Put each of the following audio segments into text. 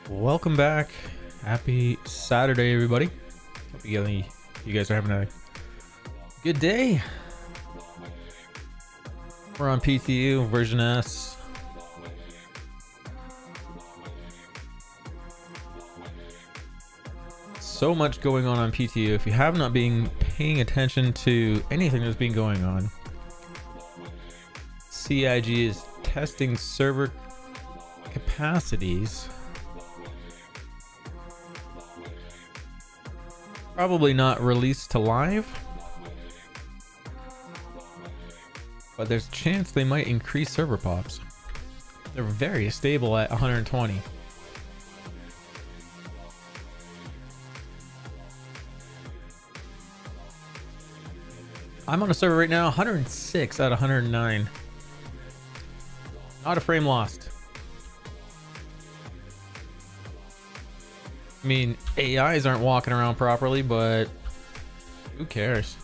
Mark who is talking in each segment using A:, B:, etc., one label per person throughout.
A: Welcome back. Happy Saturday, everybody. Hope you guys are having a good day. We're on PTU version S. So much going on PTU. If you have not been paying attention to anything that's been going on, CIG is testing server capacities. Probably not released to live, but there's a chance they might increase server pops. They're very stable at 120. I'm on a server right now, 106 out of 109. Not a frame lost. I mean, AIs aren't walking around properly, but who cares?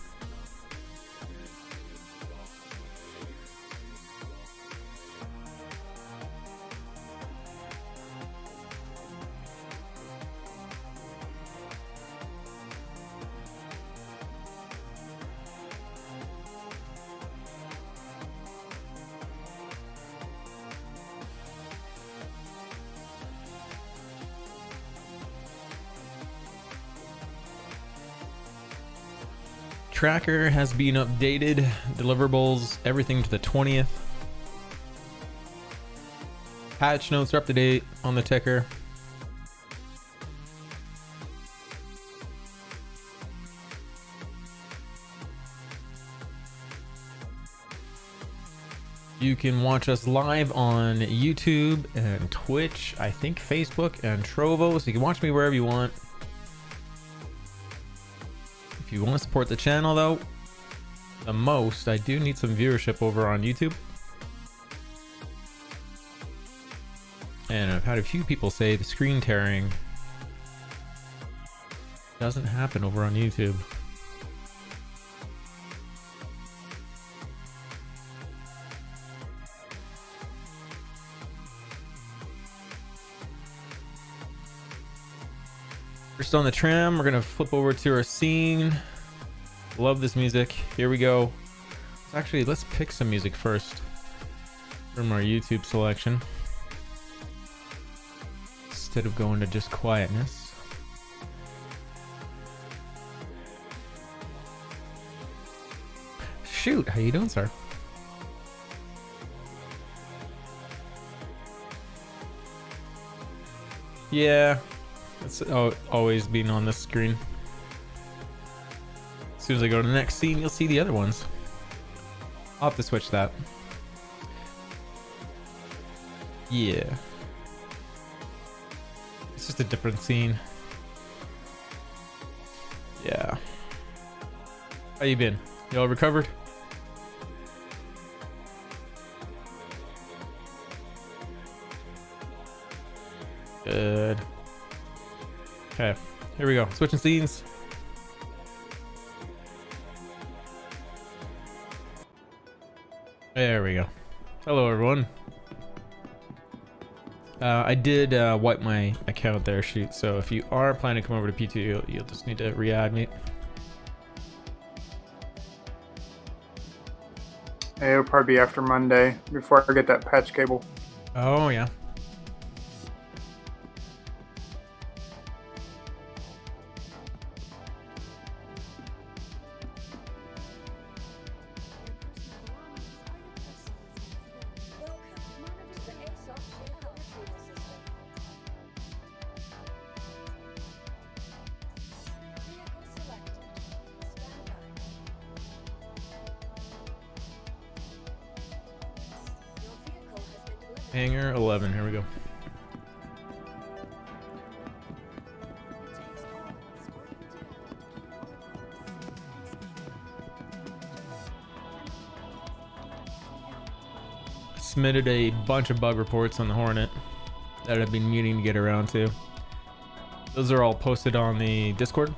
A: Tracker has been updated, deliverables, everything to the 20th. Patch notes are up to date on the ticker. You can watch us live on YouTube and Twitch, I think Facebook and Trovo, so you can watch me wherever you want. If you want to support the channel though, the most, I do need some viewership over on YouTube. And I've had a few people say the screen tearing Doesn't happen over on YouTube. We're still on the tram. We're gonna flip over to our scene. Love this music. Here we go. Actually, let's pick some music first from our YouTube selection instead of going to just quietness. Shoot, how you doing, sir? Yeah, it's always been on this screen. As soon as I go to the next scene, you'll see the other ones. I'll have to switch that. Yeah. It's just a different scene. Yeah. How you been? You all recovered? Good. Okay, here we go. Switching scenes. There we go. Hello, everyone. I did wipe my account there, shoot. So if you are planning to come over to PTU, you'll just need to re-add me.
B: It'll probably be after Monday before I get that patch cable.
A: Oh, yeah. Hangar 11, here we go. Submitted a bunch of bug reports on the Hornet that I've been meaning to get around to. Those are all posted on the Discord.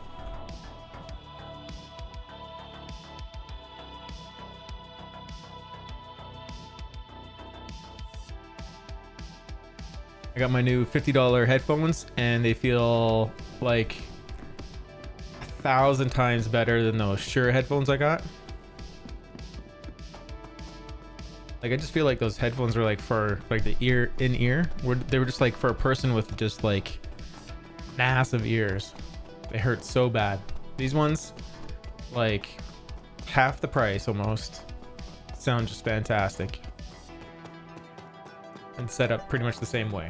A: I got my new $50 headphones and they feel like 1,000 times better than those Shure headphones I got. Like, I just feel like those headphones were like for like the in-ear. They were just like for a person with just like massive ears. They hurt so bad. These ones, like half the price almost, sound just fantastic. And set up pretty much the same way.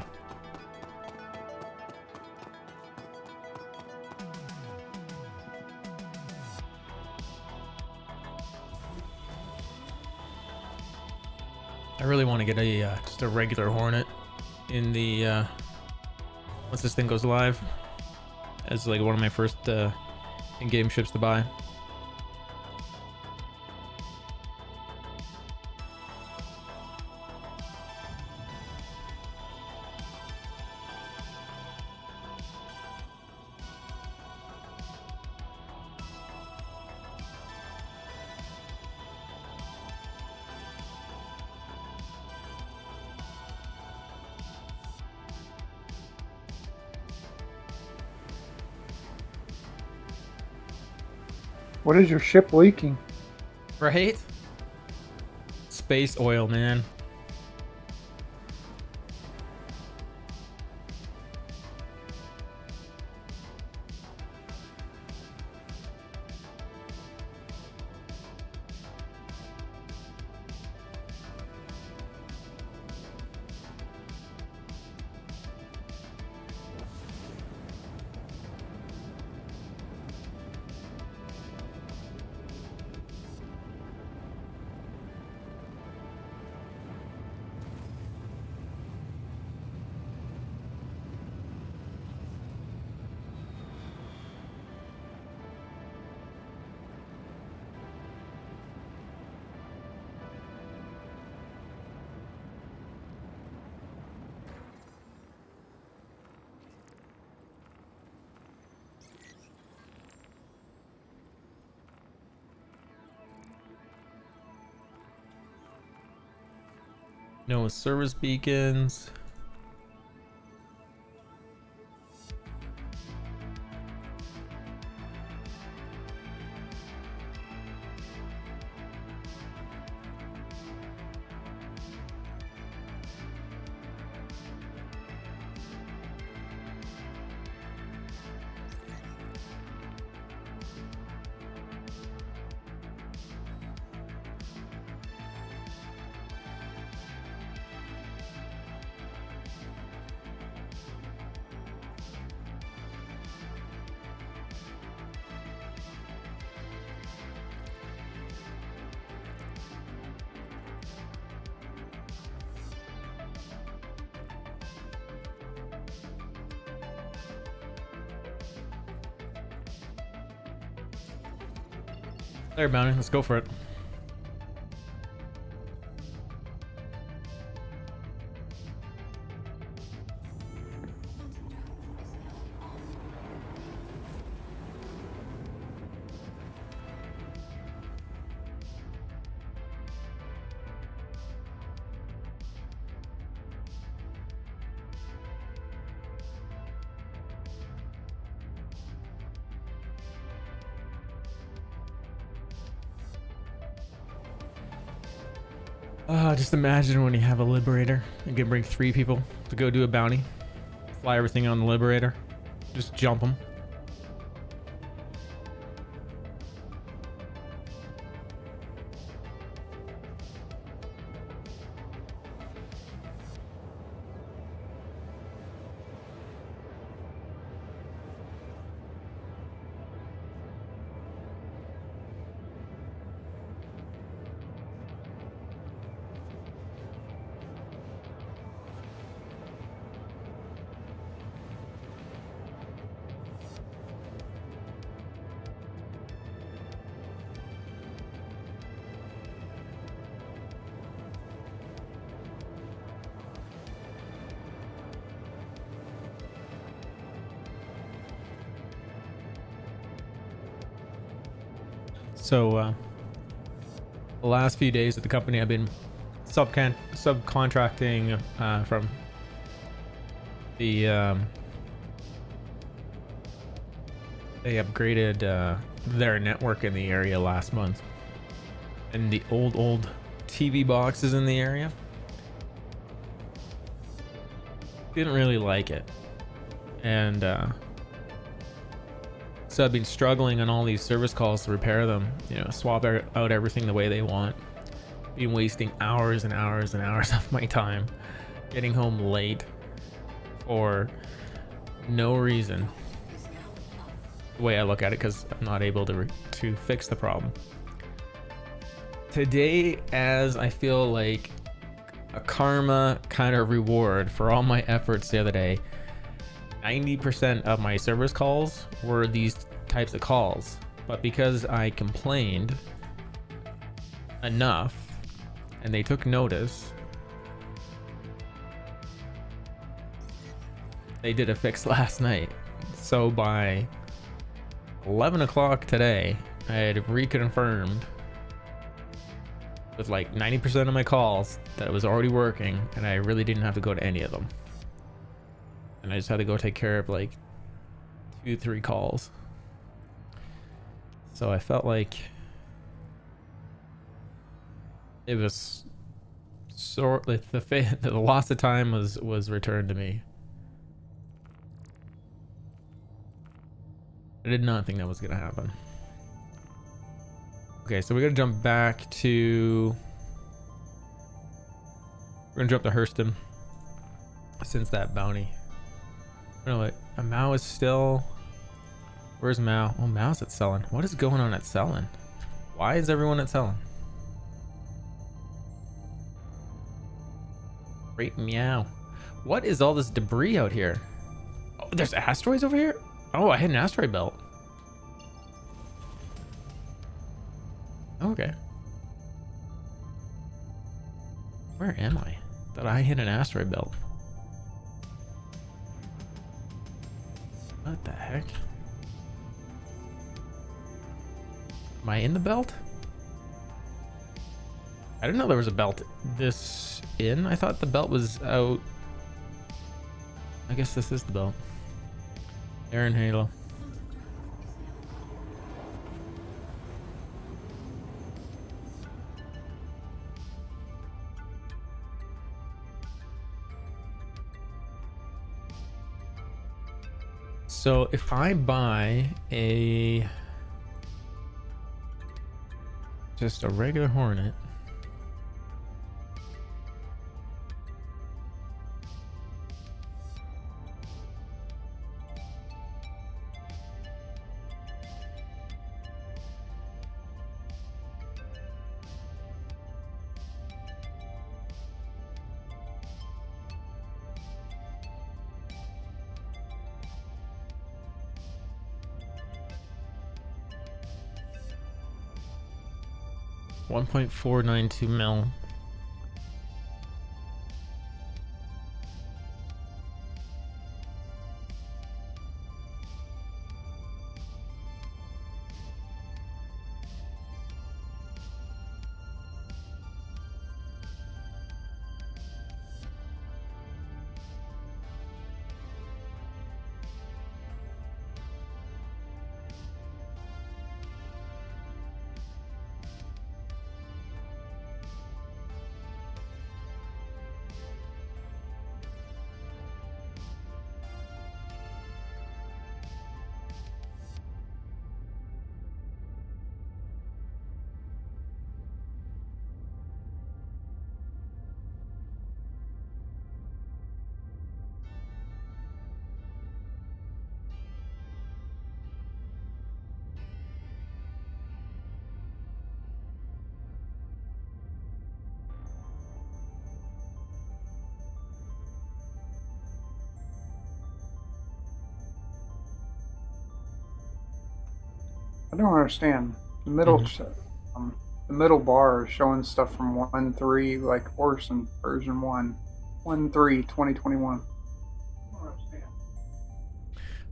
A: I really want to get a just a regular Hornet in the once this thing goes live, as like one of my first in-game ships to buy.
B: What is your ship leaking?
A: Right? Space oil, man. No service beacons. There, bounty. Let's go for it. Just imagine when you have a liberator, you can bring 3 people to go do a bounty, fly everything on the liberator, just jump them. So the last few days at the company, I've been subcontracting from the they upgraded their network in the area last month, and the old TV boxes in the area didn't really like it, and so I've been struggling on all these service calls to repair them, you know, swap out everything the way they want. Been wasting hours and hours and hours of my time, getting home late for no reason. The way I look at it, because I'm not able to fix the problem. Today, as I feel like a karma kind of reward for all my efforts the other day, 90% of my service calls were these types of calls, but because I complained enough and they took notice, they did a fix last night. So by 11 o'clock today, I had reconfirmed with like 90% of my calls that it was already working, and I really didn't have to go to any of them. And I just had to go take care of like 2-3 calls. So I felt like it was sort of the loss of time was returned to me. I did not think that was gonna happen. Okay, so we're gonna jump back to. We're gonna jump to Hurston since that bounty. No, like, Mao is still. Where's Mao? Oh, Mao's at Selin. What is going on at Selin? Why is everyone at Selin? Great meow. What is all this debris out here? Oh, there's asteroids over here? Oh, I hit an asteroid belt. Okay. Where am I? Thought I hit an asteroid belt. What the heck? Am I in the belt? I didn't know there was a belt this in. I thought the belt was out. I guess this is the belt. Aaron Halo. So if I buy just a regular Hornet, $1.492 mil.
B: I don't understand. The middle, the middle bar is showing stuff from 1.3, like Orson version 1, 1.3, 2021. I don't understand.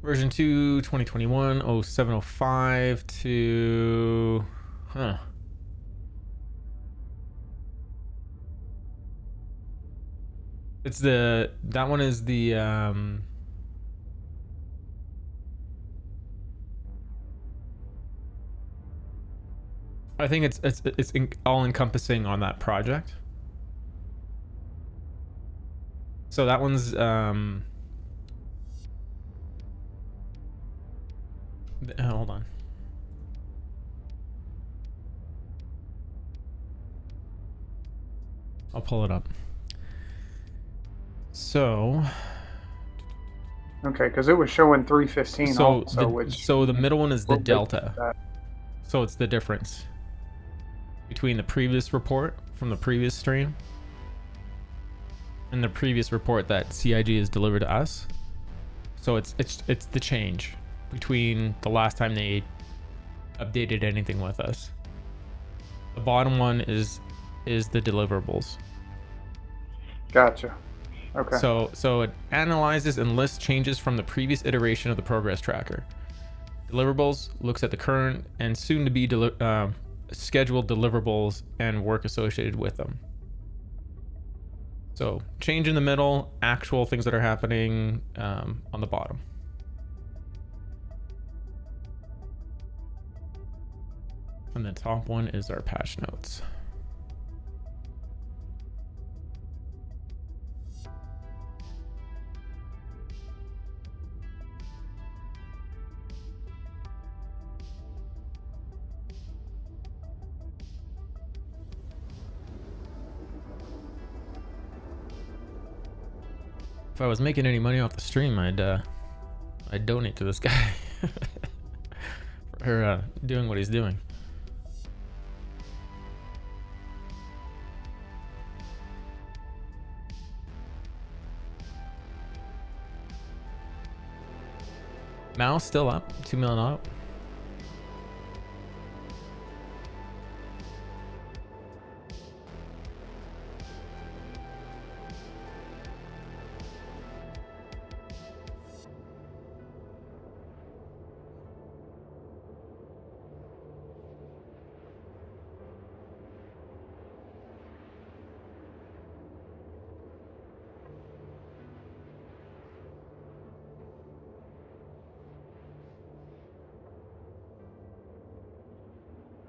A: Version 2, 2021, 0705 to... Huh. It's the... That one is the... I think it's all encompassing on that project. So that one's hold on. I'll pull it up. So
B: Okay, because it was showing 315
A: so the middle one is the
B: we'll
A: delta. So it's the difference between the previous report from the previous stream and the previous report that CIG has delivered to us. So it's the change between the last time they updated anything with us. The bottom one is the deliverables.
B: Gotcha. Okay.
A: So it analyzes and lists changes from the previous iteration of the progress tracker. Deliverables looks at the current and soon to be scheduled deliverables and work associated with them. So change in the middle, actual things that are happening on the bottom. And the top one is our patch notes. If I was making any money off the stream, I'd donate to this guy for doing what he's doing. Mouse still up, 2 million up.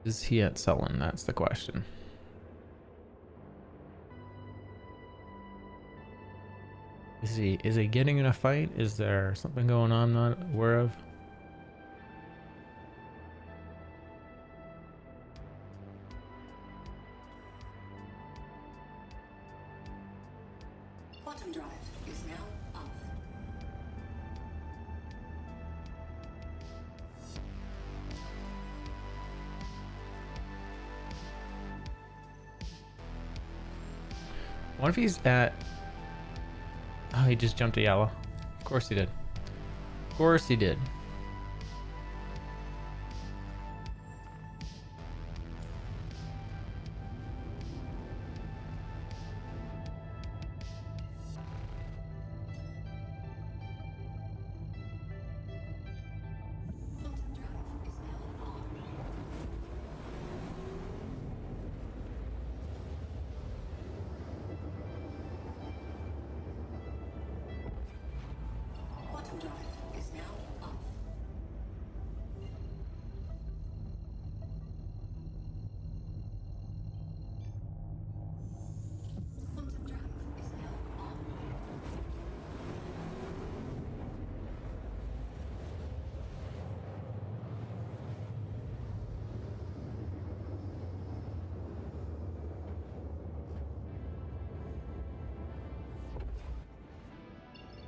A: Is he at Sullen? That's the question. Is he getting in a fight? Is there something going on I'm not aware of?
C: Quantum drive is now off.
A: What if he's at... Oh, he just jumped to yellow. Of course he did. Of course he did.
C: Quantum drive is now off. Quantum drive is now off.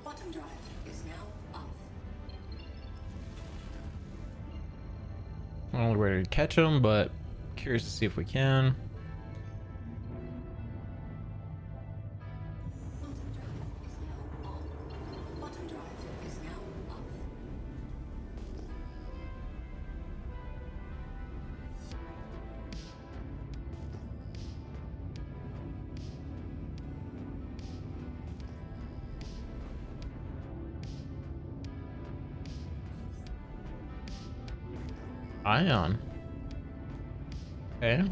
C: Quantum drive is now off.
A: I don't know where to catch him, but curious to see if we can.
C: Quantum drive is now off.
A: Ion. Okay.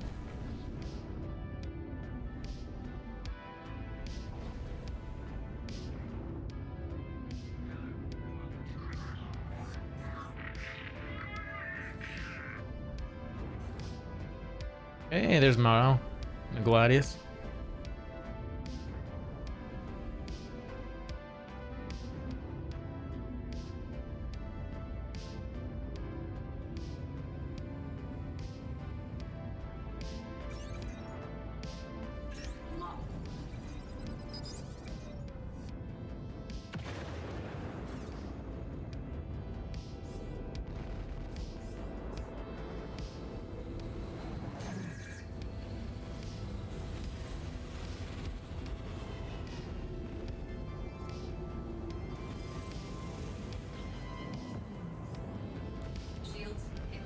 A: Hey, there's Mao. The Gladius.
C: Shields hit.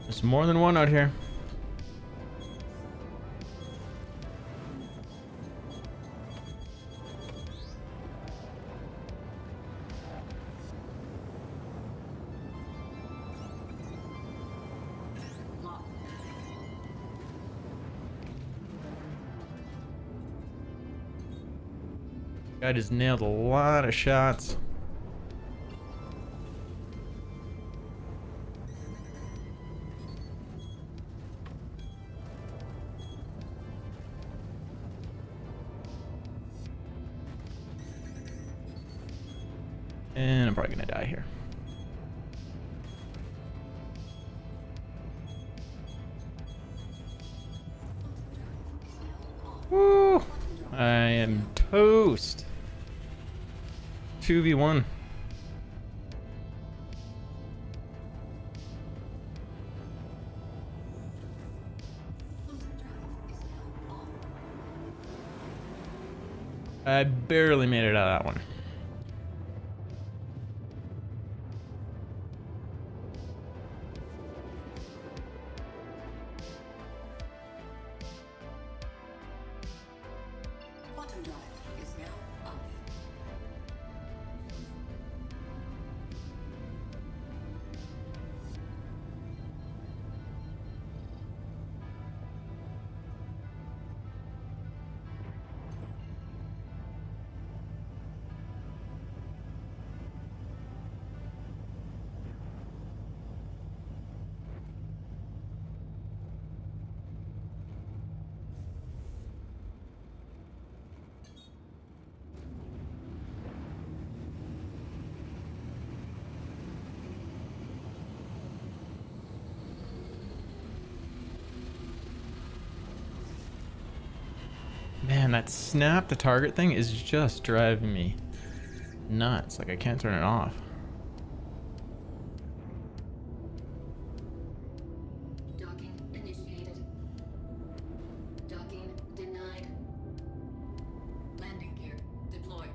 A: There's more than one out here.
C: Lock.
A: Guy just nailed a lot of shots. And I'm probably gonna die here. Woo! I am toast. 2v1. I barely made it out of that one.
C: Quantum drive is now off.
A: Man, that snap to target thing is just driving me nuts. Like I can't turn it off.
C: Docking initiated. Docking denied. Landing gear deployed.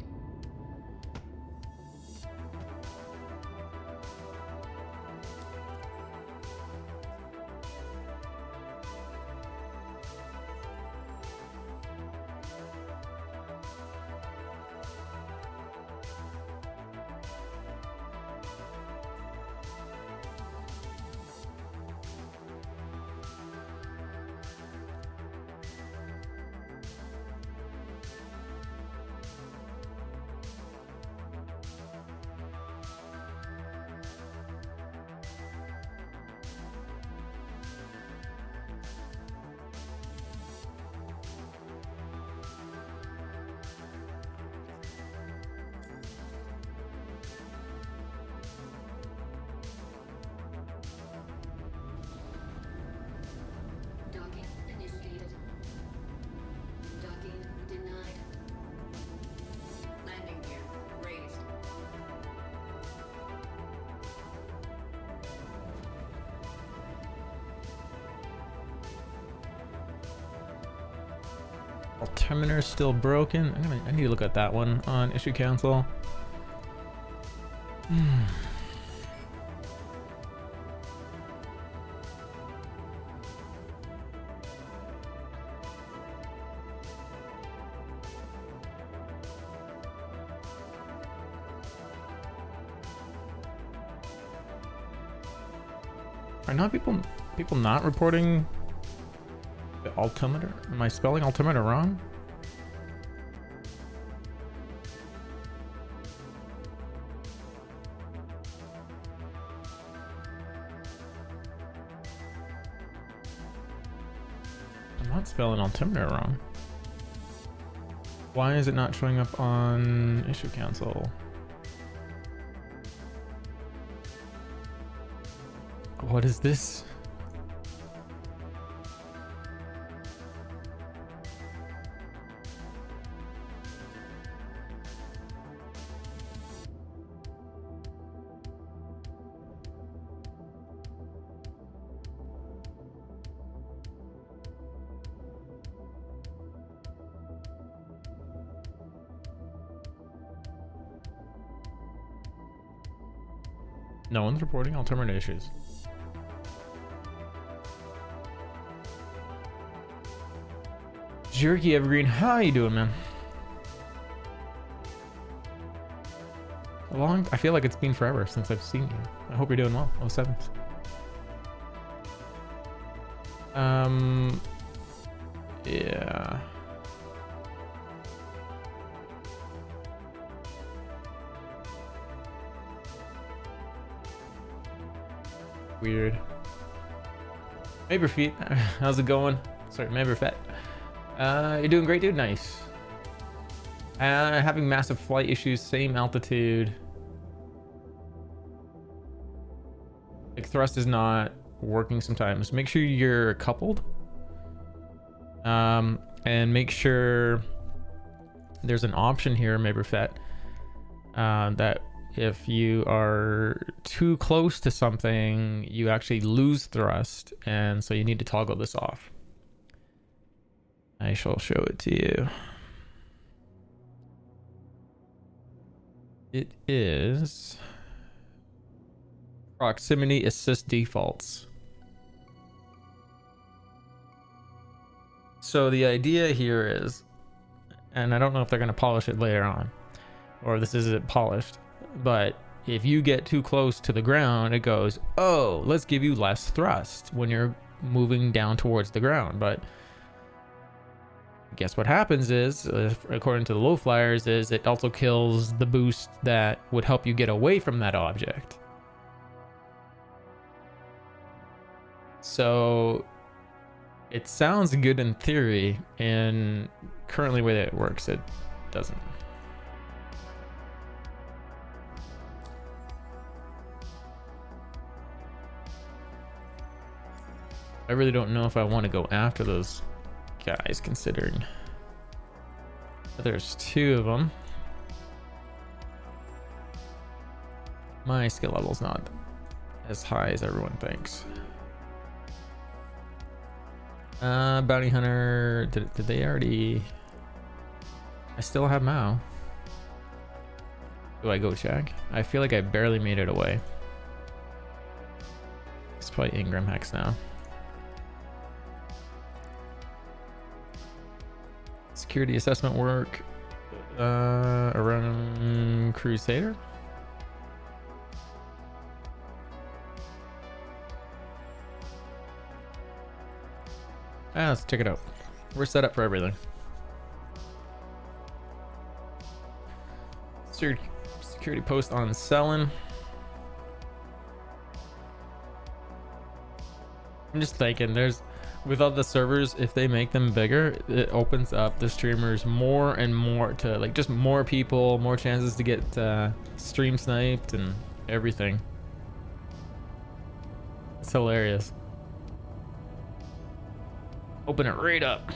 C: Docking initiated. Docking denied. Landing gear raised.
A: Altimeter still broken. I need to look at that one on issue cancel. Are not people not reporting the altimeter? Am I spelling altimeter wrong? I'm not spelling altimeter wrong. Why is it not showing up on issue cancel? What is this? No one's reporting altimeter issues. Jerky Evergreen, how you doing, man? I feel like it's been forever since I've seen you. I hope you're doing well. 07s. Yeah. Weird. Maberfeet, how's it going? Sorry, Maberfet. You're doing great, dude. Nice. Having massive flight issues, same altitude. Like thrust is not working sometimes. Make sure you're coupled. And make sure there's an option here, Maberfet, that if you are too close to something, you actually lose thrust, and so you need to toggle this off. I shall show it to you. It is proximity assist defaults. So the idea here is, and I don't know if they're going to polish it later on, or this isn't polished, but if you get too close to the ground, it goes, oh, let's give you less thrust when you're moving down towards the ground. But guess what happens is, according to the low flyers, is it also kills the boost that would help you get away from that object. So it sounds good in theory, and currently the way that it works, it doesn't. I really don't know if I want to go after those guys, considering There's 2 of them. My skill level's not as high as everyone thinks. Bounty hunter. Did they already? I still have Mao. Do I go check? I feel like I barely made it away. It's probably Ingram Hex now. Security assessment work. Around Crusader. Let's check it out. We're set up for everything. Security post on Selin. I'm just thinking, with all the servers, if they make them bigger, it opens up the streamers more and more to like just more people, more chances to get stream sniped and everything. It's hilarious. Open it right up.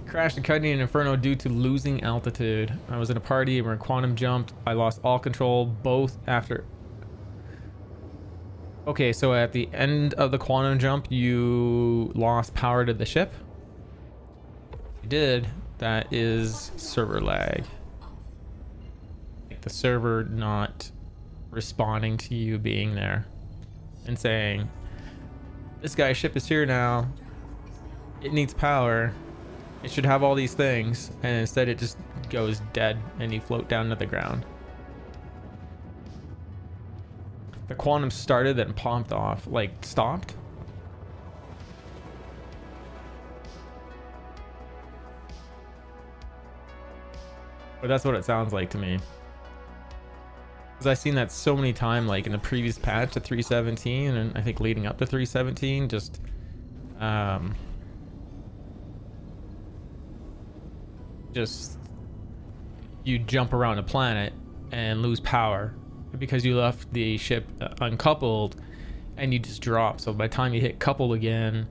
A: Crashed the Cutting Inferno due to losing altitude. I was in a party where quantum jumped. I lost all control both after. Okay, so at the end of the quantum jump, you lost power to the ship. You did. That is server lag. Like the server not responding to you being there and saying, this guy's ship is here now. It needs power. It should have all these things, and instead it just goes dead and you float down to the ground. The quantum started then popped off, like stopped. But that's what it sounds like to me. Because I've seen that so many times, like in the previous patch to 3.17, and I think leading up to 3.17, just you jump around a planet and lose power because you left the ship uncoupled and you just drop. So by the time you hit coupled again,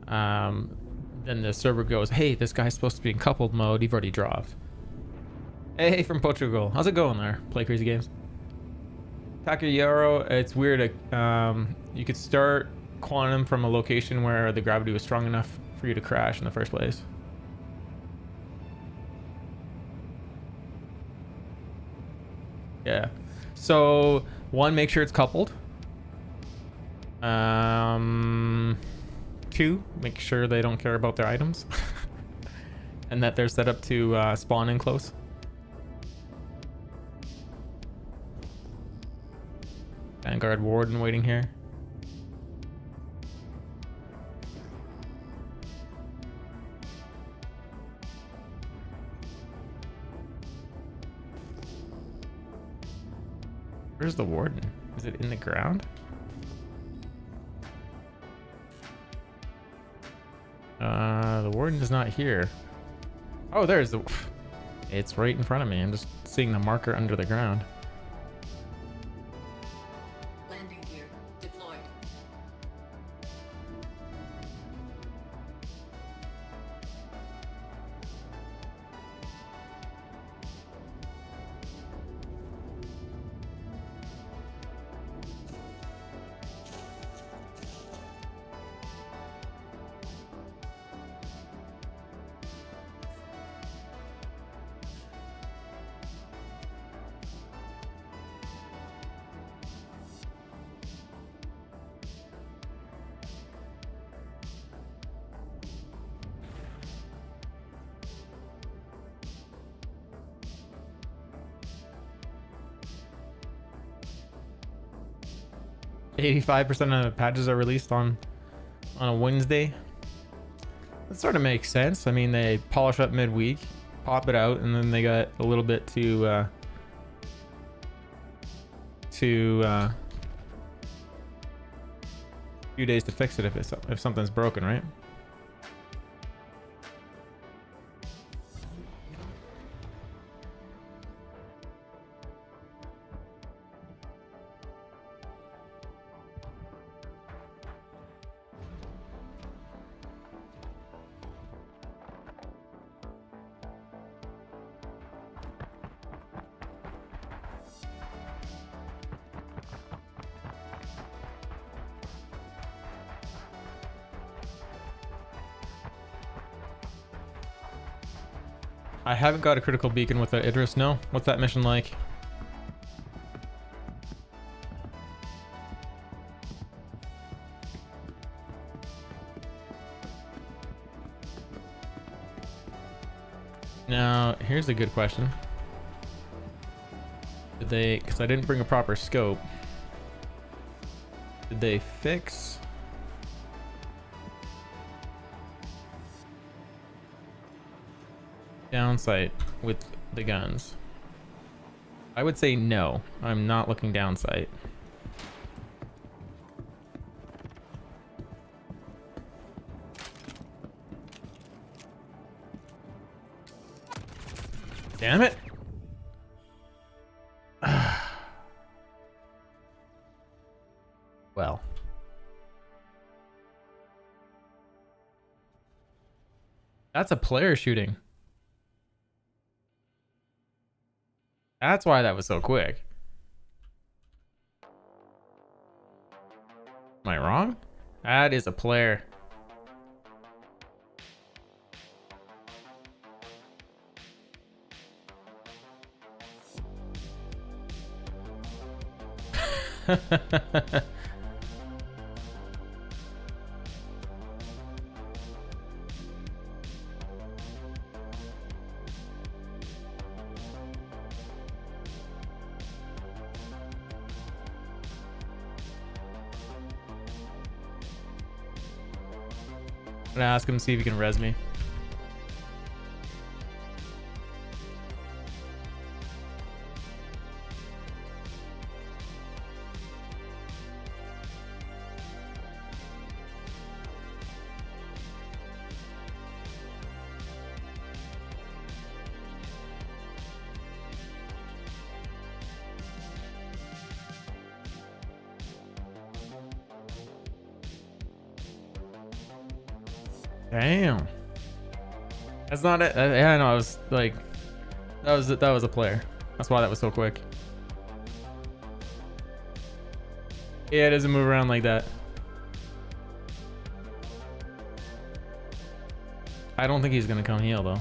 A: then the server goes, hey, this guy's supposed to be in coupled mode, you've already dropped. Hey, from Portugal, how's it going there? Play Crazy Games. Takayaro, it's weird. You could start quantum from a location where the gravity was strong enough for you to crash in the first place. Yeah. So 1, make sure it's coupled. 2, make sure they don't care about their items and that they're set up to spawn in close. Vanguard Warden waiting here. Where's the Warden? Is it in the ground? The Warden is not here. Oh, there's the... It's right in front of me. I'm just seeing the marker under the ground.
C: Landing gear deployed.
A: %85% of the patches are released on a Wednesday. That sort of makes sense. I mean, they polish up midweek, pop it out, and then they got a little bit to few days to fix it if something's broken, right? I haven't got a critical beacon with the Idris. No. What's that mission like? Now, here's a good question. Did they, because I didn't bring a proper scope, did they fix downside with the guns? I would say no. I'm not looking downside. Damn it. Well. That's a player shooting. That's why that was so quick. Am I wrong? That is a player. I'm gonna ask him, see if he can res me. Damn. That's not it. Yeah, I know. I was like, that was a player. That's why that was so quick. Yeah, it doesn't move around like that. I don't think he's gonna come heal though.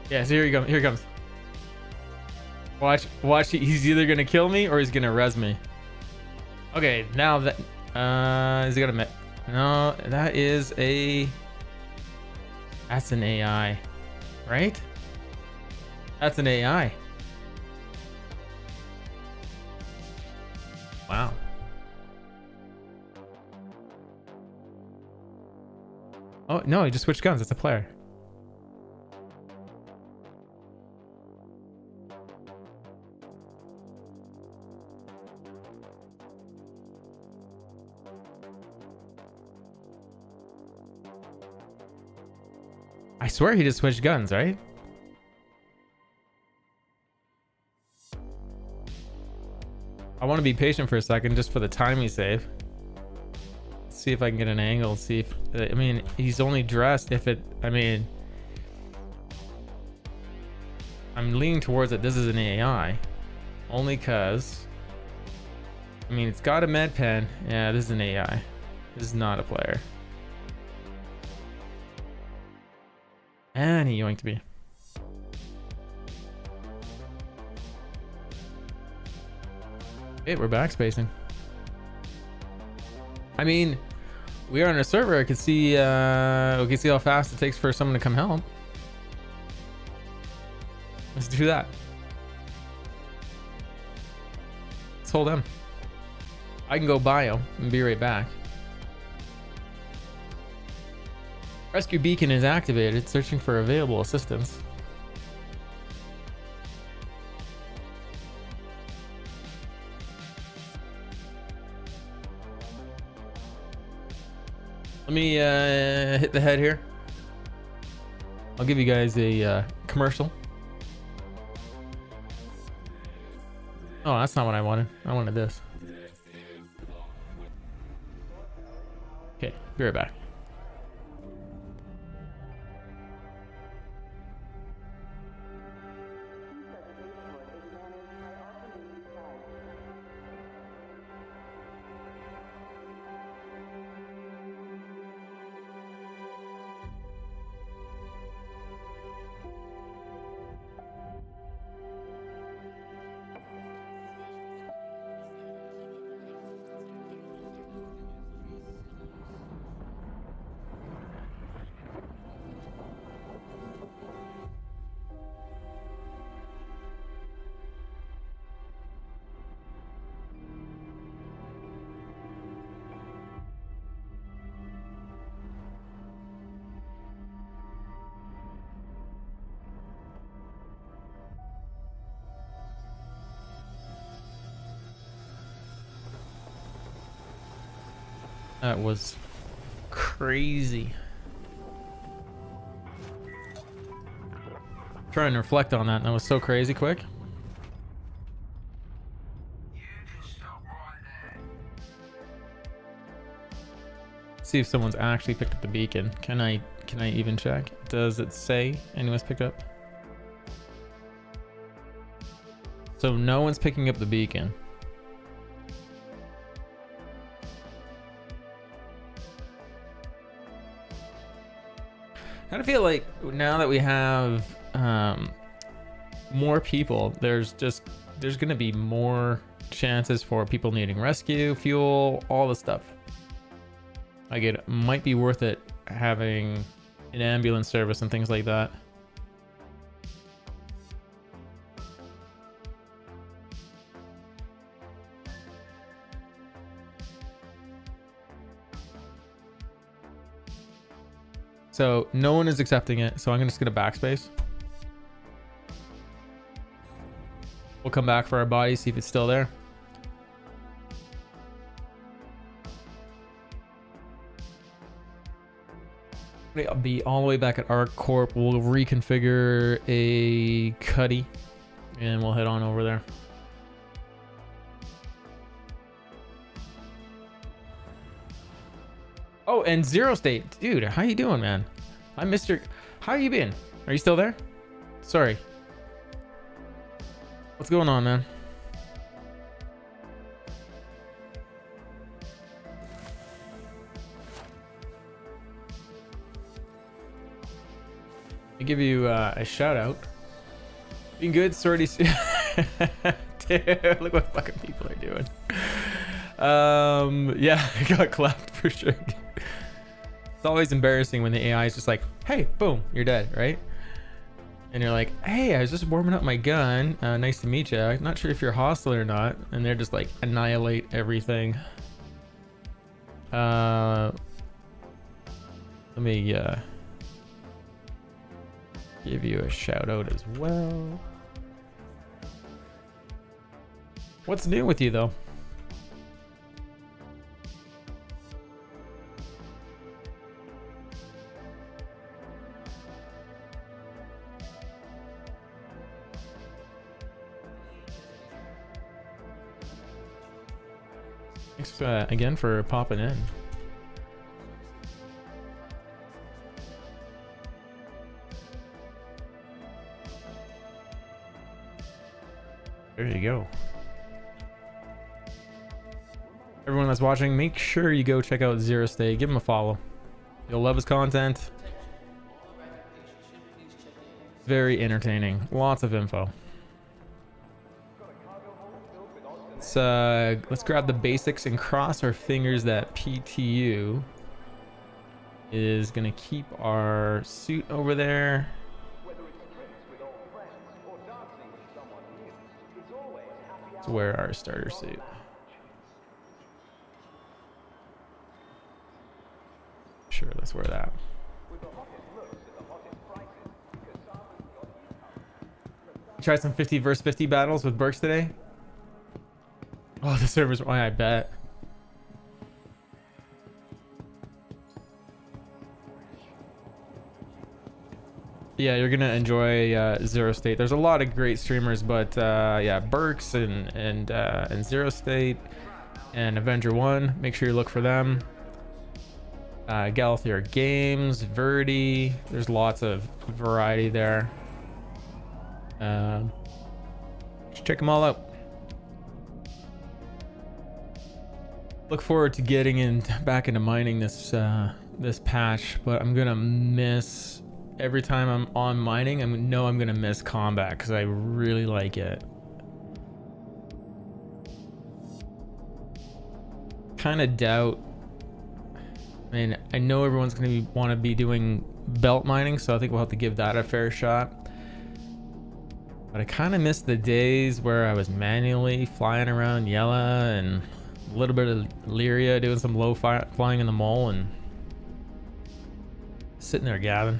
A: Yeah, so here he comes. Here he comes. Watch. He's either gonna kill me or he's gonna res me. Okay, now that is he gonna met? No, that is a. That's an AI, right? That's an AI. Wow. Oh no, he just switched guns. It's a player. I swear he just switched guns, right? I want to be patient for a second just for the time we save. See if I can get an angle. See if, I mean, he's only dressed if it, I mean, I'm leaning towards that this is an AI. Only because, I mean, it's got a med pen. Yeah, this is an AI. This is not a player. And he yoinked me. Okay, we're backspacing. I mean, we are on a server. I can see we can see how fast it takes for someone to come help. Let's do that. Let's hold him. I can go bio and be right back. Rescue beacon is activated, searching for available assistance. Let me hit the head here. I'll give you guys a commercial. Oh, that's not what I wanted. I wanted this. Okay, be right back. That was crazy. Trying to reflect on that, and that was so crazy quick. See if someone's actually picked up the beacon. Can I even check? Does it say anyone's picked up? So no one's picking up the beacon. I kind of feel like now that we have more people, there's gonna be more chances for people needing rescue, fuel, all the stuff. Like it might be worth it having an ambulance service and things like that. So no one is accepting it, so I'm just gonna backspace. We'll come back for our body, see if it's still there. I'll be all the way back at Arc Corp. We'll reconfigure a cuddy and we'll head on over there. Oh, and Zero State. Dude, how you doing, man? I'm Mr. How you been? Are you still there? Sorry. What's going on, man? I give you a shout out. Being good, sorry to dude, look what fucking people are doing. Yeah, I got clapped for sure. It's always embarrassing when the AI is just like, hey, boom, you're dead, right? And you're like, hey, I was just warming up my gun. Nice to meet you. I'm not sure if you're hostile or not. And they're just like, annihilate everything. Let me give you a shout out as well. What's new with you though? Thanks again for popping in. There you go. Everyone that's watching, make sure you go check out Zero State. Give him a follow. You'll love his content. Very entertaining. Lots of info. Let's grab the basics and cross our fingers that PTU is gonna keep our suit over there. Let's wear our starter suit. Sure, let's wear that. Try some 50 versus 50 battles with Burks today. Oh, the servers, why I bet. Yeah, you're gonna enjoy Zero State. There's a lot of great streamers, but yeah, Burks and Zero State and Avenger One. Make sure you look for them. Galathier Games, Verdi. There's lots of variety there. Just check them all out. Look forward to getting back into mining this this patch, but I'm gonna miss every time I'm on mining. I know I'm gonna miss combat because I really like it. Kind of doubt. I mean, I know everyone's gonna want to be doing belt mining, so I think we'll have to give that a fair shot. But I kind of miss the days where I was manually flying around Yella and a little bit of Lyria, doing some low flying in the mole and sitting there gabbing.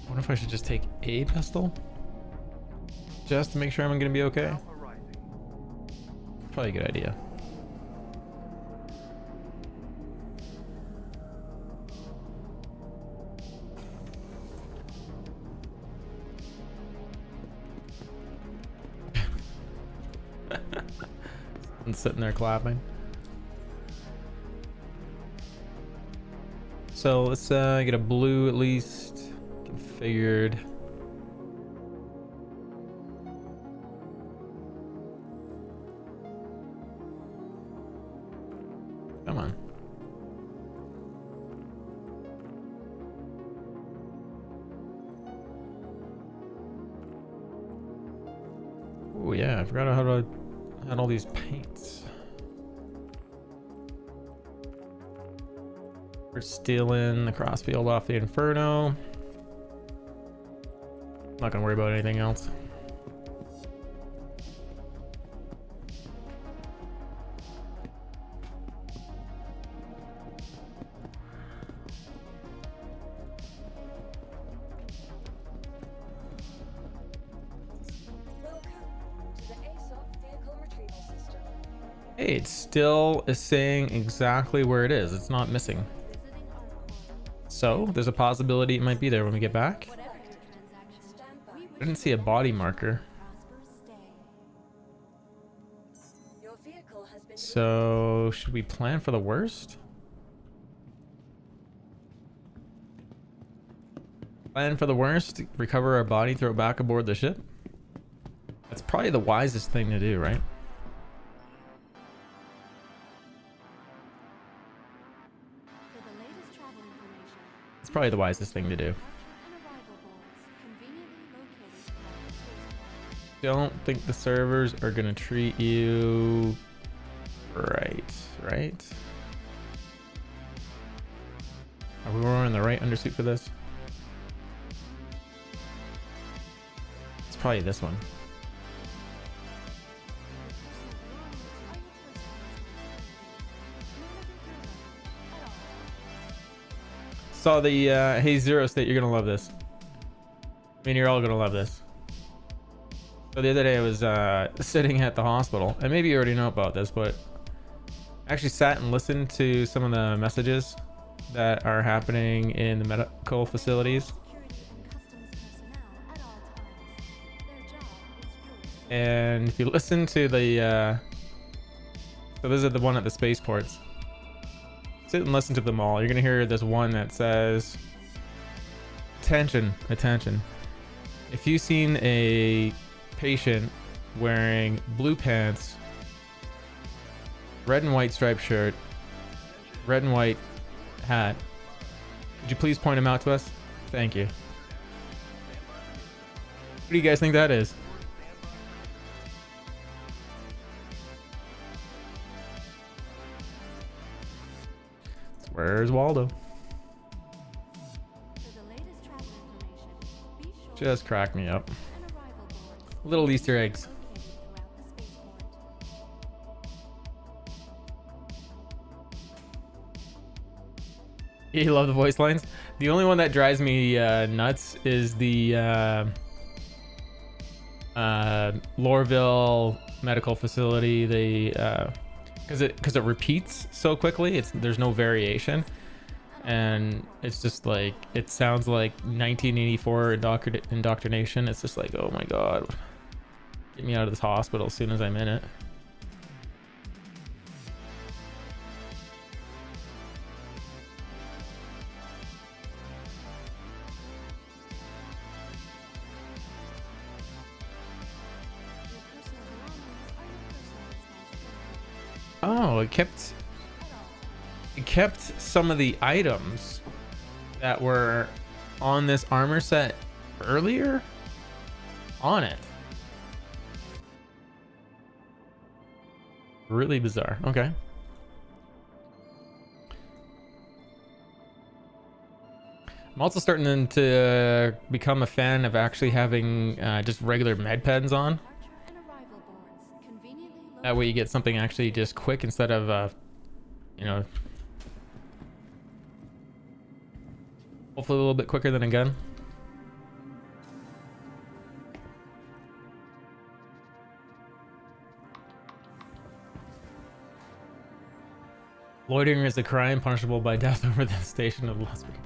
A: wonder if I should just take a pistol just to make sure I'm gonna be okay. Probably a good idea. And sitting there clapping. So let's get a blue at least configured. Come on. Oh yeah, I forgot how to add all these paints. We're stealing the crossfield off the Inferno. Not gonna worry about anything else. Hey, it still is saying exactly where it is. It's not missing. So there's a possibility it might be there when we get back. I didn't see a body marker. So should we plan for the worst? Plan for the worst, recover our body, throw it back aboard the ship. That's probably the wisest thing to do, right? It's probably the wisest thing to do. Don't think the servers are gonna treat you right? Are we wearing the right undersuit for this? It's probably this one. Saw the hey Zero State, you're gonna love this. I mean, you're all gonna love this. So the other day I was sitting at the hospital, and maybe you already know about this, but I actually sat and listened to some of the messages that are happening in the medical facilities. And if you listen to the so this is the one at the spaceports. Sit and listen to them all. You're gonna hear this one that says, attention, if you've seen a patient wearing blue pants, red and white striped shirt, red and white hat, could you please point him out to us? Thank you. Who do you guys think that is? Where's Waldo? Just crack me up. Little Easter eggs. You love the voice lines? The only one that drives me nuts is the Lorville Medical Facility. They because it repeats so quickly, there's no variation, and it's just like, it sounds like 1984 indoctrination. It's just like, oh my god, get me out of this hospital as soon as I'm in it. Oh, it kept some of the items that were on this armor set earlier on it. Really bizarre. Okay. I'm also starting to become a fan of actually having just regular med pens on. That way you get something actually just quick instead of, you know, hopefully a little bit quicker than a gun. Loitering is a crime punishable by death over the station of Las Vegas.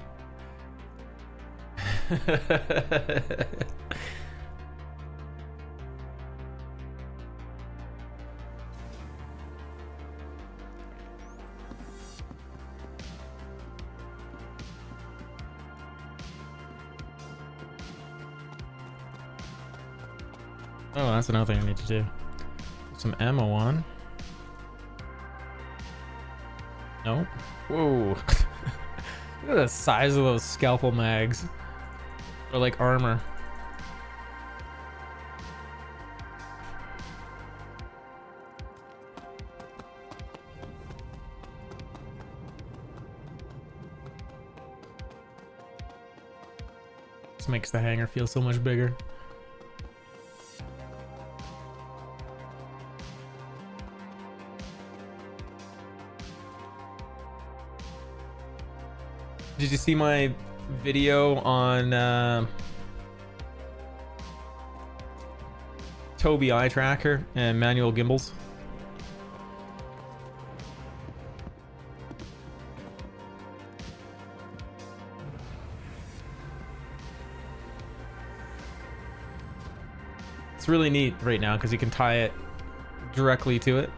A: Oh, that's another thing I need to do. Put some ammo on. Nope. Whoa. Look at the size of those scalpel mags. They're like armor. This makes the hangar feel so much bigger. Did you see my video on Tobii eye tracker and manual gimbals? It's really neat right now because you can tie it directly to it,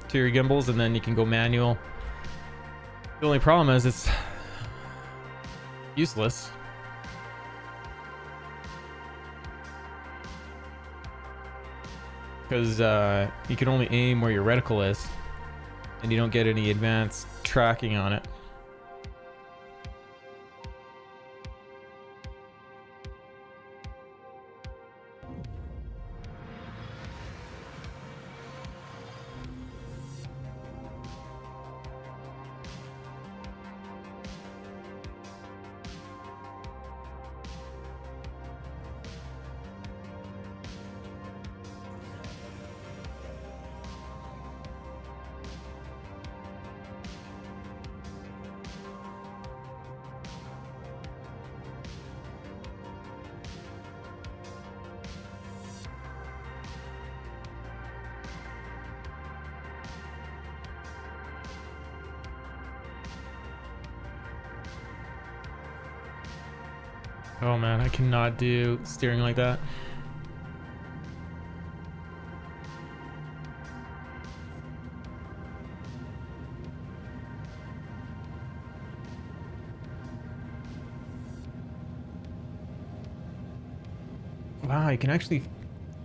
A: to your gimbals, and then you can go manual. The only problem is it's useless. Because you can only aim where your reticle is, and you don't get any advanced tracking on it. Oh man, I cannot do steering like that. Wow, you can actually...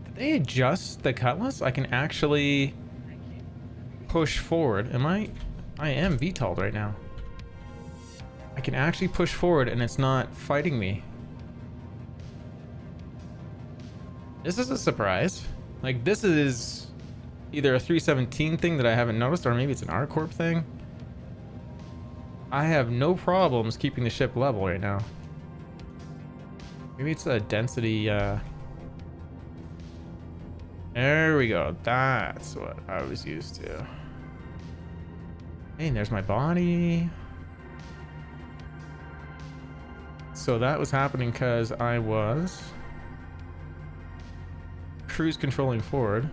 A: Did they adjust the cutlass? I can actually push forward. I am VTOL'd right now. I can actually push forward and it's not fighting me. This is a surprise. Like, this is either a 317 thing that I haven't noticed, or maybe it's an R-Corp thing. I have no problems keeping the ship level right now. Maybe it's a density, There we go. That's what I was used to. Hey, and there's my body. So that was happening because I was cruise controlling forward.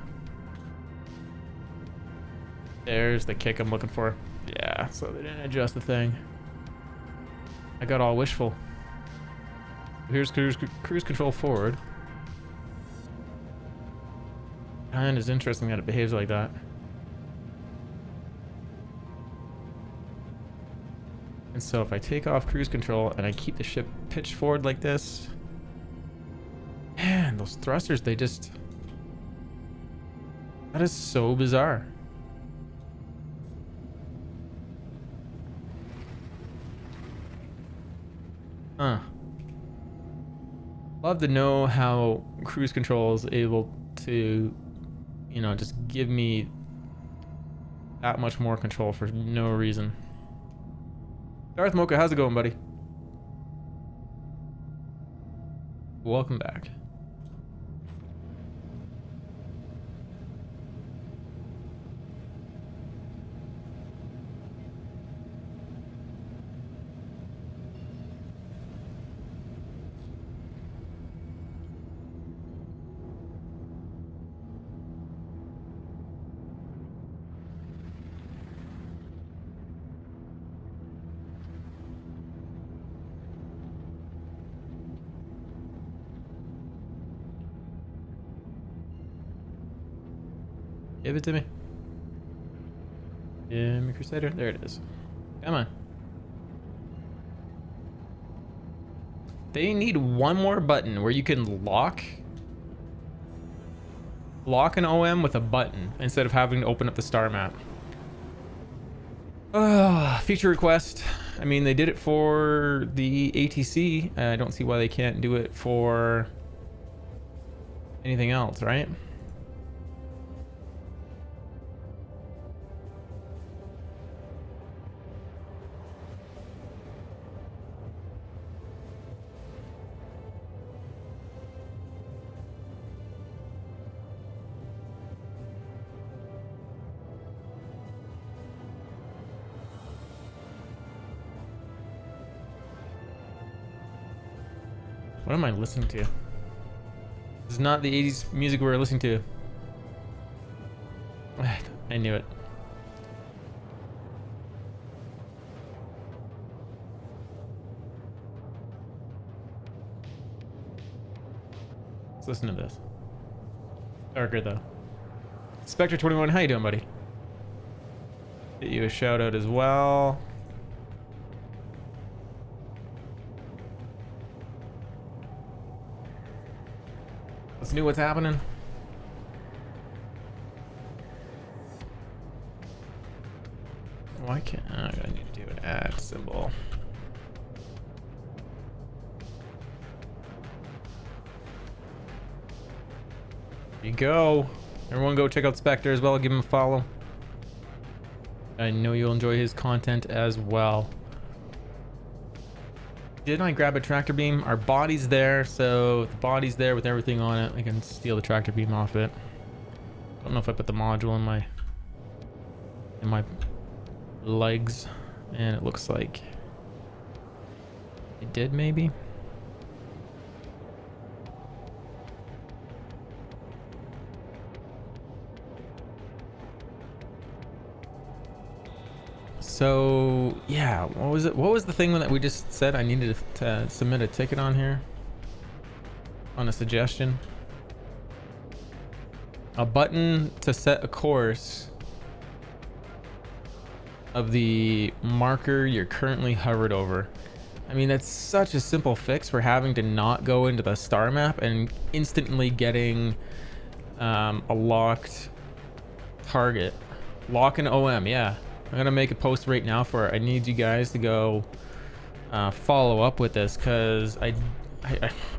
A: There's the kick I'm looking for. Yeah, so they didn't adjust the thing. I got all wishful. Here's cruise control forward. And it's interesting that it behaves like that. And so if I take off cruise control and I keep the ship pitched forward like this, man, those thrusters, they just... That is so bizarre. Huh. Love to know how cruise control is able to, you know, just give me that much more control for no reason. Darth Mocha, how's it going, buddy? Welcome back. Give it to me. Give me Crusader. There it is. Come on. They need one more button where you can lock an OM with a button instead of having to open up the star map. Feature request. I mean, they did it for the ATC. I don't see why they can't do it for anything else, right? What am I listening to? This is not the 80s music we were listening to. I knew it. Let's listen to this. Darker though. Spectre21, how you doing, buddy? Get you a shout out as well. Let's know what's happening. Why can't I need to do an add symbol? There you go. Everyone go check out Spectre as well. Give him a follow. I know you'll enjoy his content as well. Didn't I grab a tractor beam? Our body's there, so the body's there with everything on it. I can steal the tractor beam off it. Don't know if I put the module in my legs, and it looks like it did maybe. So yeah, what was it? What was the thing that we just said I needed to submit a ticket on here? On a suggestion? A button to set a course of the marker you're currently hovered over. I mean, that's such a simple fix for having to not go into the star map and instantly getting a locked target. Lock an OM, yeah. I'm gonna make a post right now for it. I need you guys to go follow up with this, because I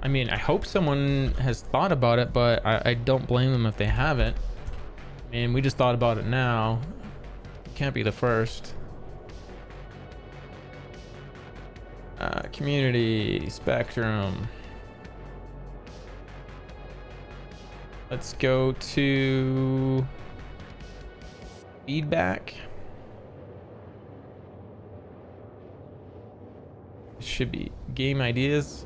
A: mean, I hope someone has thought about it, but I don't blame them if they haven't. I mean, we just thought about it now. Can't be the first. Community Spectrum. Let's go to feedback. Should be game ideas.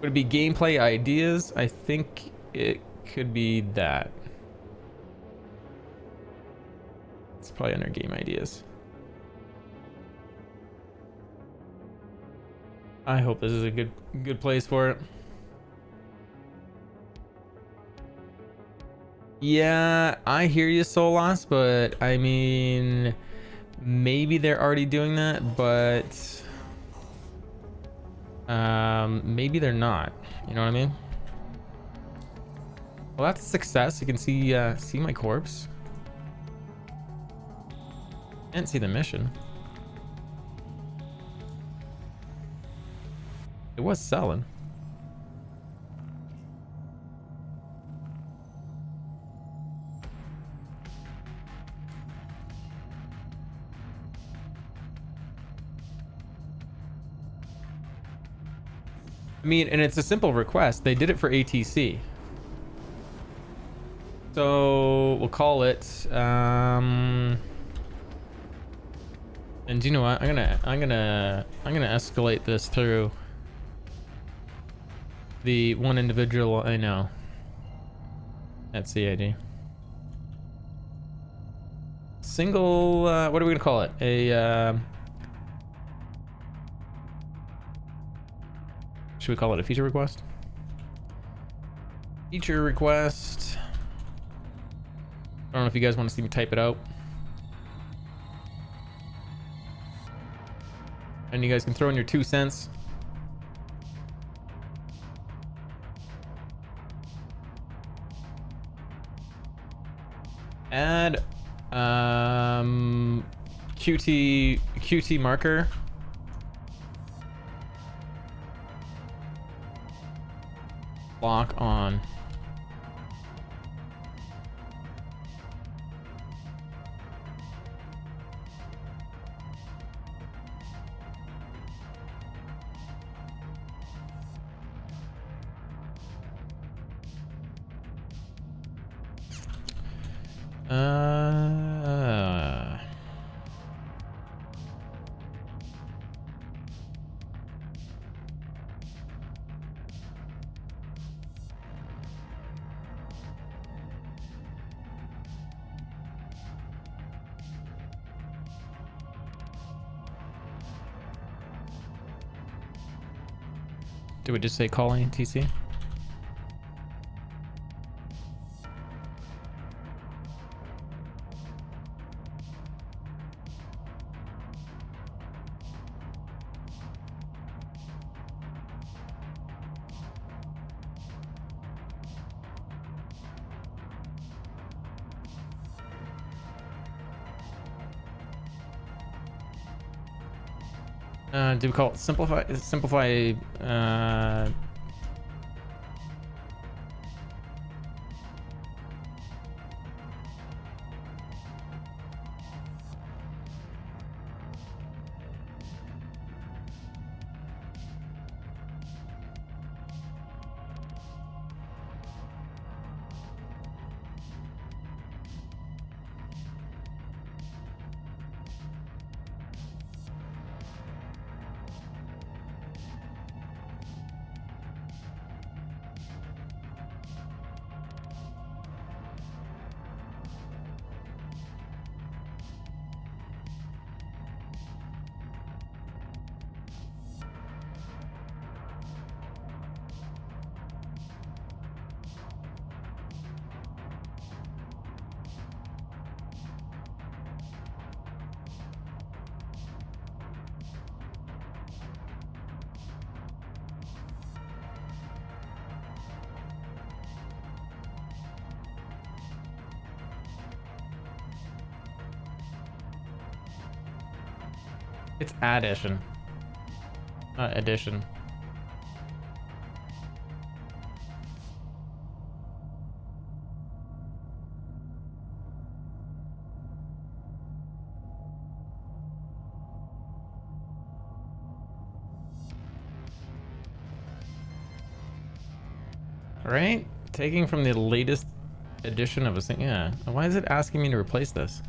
A: Would it be gameplay ideas? I think it could be that. It's probably under game ideas. I hope this is a good place for it. Yeah, I hear you, Solas, but I mean, maybe they're already doing that, but maybe they're not. You know what I mean? Well, that's a success. You can see my corpse. Can't see the mission. It was selling. I mean, and it's a simple request. They did it for ATC. So we'll call it and you know what? I'm gonna escalate this through the one individual I know at CID. Single, what are we gonna call it? Should we call it a feature request? Feature request. I don't know if you guys want to see me type it out. And you guys can throw in your 2 cents. Add QT marker. Lock on. Do we just say calling TC? Do we call it simplify? Simplify. It's addition, not addition. All right, taking from the latest edition of a thing. Yeah, why is it asking me to replace this?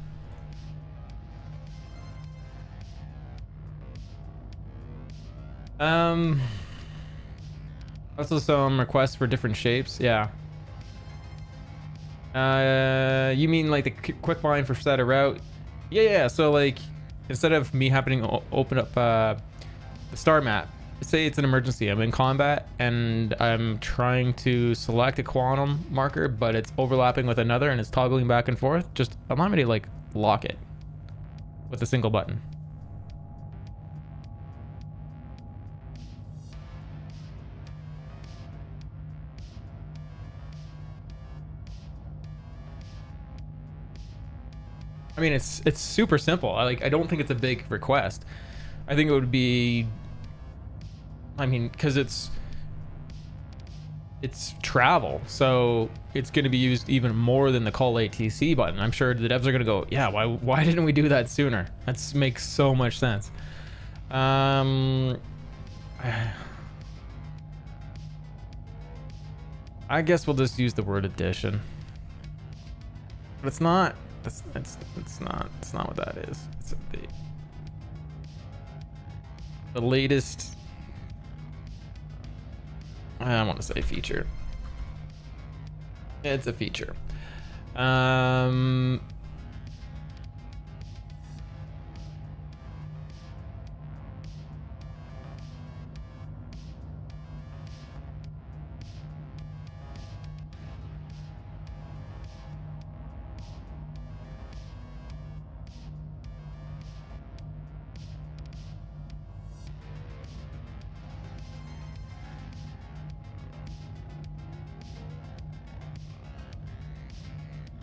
A: Also some requests for different shapes. Yeah. You mean like the quick line for set a route? Yeah. So like, instead of me happening to open up the star map, say it's an emergency, I'm in combat and I'm trying to select a quantum marker, but it's overlapping with another and it's toggling back and forth. Just allow me to like lock it with a single button. I mean, it's super simple. I don't think it's a big request. I think it would be, I mean, because it's travel, so it's going to be used even more than the call ATC button. I'm sure the devs are going to go, yeah, why didn't we do that sooner? That makes so much sense. I guess we'll just use the word addition, but it's not. It's not what that is. It's the latest. I want to say feature. It's a feature.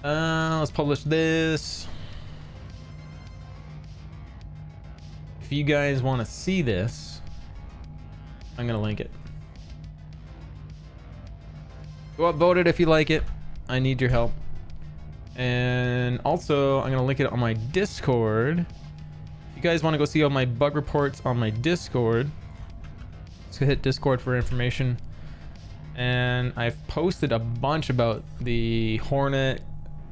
A: Let's publish this. If you guys want to see this, I'm gonna link it. Go upvote it if you like it. I need your help. And also, I'm gonna link it on my Discord. If you guys want to go see all my bug reports on my Discord, just hit Discord for information. And I've posted a bunch about the Hornet,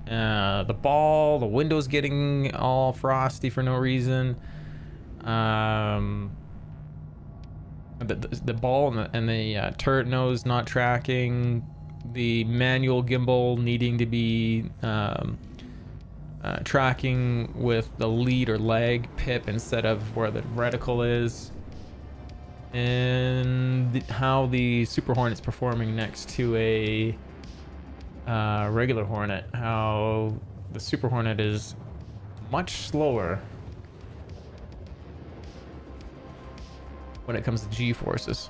A: the ball, the windows getting all frosty for no reason, the ball and the turret nose not tracking, the manual gimbal needing to be tracking with the lead or leg pip instead of where the reticle is, and how the Super Hornet's performing next to a regular Hornet, how the Super Hornet is much slower when it comes to G-forces.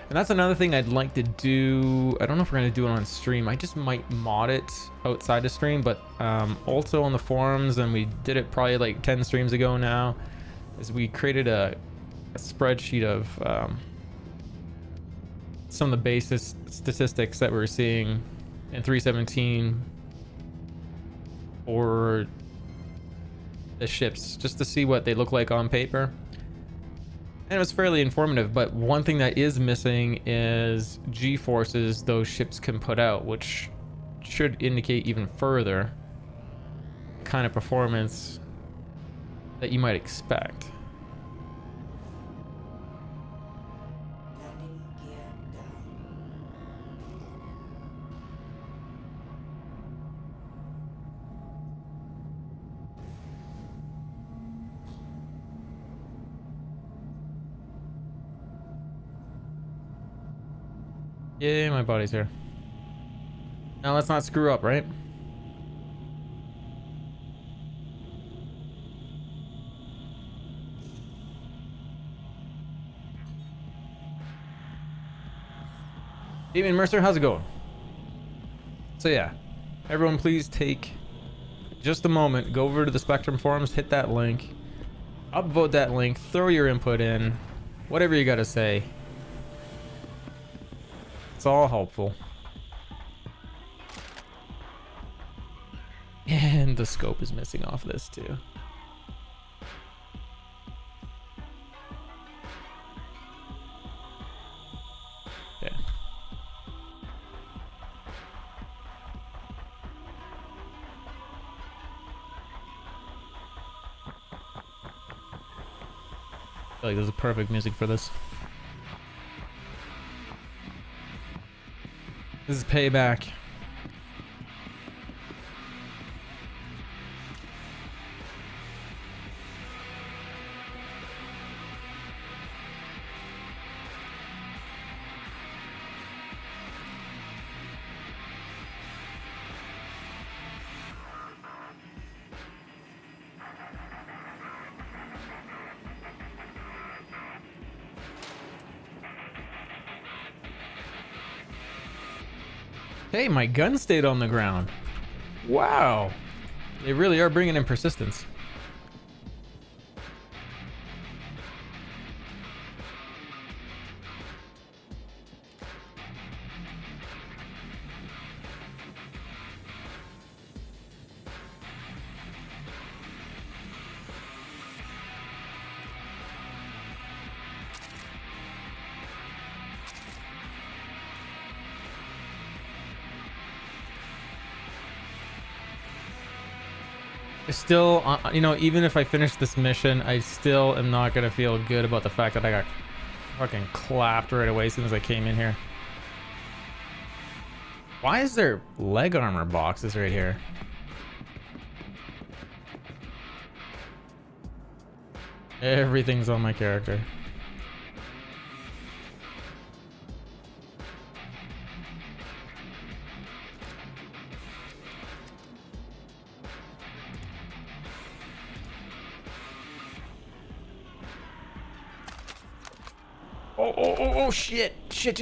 A: And that's another thing I'd like to do. I don't know if we're going to do it on stream. I just might mod it outside the stream, but also on the forums, and we did it probably like 10 streams ago now, is we created a spreadsheet of some of the basis statistics that we're seeing in 317 for the ships, just to see what they look like on paper. And it was fairly informative, but one thing that is missing is G-forces those ships can put out, which should indicate even further the kind of performance that you might expect. Yay, my body's here. Now let's not screw up, right? Damien Mercer, how's it going? So yeah, everyone please take just a moment, go over to the Spectrum forums, hit that link, upvote that link, throw your input in, whatever you gotta say. It's all helpful. And the scope is missing off this too. Yeah. I feel like this is perfect music for this. This is payback. Hey, my gun stayed on the ground. Wow. They really are bringing in persistence. I still, you know, even if I finish this mission, I still am not gonna feel good about the fact that I got fucking clapped right away as soon as I came in here. Why is there leg armor boxes right here? Everything's on my character. Oh, shit. Shit.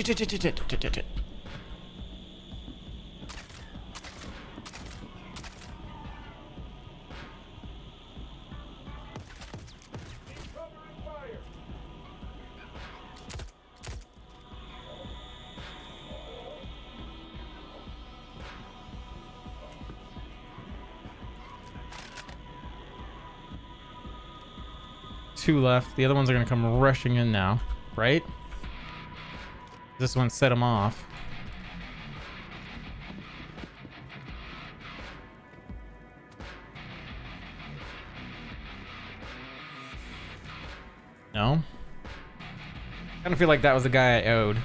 A: 2 left. The other ones are gonna come rushing in now, right? This one set them off. No? Kind of feel like that was the guy I owed.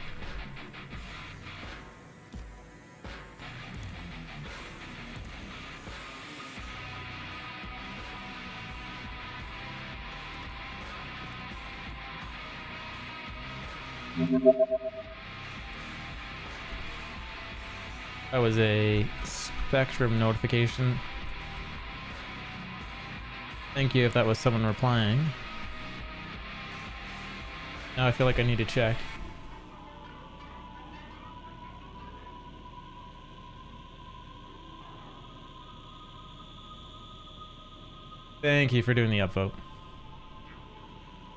A: That was a Spectrum notification. Thank you if that was someone replying. Now I feel like I need to check. Thank you for doing the upvote.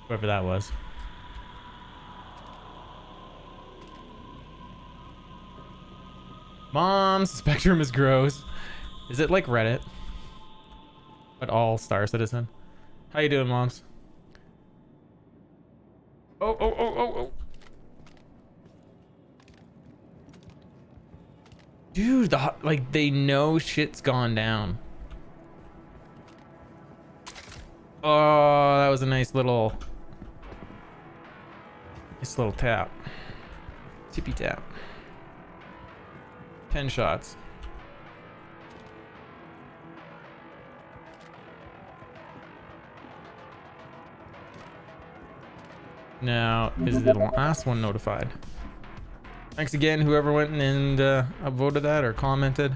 A: Whoever that was. Mom, Spectrum is gross. Is it like Reddit? But all Star Citizen. How you doing, moms? Oh. Dude, like they know shit's gone down. Oh, that was a nice little tap. Tippy tap. 10 shots. Now, is the last one notified? Thanks again, whoever went and upvoted that or commented.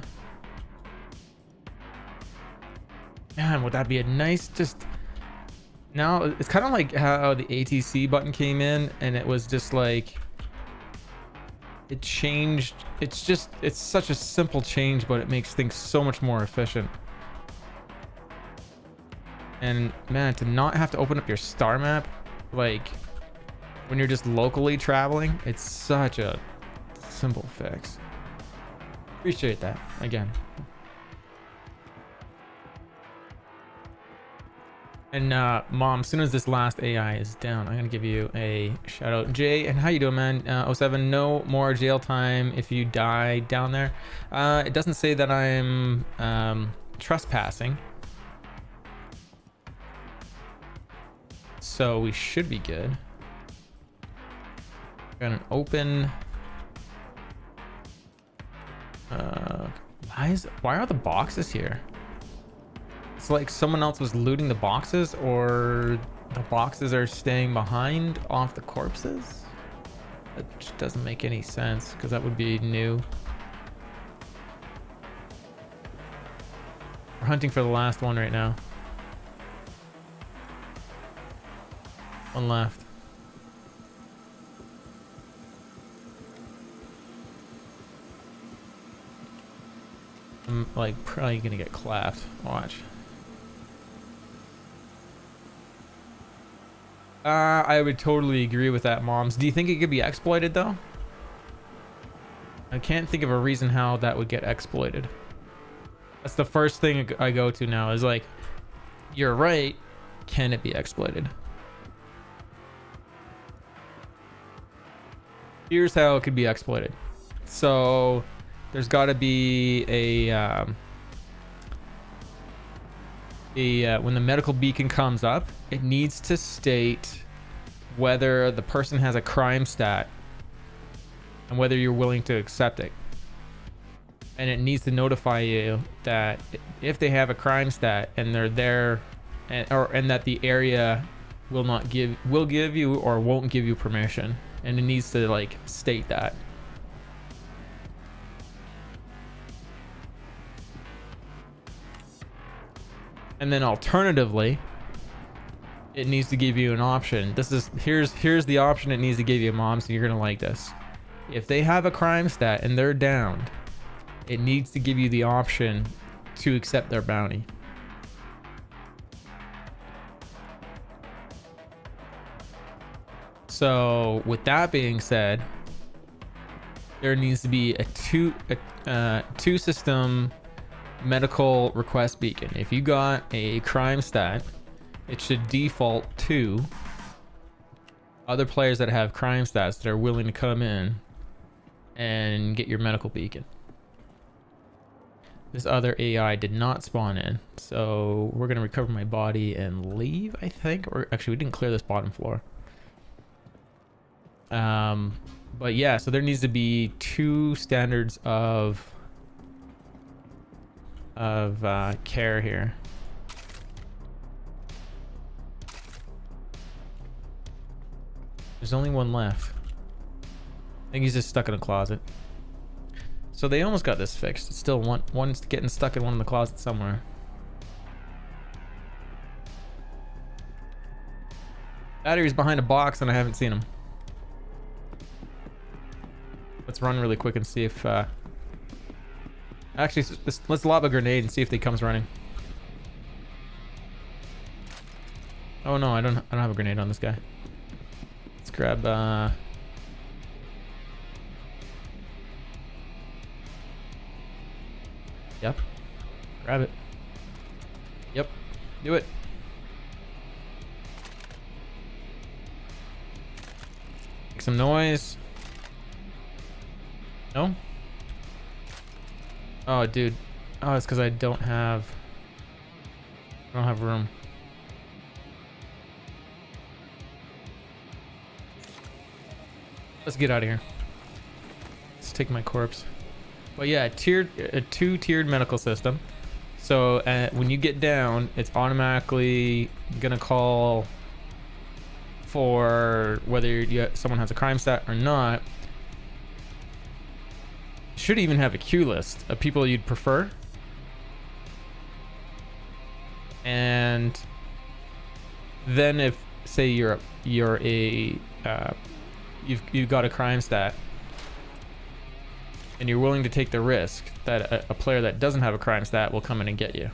A: Man, would that be a nice just... Now, it's kind of like how the ATC button came in and it was just like... It changed. It's such a simple change, but it makes things so much more efficient. And man, to not have to open up your star map, like when you're just locally traveling, it's such a simple fix. Appreciate that again. And mom, as soon as this last AI is down, I'm gonna give you a shout out. Jay, and how you doing, man? 07, no more jail time if you die down there. It doesn't say that I'm trespassing, so we should be good. Got an open. Why are the boxes here? It's like someone else was looting the boxes, or the boxes are staying behind off the corpses. That just doesn't make any sense because that would be new. We're hunting for the last one right now. One left. I'm like probably gonna get clapped. Watch. I would totally agree with that, moms. Do you think it could be exploited though? I can't think of a reason how that would get exploited. That's the first thing I go to now is like, you're right. Can it be exploited? Here's how it could be exploited. So there's got to be when the medical beacon comes up, it needs to state whether the person has a crime stat and whether you're willing to accept it. And it needs to notify you that if they have a crime stat and they're there, and that the area will give you or won't give you permission, and it needs to like state that. And then alternatively, it needs to give you an option. Here's the option it needs to give you, mom, so you're gonna like this. If they have a crime stat and they're downed, it needs to give you the option to accept their bounty. So with that being said, there needs to be a two system medical request beacon. If you got a crime stat it should default to other players that have crime stats that are willing to come in and get your medical beacon. This other AI did not spawn in, so we're gonna recover my body and leave, I think. Or actually, we didn't clear this bottom floor. But yeah, so there needs to be 2 standards of care here. There's only 1 left. I think he's just stuck in a closet. So they almost got this fixed. It's still one's getting stuck in one of the closets somewhere. Battery's behind a box and I haven't seen him. Let's run really quick and see if actually let's lob a grenade and see if he comes running. Oh no, I don't have a grenade on this guy. Let's grab yep. Grab it. Yep. Do it. Make some noise. No? Oh, dude. Oh, it's because I don't have room. Let's get out of here. Let's take my corpse. But yeah, a 2-tiered medical system. So when you get down, it's automatically gonna call for whether someone has a crime stat or not. Should even have a queue list of people you'd prefer. And then if say you've got a crime stat and you're willing to take the risk that a player that doesn't have a crime stat will come in and get you.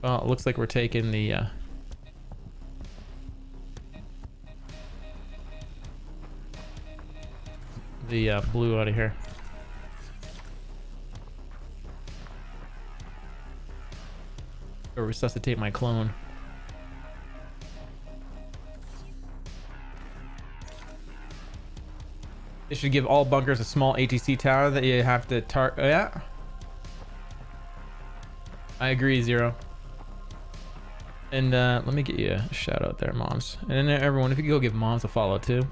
A: Well, it looks like we're taking the blue out of here. Or resuscitate my clone. It should give all bunkers a small ATC tower that you have to yeah. I agree, Zero. And let me get you a shout out there, Moms. And everyone, if you could go give Moms a follow too.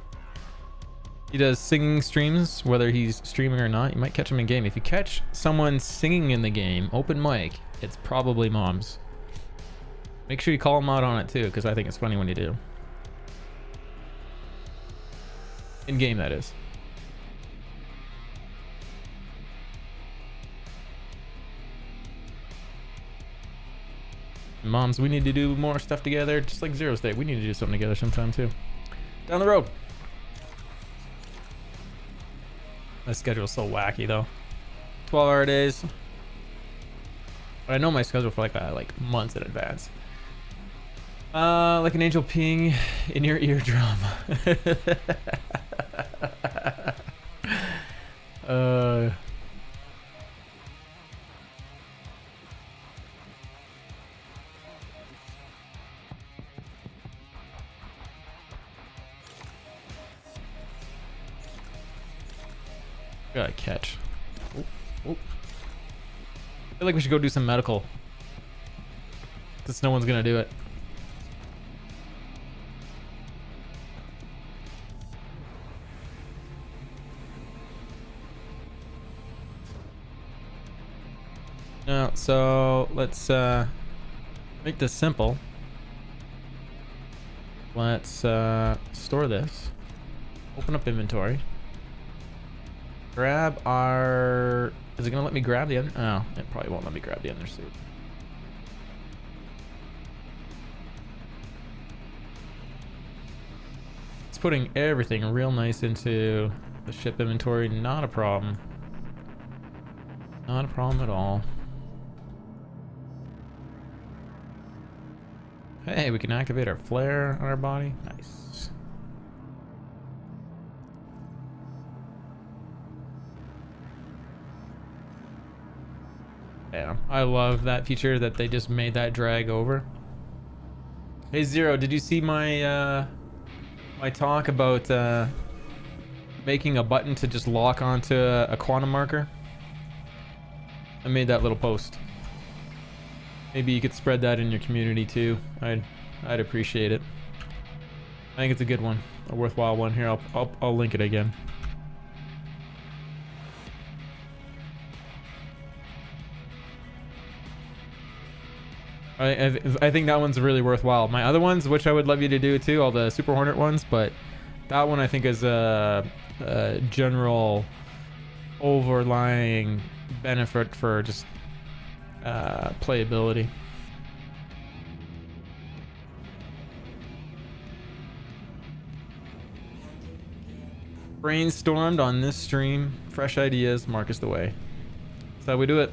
A: He does singing streams, whether he's streaming or not. You might catch him in game. If you catch someone singing in the game, open mic, it's probably Moms. Make sure you call him out on it too, because I think it's funny when you do. In game, that is. Moms, we need to do more stuff together, just like Zero State. We need to do something together sometime too. Down the road. My schedule's so wacky though. 12-hour days. But I know my schedule for like months in advance. Like an angel peeing in your eardrum. Gotta catch. Oh, oh. I feel like we should go do some medical. Since no one's gonna do it. No, so let's make this simple. Let's store this. Open up inventory. Grab our... Is it gonna let me grab the other? Oh, it probably won't let me grab the undersuit. It's putting everything real nice into the ship inventory. Not a problem. Not a problem at all. Hey, we can activate our flare on our body. Nice. Yeah, I love that feature that they just made that drag over. Hey Zero, did you see my my talk about making a button to just lock onto a quantum marker? I made that little post. Maybe you could spread that in your community too. I'd appreciate it. I think it's a good one, a worthwhile one. Here, I'll link it again. I think that one's really worthwhile. My other ones, which I would love you to do too, all the Super Hornet ones, but that one I think is a general overlying benefit for just playability. Brainstormed on this stream. Fresh ideas, Marcus the way. That's how we do it.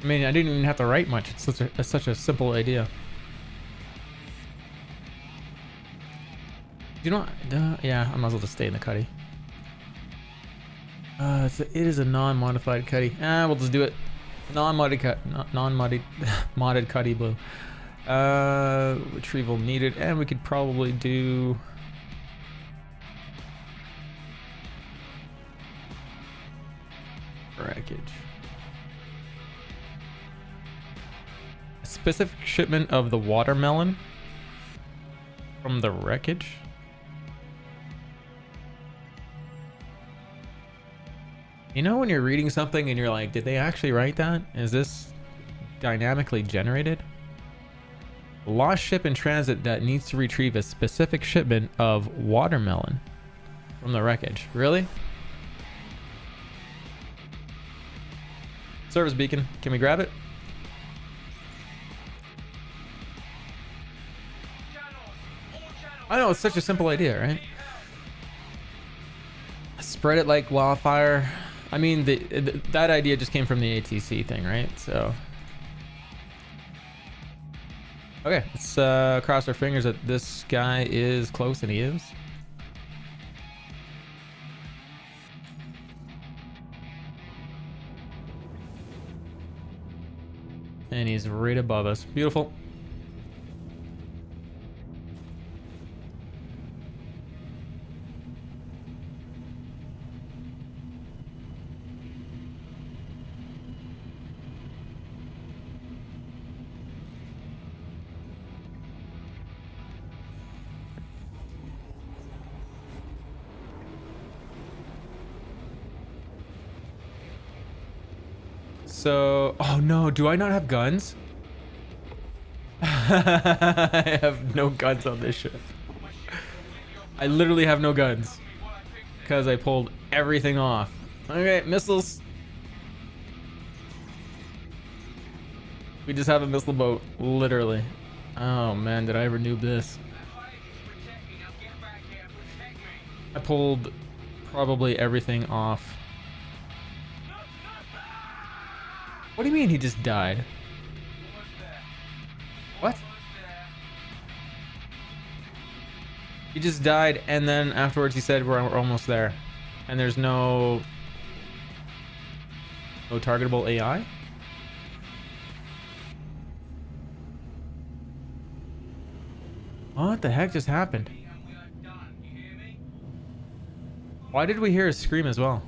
A: I mean, I didn't even have to write much. It's such a simple idea. You know, yeah, I might as well just stay in the cuddy. It is a non-modified cuddy. We'll just do it. Non-modded modded cuddy blue. Retrieval needed, and we could probably do. Wreckage. A specific shipment of the watermelon from the wreckage. You know when you're reading something and you're like, did they actually write that? Is this dynamically generated? Lost ship in transit that needs to retrieve a specific shipment of watermelon from the wreckage. Really? Service beacon. Can we grab it? I know, it's such a simple idea, right? Spread it like wildfire. I mean, that idea just came from the ATC thing, right? So, okay, let's cross our fingers that this guy is close, and he is. And he's right above us. Beautiful. So, oh no, do I not have guns? I have no guns on this ship. I literally have no guns because I pulled everything off. Okay, missiles. We just have a missile boat, literally. Oh man, did I ever noob this? I pulled probably everything off. What do you mean he just died? What? He just died, and then afterwards he said we're almost there. And there's no targetable AI? What the heck just happened? Why did we hear a scream as well?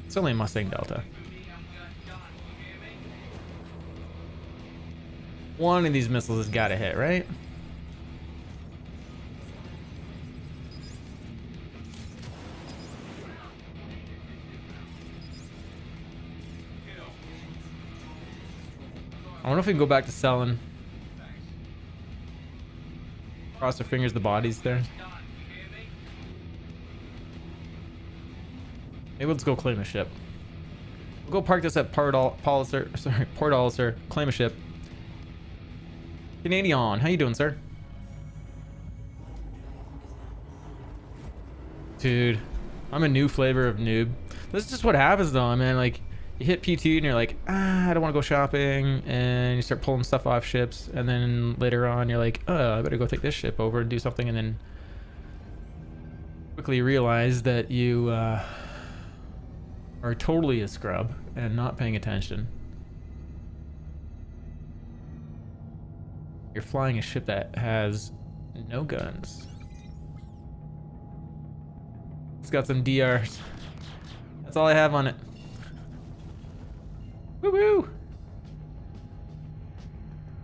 A: It's only a Mustang Delta. One of these missiles has got to hit, right? I wonder if we can go back to selling. Cross our fingers, the body's there. Maybe let's go claim a ship. We'll go park this at Port Olisar, claim a ship. Canadian, how you doing, sir? Dude, I'm a new flavor of noob. This is just what happens though, man. Like, you hit PTU and you're like, I don't want to go shopping, and you start pulling stuff off ships, and then later on you're like, I better go take this ship over and do something, and then quickly realize that you are totally a scrub and not paying attention. You're flying a ship that has no guns. It's got some DRs. That's all I have on it. Woo woo!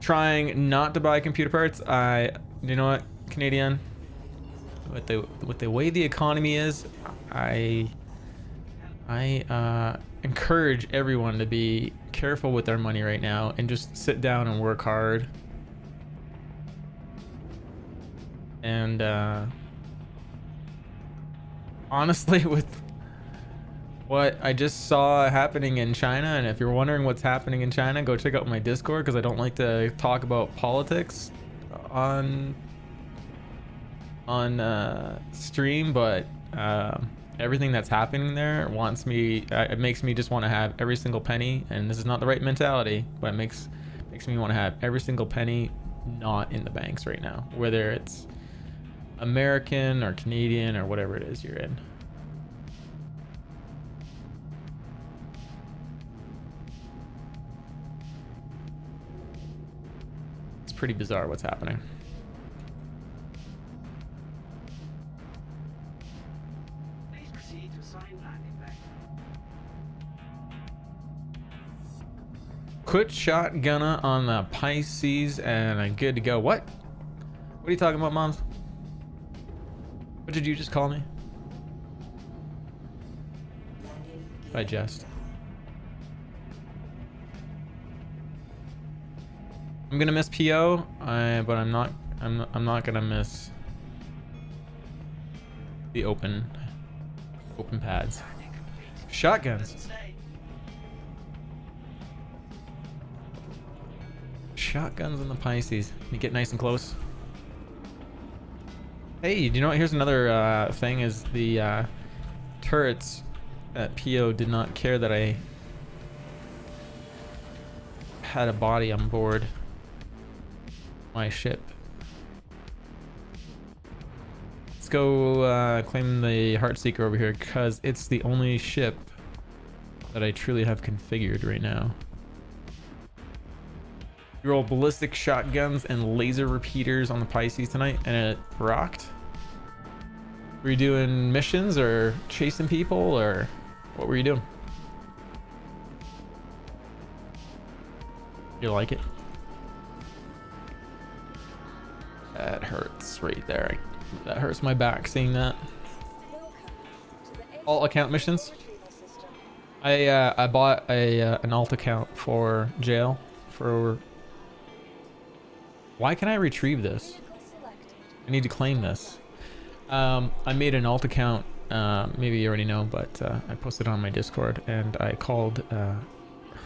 A: Trying not to buy computer parts. You know what, Canadian? With the way the economy is, I encourage everyone to be careful with their money right now and just sit down and work hard. And honestly, with what I just saw happening in China, and if you're wondering what's happening in China, go check out my Discord, because I don't like to talk about politics on stream, but everything that's happening there it makes me just want to have every single penny, and this is not the right mentality, but it makes me want to have every single penny not in the banks right now, whether it's American or Canadian or whatever it is you're in. It's pretty bizarre what's happening.
D: Please proceed to sign landing bay.
A: Quit shotgunna on the Pisces and I'm good to go. What? What are you talking about, Moms? What did you just call me? By jest. I'm gonna miss PO, but I'm not gonna miss the open pads. Shotguns. Shotguns on the Pisces. You get nice and close. Hey, do you know what? Here's another thing: is the turrets at PO did not care that I had a body on board my ship. Let's go claim the Heartseeker over here, because it's the only ship that I truly have configured right now. You roll ballistic shotguns and laser repeaters on the Pisces tonight, and it rocked. Were you doing missions or chasing people, or what were you doing? You like it? That hurts right there. That hurts my back seeing that. Alt account missions. I bought an alt account for jail for. Why can I retrieve this? I need to claim this. I made an alt account. Maybe you already know, but I posted it on my Discord, and I called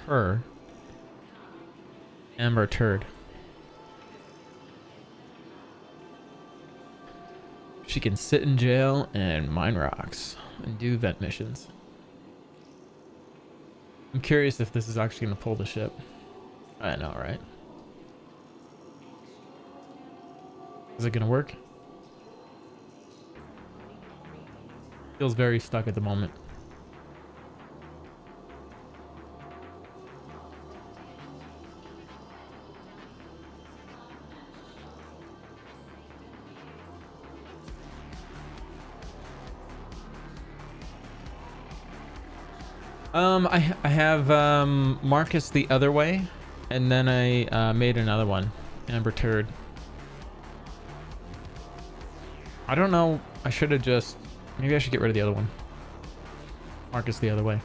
A: her Amber Turd. She can sit in jail and mine rocks and do vent missions. I'm curious if this is actually going to pull the ship. I know, right? Is it going to work? Feels very stuck at the moment. I have Marcus the other way, and then I made another one, Amber Turd. I don't know. I should have just. Maybe I should get rid of the other one. Marcus the other way.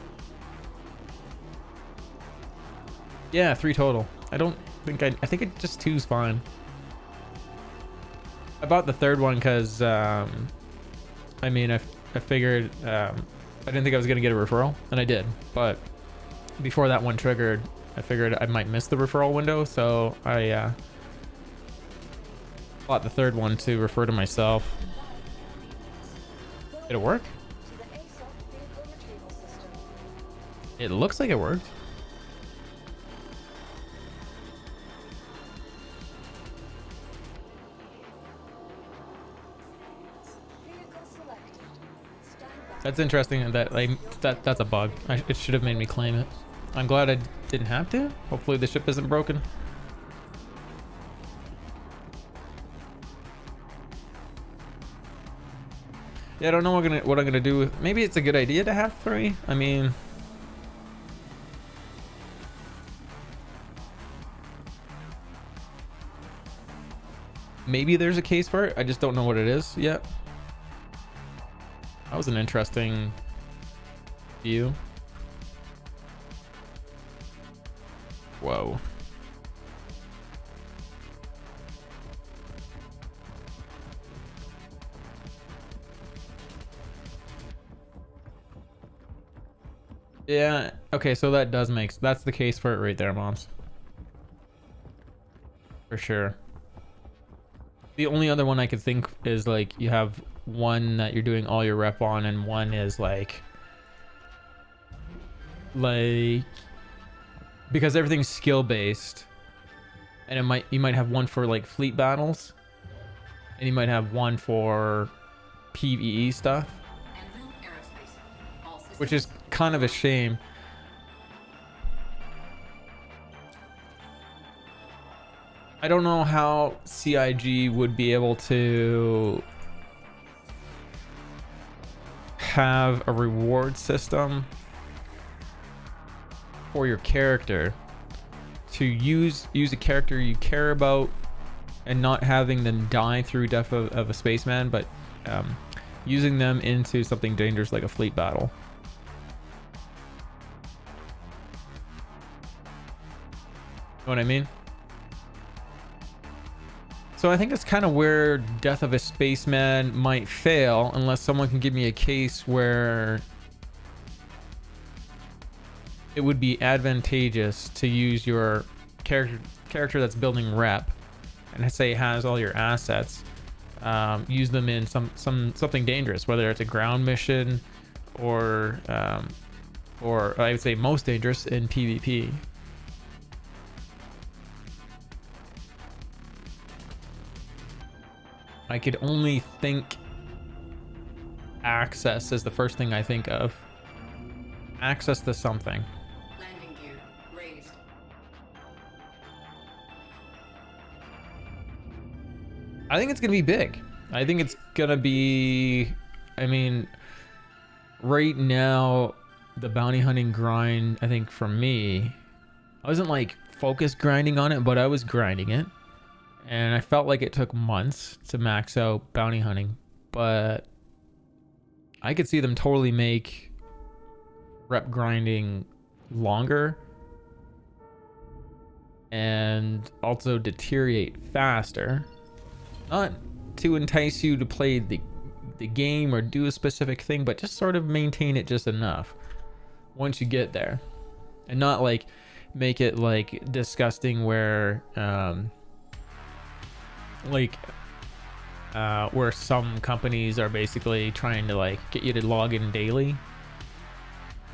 A: Yeah, 3 total. I don't think I think it just 2's fine. I bought the third one because I mean I figured I didn't think I was gonna get a referral, and I did. But before that one triggered, I figured I might miss the referral window, so I Bought the third one to refer to myself. Did it work? It looks like it worked. That's interesting that that's a bug. It should have made me claim it. I'm glad I didn't have to. Hopefully the ship isn't broken. Yeah, I don't know what I'm gonna do with. Maybe it's a good idea to have 3. I mean, maybe there's a case for it. I just don't know what it is yet. That was an interesting view. Whoa. Yeah, okay, so that does make... That's the case for it right there, moms. For sure. The only other one I could think is like you have one that you're doing all your rep on and one is like because everything's skill based, and you might have one for like fleet battles, and you might have one for PvE stuff, which is kind of a shame. I don't know how CIG would be able to have a reward system for your character to use a character you care about and not having them die through death of a spaceman, but using them into something dangerous like a fleet battle. Know what I mean? So I think that's kind of where Death of a Spaceman might fail, unless someone can give me a case where it would be advantageous to use your character that's building rep, and say has all your assets, use them in something dangerous, whether it's a ground mission or I would say most dangerous in PvP. I could only think access is the first thing I think of. Access to something.
C: Landing gear raised.
A: I think it's gonna be big. I think it's gonna be, I mean, right now, the bounty hunting grind, I think for me, I wasn't like focused grinding on it, but I was grinding it. And I felt like it took months to max out bounty hunting, but I could see them totally make rep grinding longer and also deteriorate faster. Not to entice you to play the game or do a specific thing, but just sort of maintain it just enough once you get there. And not like make it like disgusting where where some companies are basically trying to like get you to log in daily.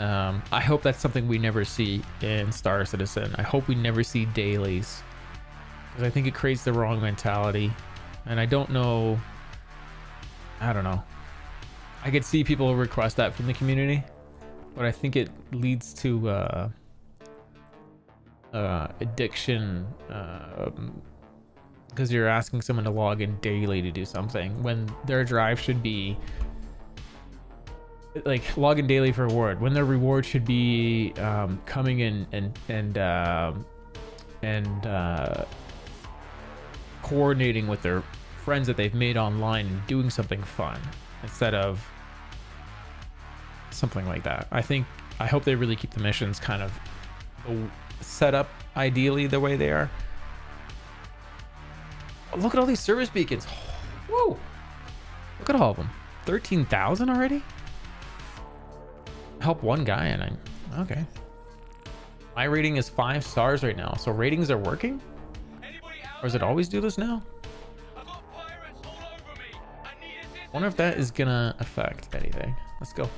A: I hope that's something we never see in Star Citizen. I hope we never see dailies, because I think it creates the wrong mentality, and I don't know. I don't know. I could see people request that from the community, but I think it leads to addiction. Because you're asking someone to log in daily to do something when their drive should be like log in daily for reward, when their reward should be coming in and coordinating with their friends that they've made online and doing something fun instead of something like that. I hope they really keep the missions kind of set up ideally the way they are. Look at all these service beacons. Whoa. Look at all of them. 13,000 already? Help one guy and okay. My rating is 5 stars right now. So ratings are working? Or does it always do this now? Wonder if that is gonna affect anything. Let's go.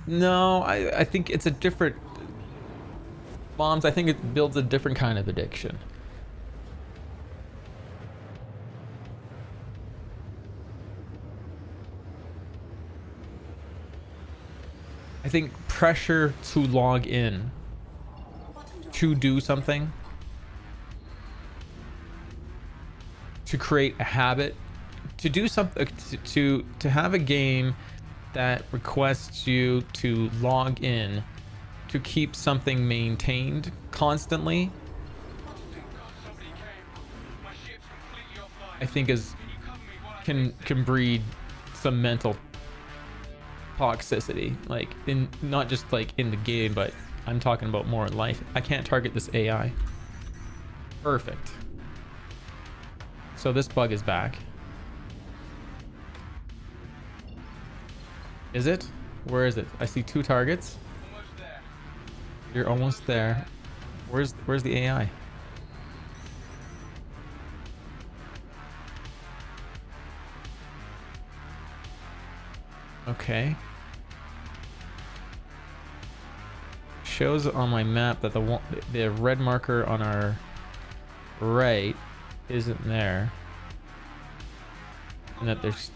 A: No, I think it's a different bombs. I think it builds a different kind of addiction. I think pressure to log in to do something, to create a habit, to do something, to have a game that requests you to log in to keep something maintained constantly, I think can breed some mental toxicity, like in not just like in the game, but I'm talking about more in life. I can't target this AI. Perfect. So this bug is back. Is it? Where is it? I see 2 targets.
D: Almost there.
A: You're almost there. Where's the AI? Okay. Shows on my map that the red marker on our right isn't there, and that there's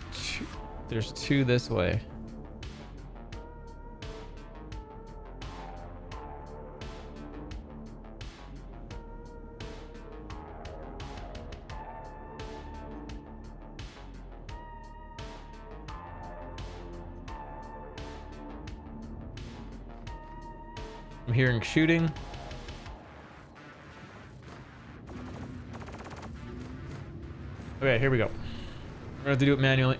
A: 2 this way. I'm hearing shooting. Okay, here we go. We're gonna have to do it manually.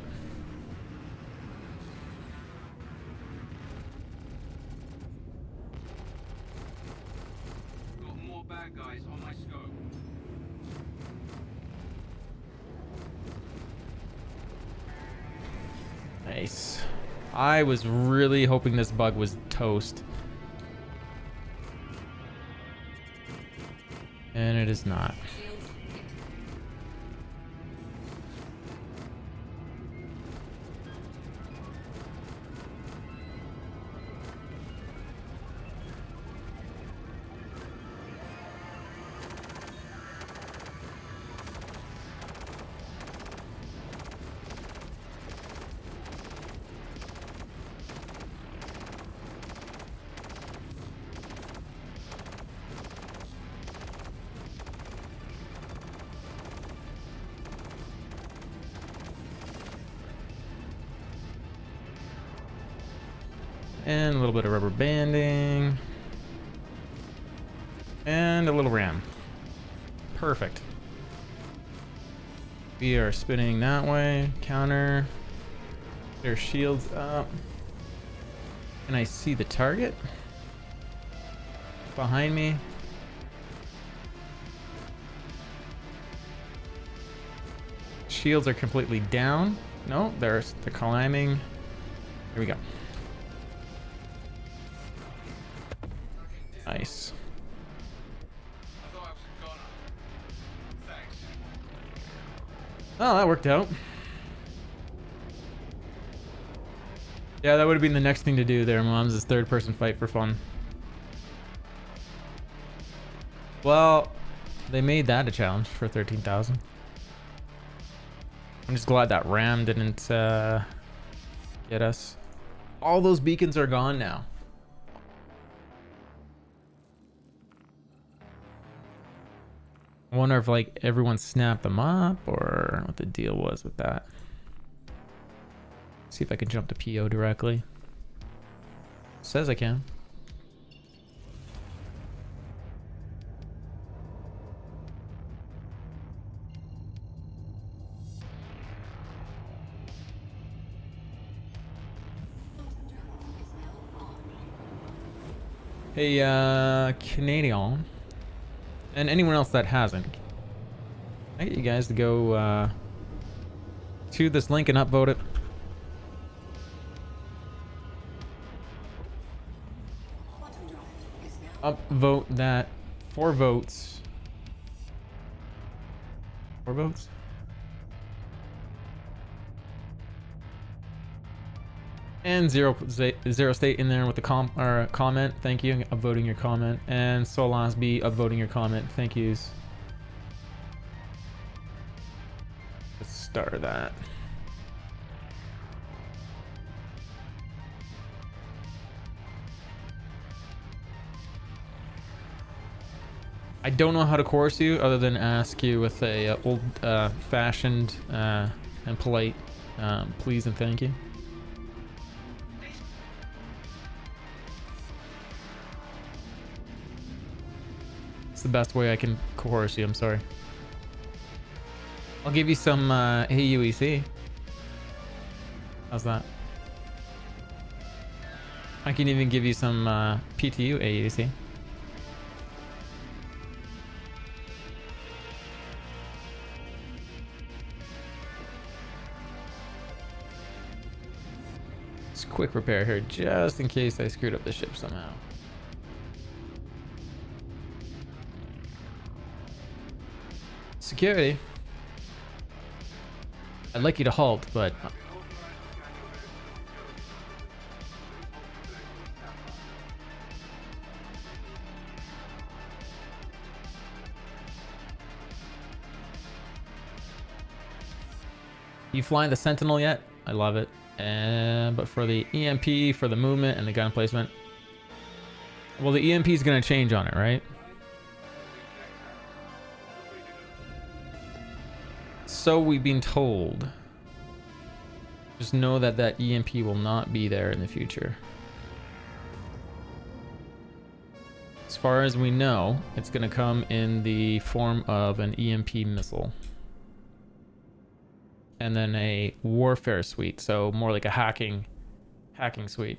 D: Got more bad guys on my scope.
A: Nice. I was really hoping this bug was toast. And it is not. And a little bit of rubber banding. And a little ram. Perfect. We are spinning that way. Counter. Their shields up. Can I see the target? Behind me. Shields are completely down. No, they're climbing. Here we go. Nice.
D: I thought I was a goner. Thanks.
A: Oh, that worked out. Yeah, that would have been the next thing to do there, Moms, is third person fight for fun. Well, they made that a challenge for 13,000. I'm just glad that ram didn't get us. All those beacons are gone now. I wonder if like everyone snapped them up or what the deal was with that. See if I can jump to PO directly. Says I can. Hey, Canadian. And anyone else that hasn't. I get you guys to go to this link and upvote it. Upvote that. 4 votes. 4 votes? And zero state in there with the comment. Thank you. Upvoting your comment. And Solans B upvoting your comment. Thank yous. Let's start that. I don't know how to chorus you other than ask you with a old fashioned and polite please and thank you. It's the best way I can chorus you, I'm sorry. I'll give you some AUEC. How's that? I can even give you some PTU AUEC. Just quick repair here, just in case I screwed up the ship somehow. Security. I'd like you to halt, but you flying the Sentinel yet? I love it. But for the EMP, for the movement and the gun placement, well, the EMP is going to change on it, right? So we've been told. Just know that that EMP will not be there in the future. As far as we know, it's going to come in the form of an EMP missile. And then a warfare suite, so more like a hacking suite.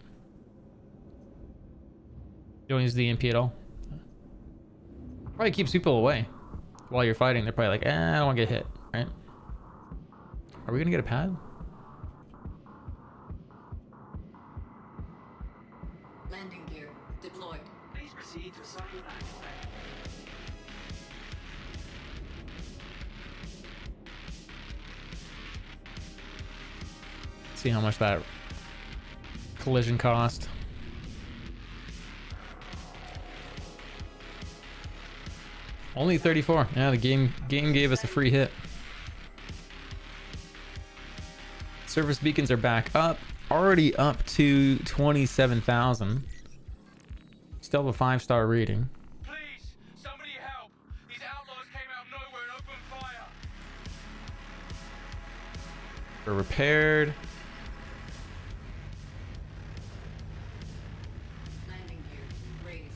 A: You don't use the EMP at all? Probably keeps people away. While you're fighting, they're probably like, I don't want to get hit, right? Are we gonna get a pad?
C: Landing gear deployed.
D: Please proceed to site activate.
A: See how much that collision cost. Only 34. Yeah, the game gave us a free hit. Surface beacons are back up. Already up to 27,000. Still have a 5-star rating.
D: Please, somebody help! These outlaws came out of nowhere and opened fire.
A: We're repaired.
C: Landing gear raised.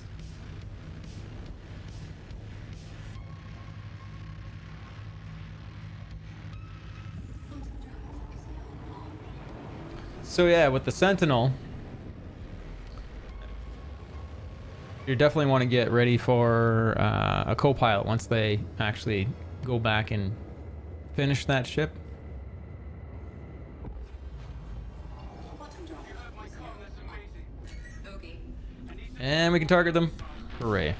A: So yeah, with the Sentinel, you definitely want to get ready for a co-pilot once they actually go back and finish that ship.
C: Bottom drop.
D: You heard my song, that's amazing.
C: Bogey.
A: And we can target them. Hooray.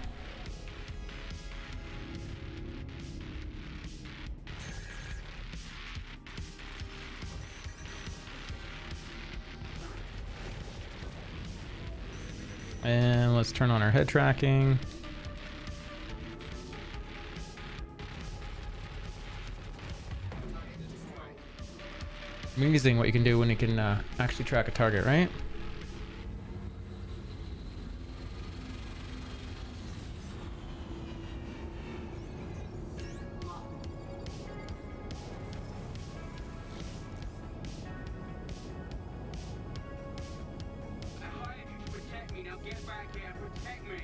A: And let's turn on our head tracking. Amazing what you can do when you can actually track a target, right?
D: I hired you to protect me, now get back here and protect me.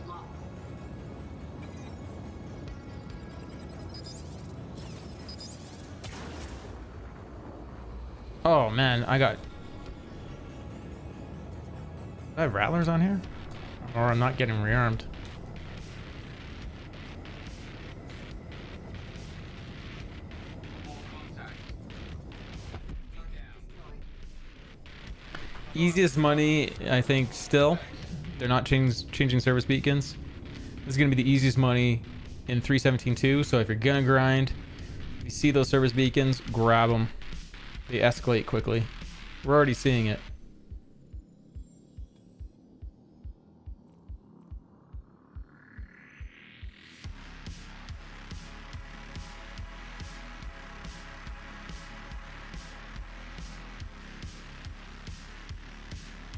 C: Lock.
A: Oh man, I got... Do I have rattlers on here? Or I'm not getting rearmed.
D: All contact. Down.
A: easiest money, I think. Still, they're not changing service beacons. This is gonna be the easiest money in 3.17.2. So if you're gonna grind, if you see those service beacons, grab them. They escalate quickly. We're already seeing it.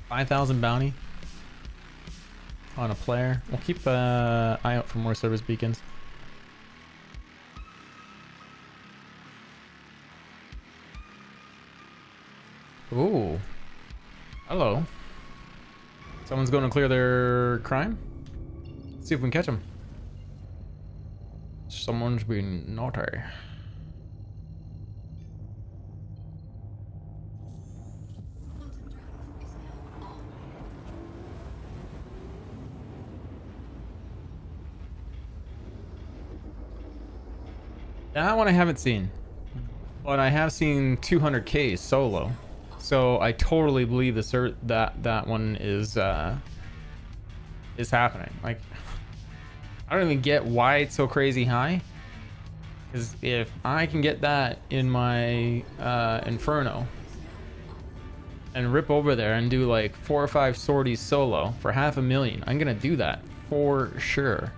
A: $5,000 bounty on a player. We'll keep an eye out for more service beacons. Ooh. Hello. Someone's going to clear their crime. Let's see if we can catch them. Someone's being naughty. That one I haven't seen, but I have seen 200K solo, so I totally believe that one is happening. Like, I don't even get why it's so crazy high, because if I can get that in my Inferno and rip over there and do like 4 or 5 sorties solo for $500,000, I'm gonna do that for sure.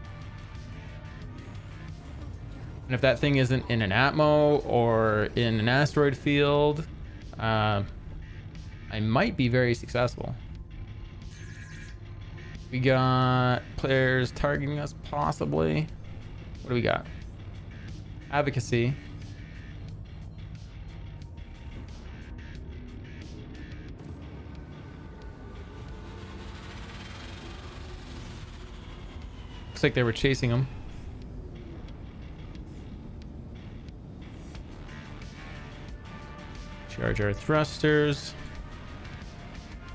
A: And if that thing isn't in an Atmo or in an asteroid field, I might be very successful. We got players targeting us, possibly. What do we got? Advocacy. Looks like they were chasing him. Charge our thrusters.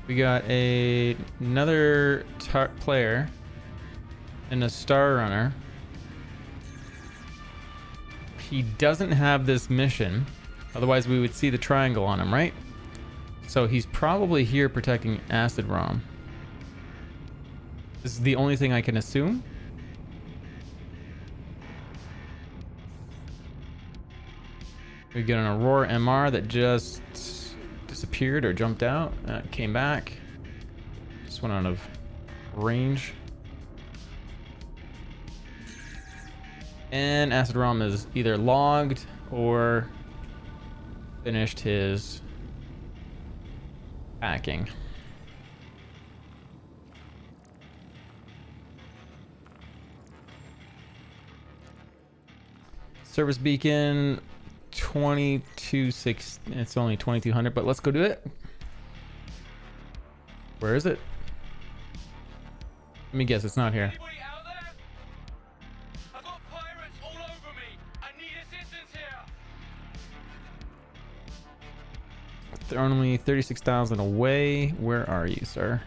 A: We got another player and a Star Runner. He doesn't have this mission, otherwise we would see the triangle on him, right? So he's probably here protecting Acid ROM. This is the only thing I can assume. We got an Aurora MR that just disappeared or jumped out. Came back. Just went out of range. And Acid ROM is either logged or finished his packing. Service beacon 22.6. It's only 2200, but let's go do it. Where is it? Let me guess, it's not here.
D: Anybody out there? I've got pirates all over me. I need assistance here.
A: They're only 36,000 away. Where are you, sir?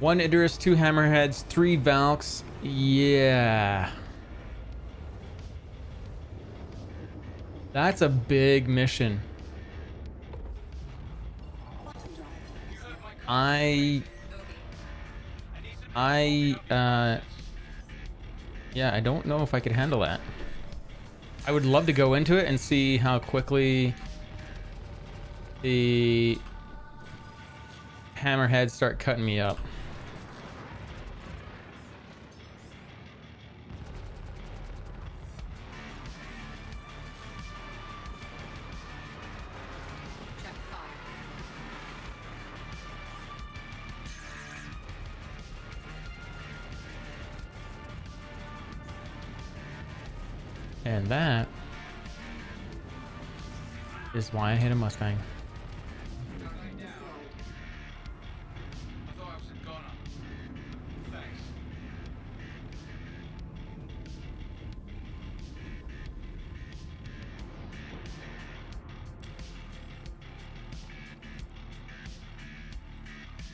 A: One Idris, 2 Hammerheads, 3 Valks. Yeah. That's a big mission. Yeah, I don't know if I could handle that. I would love to go into it and see how quickly the Hammerheads start cutting me up. And that is why I hit a Mustang.
D: I thought I was a goner. Thanks.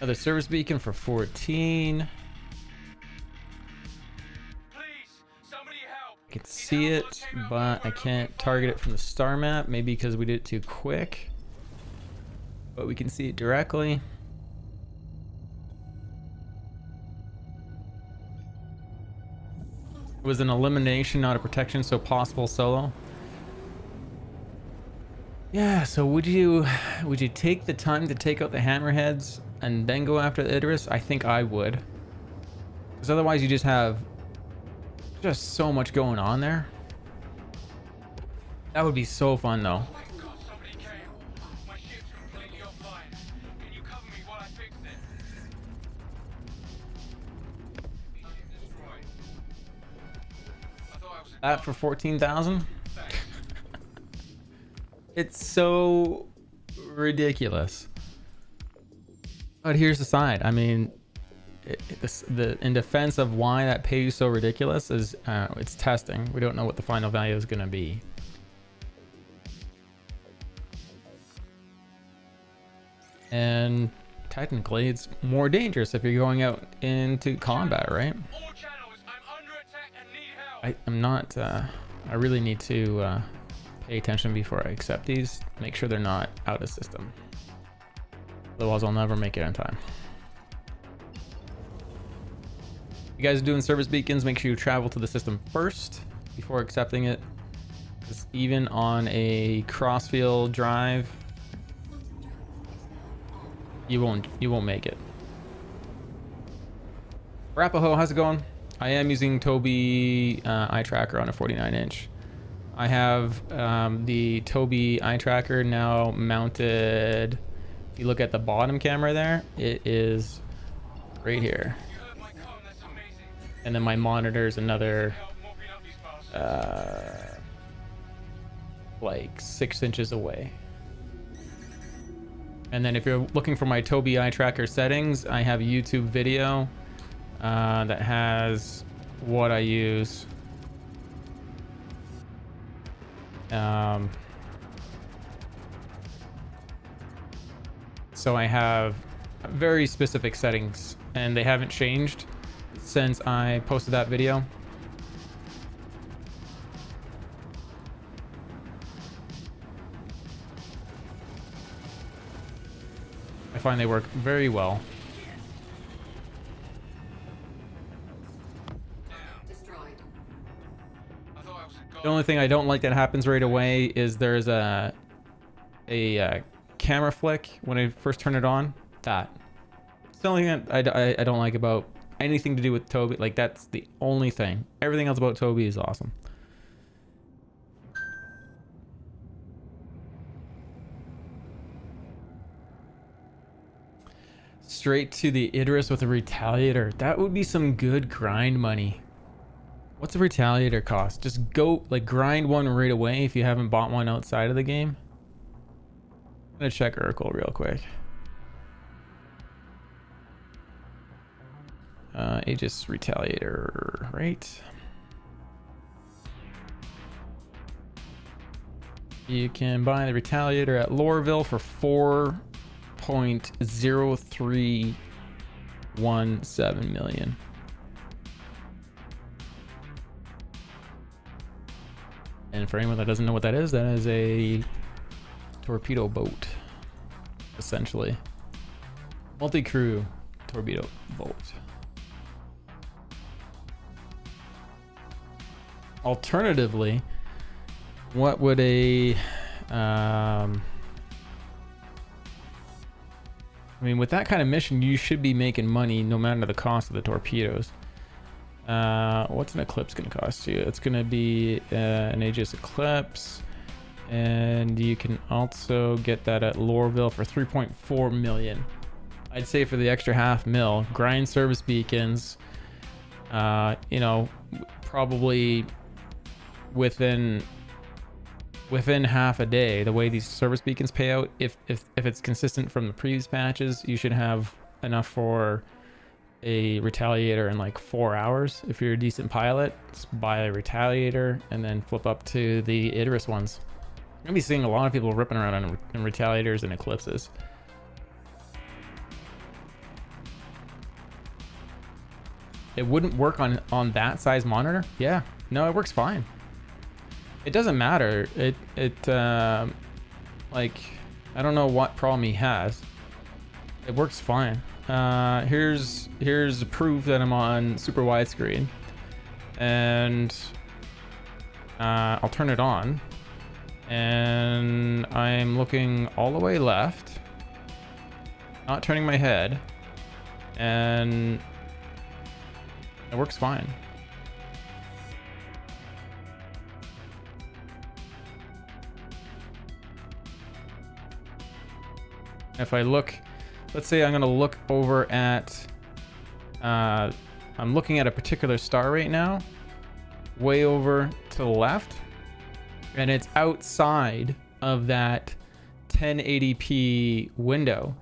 A: Another service beacon for 14.
D: Please, somebody help.
A: I can see it, but I can't target it from the star map. Maybe because we did it too quick. But we can see it directly. It was an elimination, not a protection, so possible solo. Yeah, so would you take the time to take out the hammerheads and then go after the Idris? I think I would. Because otherwise you just have just so much going on there. That would be so fun though.
D: Thank God somebody came. My ship's completely offline. Can you cover me while I fix it? I thought I was a
A: That for 14,000?
D: Thanks.
A: It's so ridiculous. But here's the side. I mean, in defense of why that pay is so ridiculous is it's testing. We don't know what the final value is going to be. And technically, it's more dangerous if you're going out into combat, right?
D: All channels, I'm under attack and need help.
A: I'm not. I really need to pay attention before I accept these. Make sure they're not out of system. Otherwise, I'll never make it on time. You guys are doing service beacons, make sure you travel to the system first before accepting it. Because even on a crossfield drive, you won't make it. Arapaho, how's it going? I am using Tobii eye tracker on a 49-inch. I have the Tobii eye tracker now mounted. If you look at the bottom camera there, it is right here.
D: You heard my comm, that's amazing.
A: And then my monitor is another
D: Help mopping up these bastards.
A: like 6 inches away. And then if you're looking for my Tobii eye tracker settings, I have a YouTube video that has what I use. So I have very specific settings and they haven't changed since I posted that video. I find they work very well.
C: Destroyed.
D: I thought I was a god.
A: The only thing I don't like that happens right away is there's a camera flick when I first turn it on. It's the only thing that I don't like about anything to do with Tobii. Like, that's the only thing. Everything else about Tobii is awesome. Straight to the Idris with a Retaliator. That would be some good grind money. What's a Retaliator cost? Just go, like, grind one right away if you haven't bought one outside of the game. I'm gonna check Urkel real quick. Aegis Retaliator, right? You can buy the Retaliator at Loreville for 4.0317 million. And for anyone that doesn't know what that is a torpedo boat, essentially. Multi-crew torpedo boat. Alternatively, what would a I mean, with that kind of mission, you should be making money no matter the cost of the torpedoes. What's an Eclipse going to cost you? It's going to be an Aegis Eclipse, and you can also get that at Loreville for 3.4 million. I'd say for the extra $500,000, grind service beacons, you know, probably within half a day, the way these service beacons pay out, if it's consistent from the previous patches, you should have enough for a Retaliator in like 4 hours. If you're a decent pilot, just buy a Retaliator and then flip up to the Idris ones. I'm gonna be seeing a lot of people ripping around on Retaliators and Eclipses. it wouldn't work on that size monitor. Yeah, no, it works fine. It doesn't matter. Like, I don't know what problem he has. It works fine. Here's proof that I'm on super widescreen, and I'll turn it on, and I'm looking all the way left, not turning my head, and it works fine. If I look, let's say I'm going to look over at, I'm looking at a particular star right now, way over to the left, and it's outside of that 1080p window,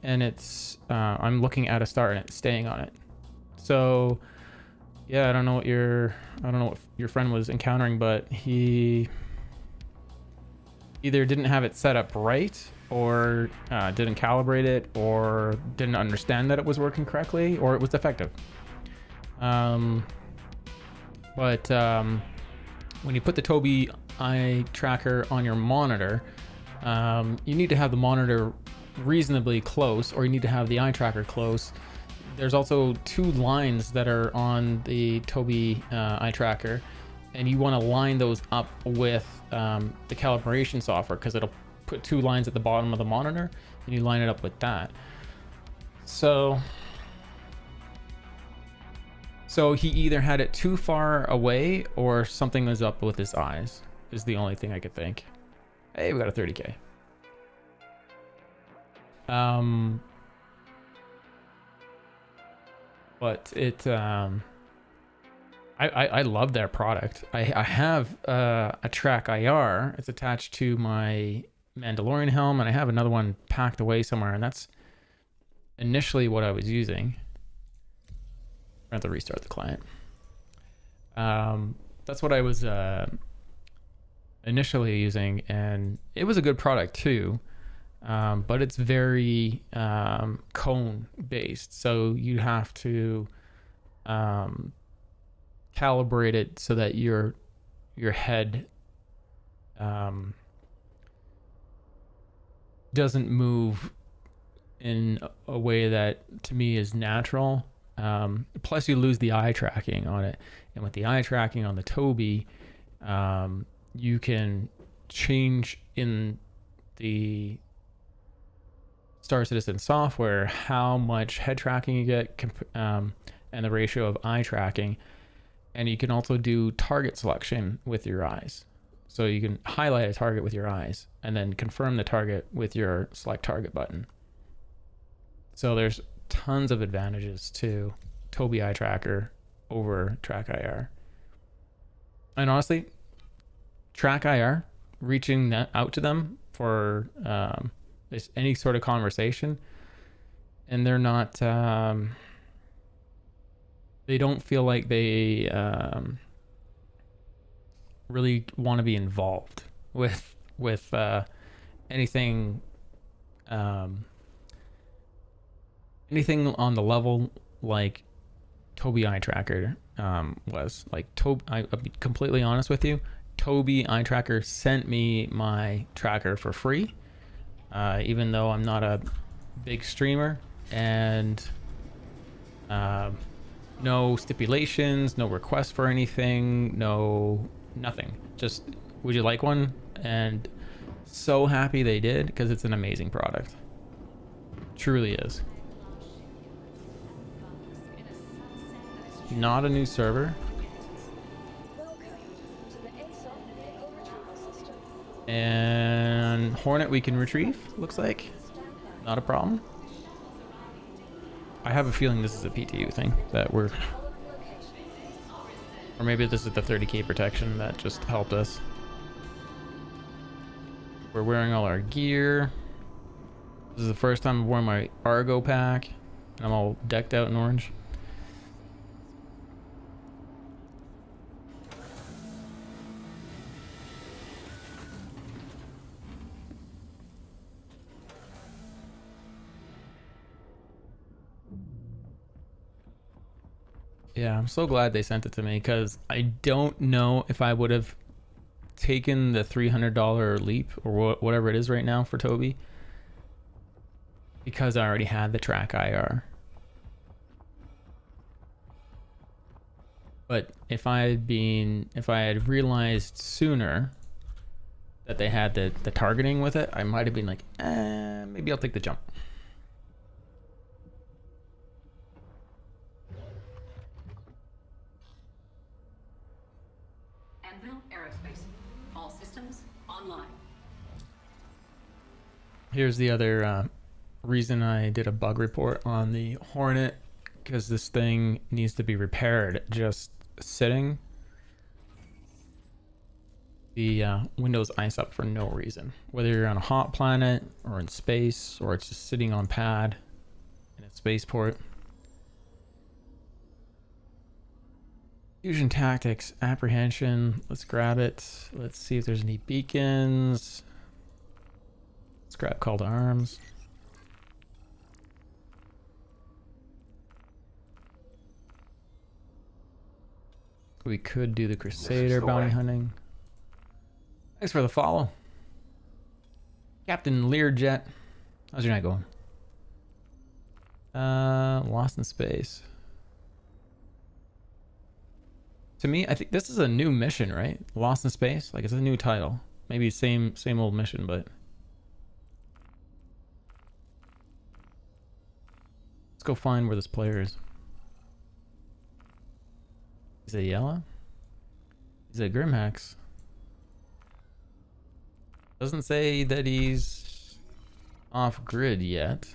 A: and it's, I'm looking at a star and it's staying on it. So yeah, I don't know what your friend was encountering, but he either didn't have it set up right, or didn't calibrate it, or didn't understand that it was working correctly, or it was defective. But when you put the Tobii eye tracker on your monitor, you need to have the monitor reasonably close, or you need to have the eye tracker close. There's also 2 lines that are on the Tobii eye tracker, and you want to line those up with the calibration software, because it'll put 2 lines at the bottom of the monitor, and you line it up with that. So he either had it too far away, or something was up with his eyes, is the only thing I could think. Hey, we got a 30K. But it, I love their product. I have a Track IR. It's attached to my Mandalorian helm, and I have another one packed away somewhere, and that's initially what I was using. I have to restart the client. That's what I was initially using, and it was a good product too. But it's very cone based, so you have to calibrate it so that your head doesn't move in a way that to me is natural. Plus you lose the eye tracking on it, and with the eye tracking on the Tobii, you can change in the Star Citizen software how much head tracking you get, and the ratio of eye tracking. And you can also do target selection with your eyes. So you can highlight a target with your eyes and then confirm the target with your select target button. So there's tons of advantages to Tobii eye tracker over Track IR. And honestly, Track IR, reaching out to them for any sort of conversation, and they're not, they don't feel like they really want to be involved with anything anything on the level like Tobii eye tracker was. Like I'll be completely honest with you, Tobii eye tracker sent me my tracker for free, even though I'm not a big streamer, and no stipulations, no requests for anything, nothing. Just, would you like one? And so happy they did, because it's an amazing product. Truly is. Not a new server. And Hornet we can retrieve, looks like. Not a problem. I have a feeling this is a PTU thing that we're... Or maybe this is the 30k protection that just helped us. We're wearing all our gear. This is the first time I've worn my Argo pack. I'm all decked out in orange. Yeah, I'm so glad they sent it to me because I don't know if I would have taken the $300 leap or whatever it is right now for Toby because I already had the track IR. But if I had realized sooner that they had the targeting with it, I might have been like, maybe I'll take the jump.
C: Anvil Aerospace. All systems online.
A: Here's the other reason I did a bug report on the Hornet, because this thing needs to be repaired. Just sitting, the Windows ice up for no reason. Whether you're on a hot planet or in space, or it's just sitting on pad in a spaceport. Fusion tactics, apprehension. Let's grab it. Let's see if there's any beacons. Let's grab call to arms. We could do the Crusader bounty hunting. Thanks for the follow. Captain Learjet. How's your night going? Lost in Space. To me, I think this is a new mission, right? Lost in Space? Like, it's a new title. Maybe same old mission, but... Let's go find where this player is. Is it yellow? Is it Grimhex? Doesn't say that he's off grid yet.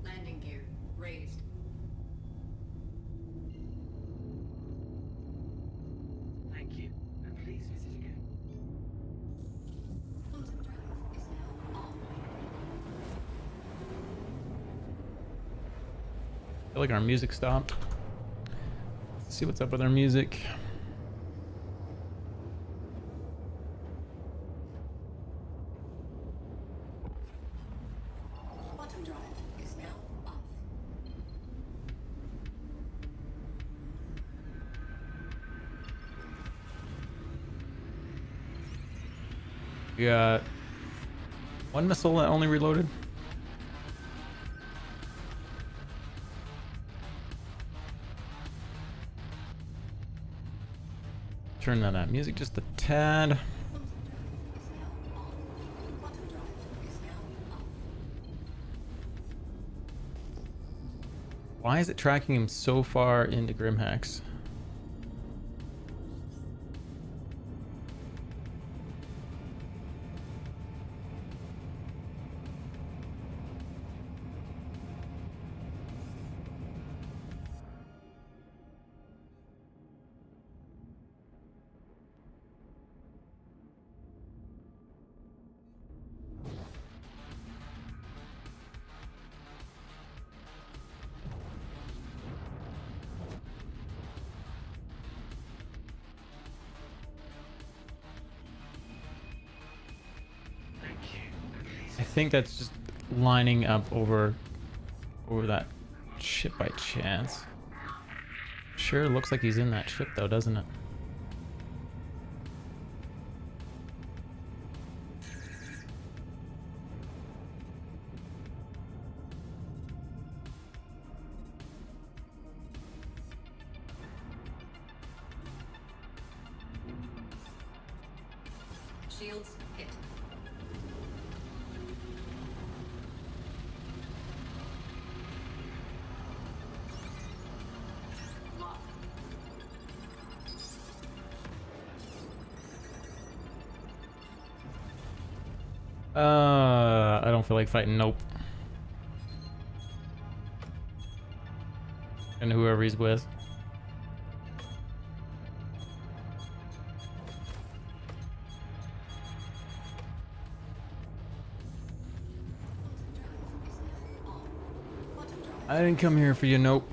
C: Landing gear raised.
D: Thank you. And please visit again.
C: Quantum drive is now on.
A: I feel like our music stopped. Let's see what's up with our music.
C: Quantum drive is now off.
A: We got one missile that only reloaded. Turn on that music just a tad.
C: Quantum drive is now off.
A: Why is it tracking him so far into Grimhex?
D: Thank you. And please
A: I think that's just lining up over that ship by chance. Sure looks like he's in that ship though, doesn't it?
C: Shields hit. Lock.
A: I don't feel like fighting. Nope. And whoever he's with.
C: Quantum drive
A: I didn't come here for you. Nope.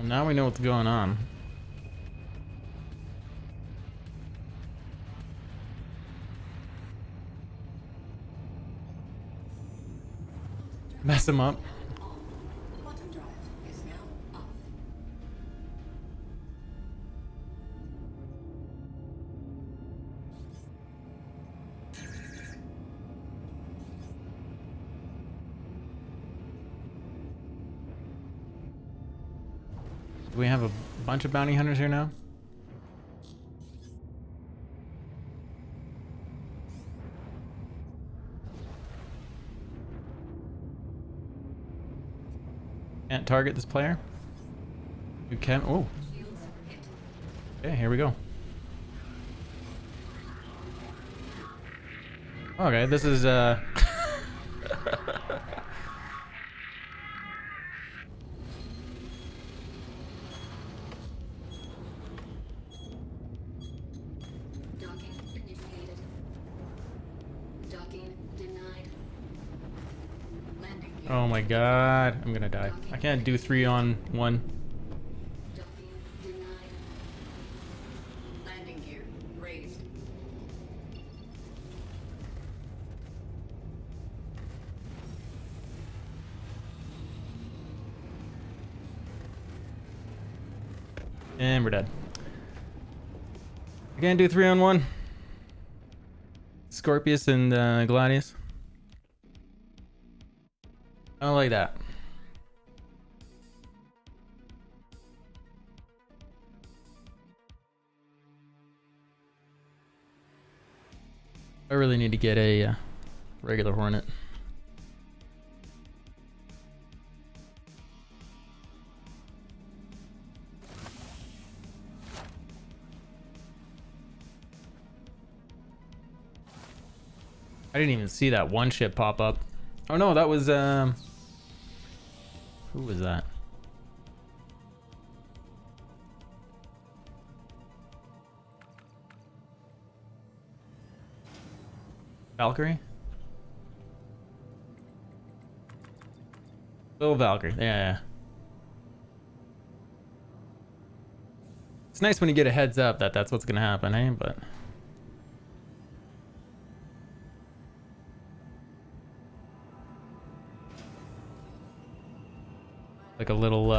A: Now we know what's going on. Mess him up.
C: Quantum drive is now off.
A: Do we have a bunch of bounty hunters here now? Can't target this player. You can. Oh.
C: Shields hit.
A: Okay, here we go. Okay, this is
C: Docking initiated. Docking denied. Landing gear.
A: oh my god, I'm gonna die. I can't do 3 on 1.
C: Docking denied. Landing gear raised.
A: And we're dead. I can't do 3 on 1. Scorpius and Gladius. I don't like that. I really need to get a regular Hornet. I didn't even see that one ship pop up. Oh no, that was who was that? Valkyrie? Oh, Valkyrie. Yeah. It's nice when you get a heads up that that's what's gonna happen, eh? But like a little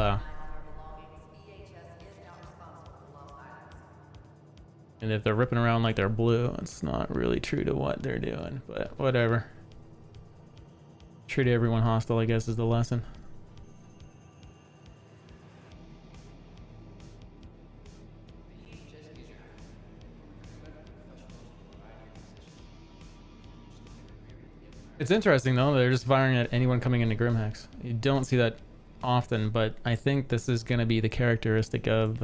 A: and if they're ripping around like they're blue, it's not really true to what they're doing, but whatever. Treat everyone hostile, I guess, is the lesson. It's interesting though, they're just firing at anyone coming into Grimhex. You don't see that often, but I think this is going to be the characteristic of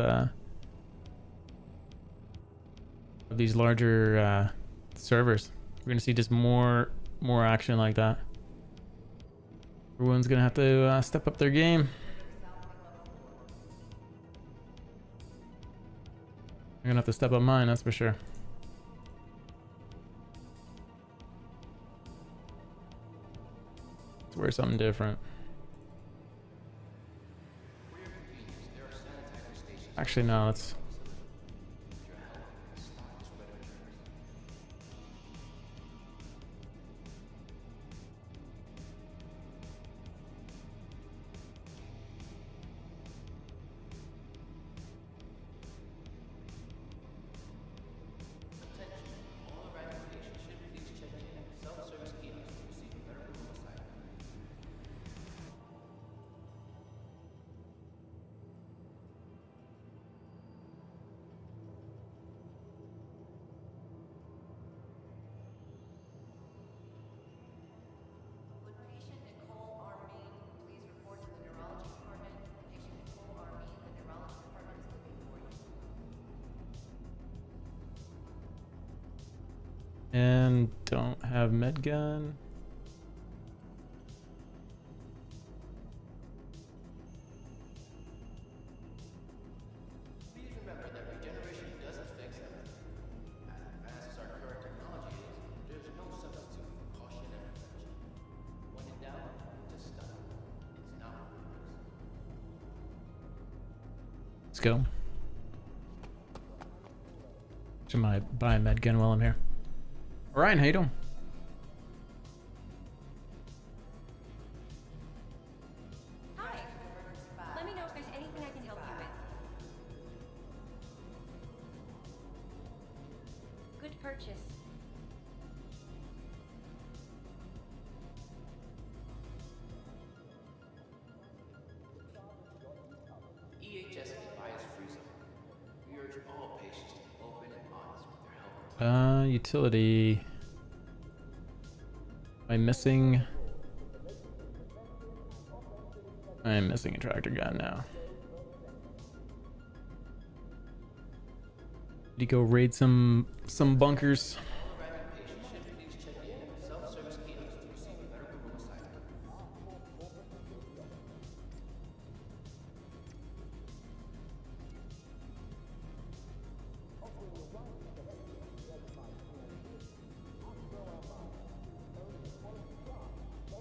A: these larger servers. We're going to see just more action like that. Everyone's going to have to step up their game. I'm going to have to step up mine, that's for sure. Let's wear something different. Actually, no, it's... And don't have med gun.
E: Please remember that regeneration doesn't fix everything. As advanced as our current technology is, there's no substitute for caution and reflection. When in doubt, just stop. It's not worth
A: go. Should I buy a med gun while I'm here? Ryan, how you doing?
C: Hi. Let me know if there's anything I can help you with. Good purchase.
E: EHS is a bias-free zone. We urge all patients to be open and honest with their health.
A: Utility. I'm missing a tractor gun now. Did you go raid some bunkers?
E: Arriving patients should please check in at self-service kiosks to receive a medical room assignment.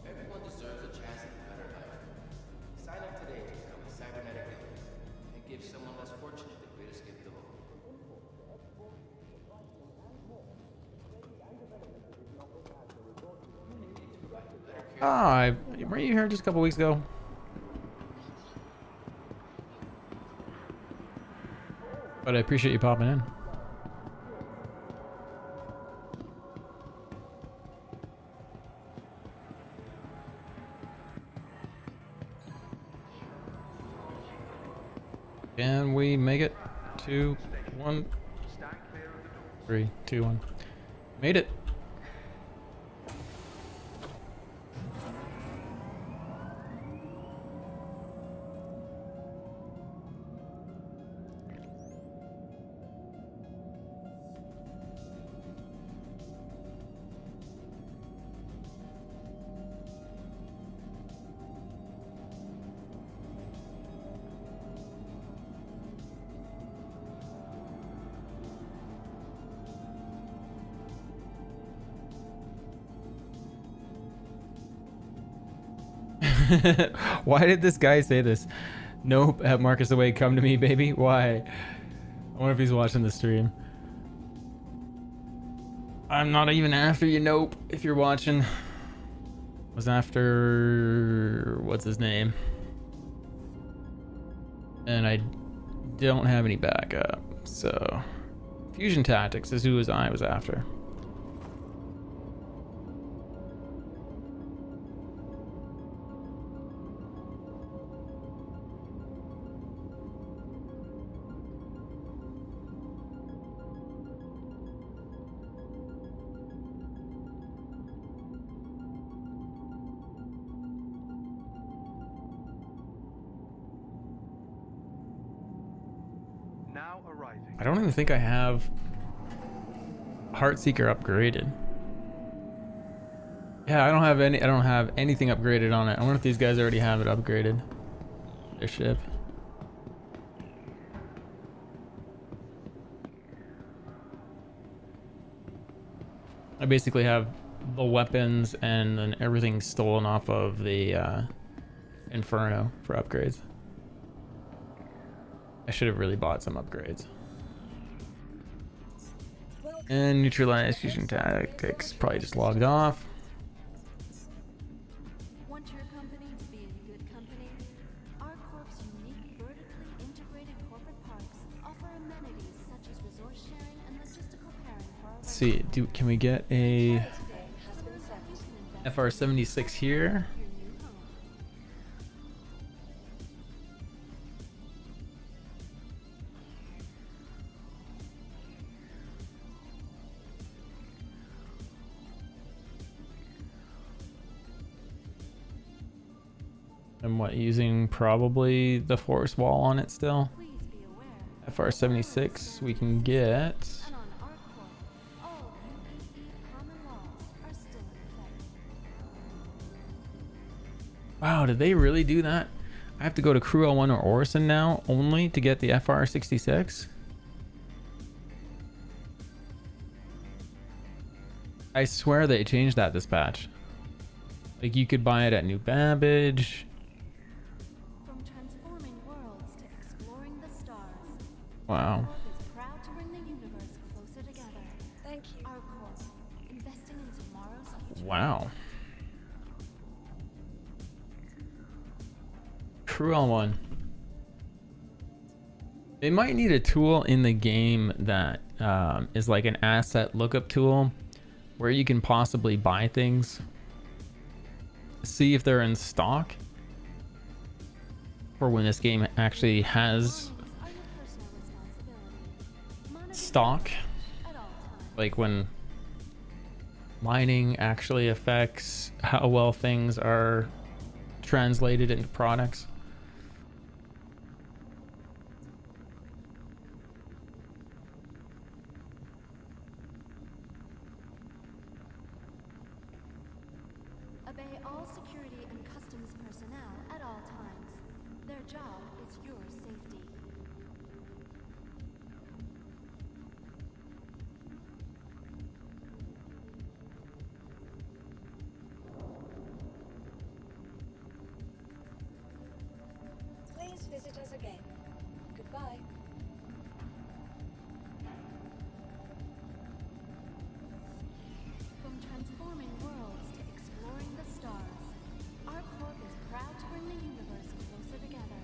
E: Everyone deserves a chance at a better life. Sign up today to become a cybernetic alien and give someone less fortunate the greatest gift of all.
A: Ah, weren't you here just a couple weeks ago? But I appreciate you popping in. Can we make it? 2, 1, 3, 2, 1. Made it. Why did this guy say this? Nope, have Marcus away, come to me, baby. Why? I wonder if he's watching the stream. I'm not even after you, nope, if you're watching. Was after... what's his name? And I don't have any backup, so... Fusion Tactics is who I was after. I don't even think I have Heartseeker upgraded. Yeah, I don't have anything upgraded on it. I wonder if these guys already have it upgraded. Their ship. I basically have the weapons and then everything stolen off of the Inferno for upgrades. I should have really bought some upgrades. And neutralize fusion tactics. Probably just logged off.
F: Want your company to be in good company? Our Corp's unique vertically integrated corporate parks offer amenities such as resource sharing and logistical pairing for our
A: Let's see. Can we get a FR76 here? And what, using probably the force wall on it still?
F: Please be aware.
A: FR76 we can get.
F: And on our Corp, all UEE common laws are still in effect.
A: Wow, did they really do that? I have to go to Crew L1 or Orison now only to get the FR66? I swear they changed that dispatch. Like you could buy it at New Babbage.
F: From transforming worlds to exploring the stars,
A: Wow.
F: Corp is proud to bring the universe closer together.
C: Thank you.
F: Our Corp, investing in tomorrow's future.
A: Wow. Crew on one. They might need a tool in the game that is like an asset lookup tool where you can possibly buy things, see if they're in stock for when this game actually has
F: Are your personal responsibility. Monitor
A: stock,
F: at all times.
A: like when mining actually affects how well things are translated into products.
F: Obey all security and customs personnel at all times. Their job is your safety.
C: Please visit us again. Goodbye.
F: From transforming worlds to exploring the stars, our Corp is proud to bring the universe closer together.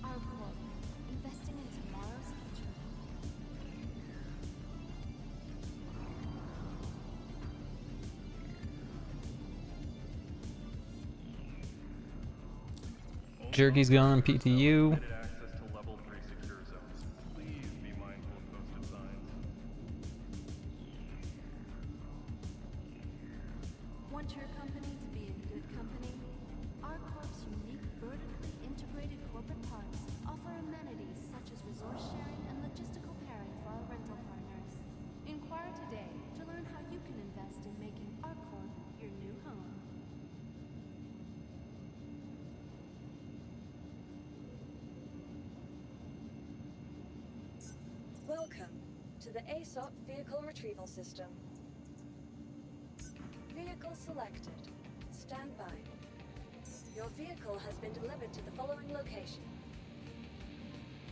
F: Our Corp, investing in tomorrow's future.
A: Jerky's gone, PTU.
G: Limited access to level 3 secure zones. Please be mindful of posted signs.
F: Want your company to be in good company? Our Corp's unique vertically integrated corporate parks offer amenities such as resource sharing and logistical pairing for our rental partners. Inquire today to learn how you can invest in making our Corp your new home.
C: Welcome to the ASOP Vehicle Retrieval System. Vehicle selected. Stand by. Your vehicle has been delivered to the following location.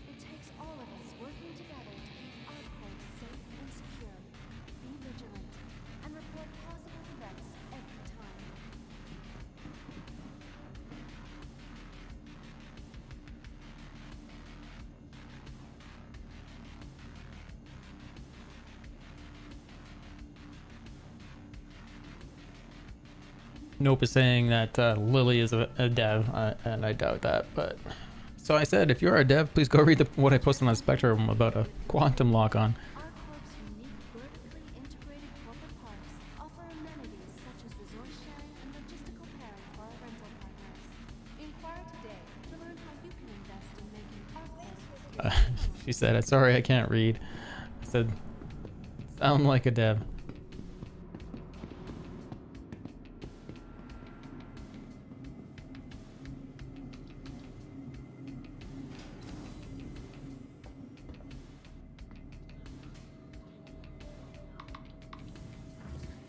F: It takes all of us working together to keep our Corp safe and secure. Be vigilant and report possible threats every time.
A: Nope is saying that Lily is a dev, and I doubt that. But so I said, if you're a dev, please go read what I posted on Spectrum about a quantum lock-on.
F: Our Corp's unique vertically integrated corporate parks offer amenities such as resource sharing and logistical pairing for our rental partners. Inquire today to learn how you can invest in making our Corp.
A: She said, "Sorry, I can't read." I said, "Sound like a dev."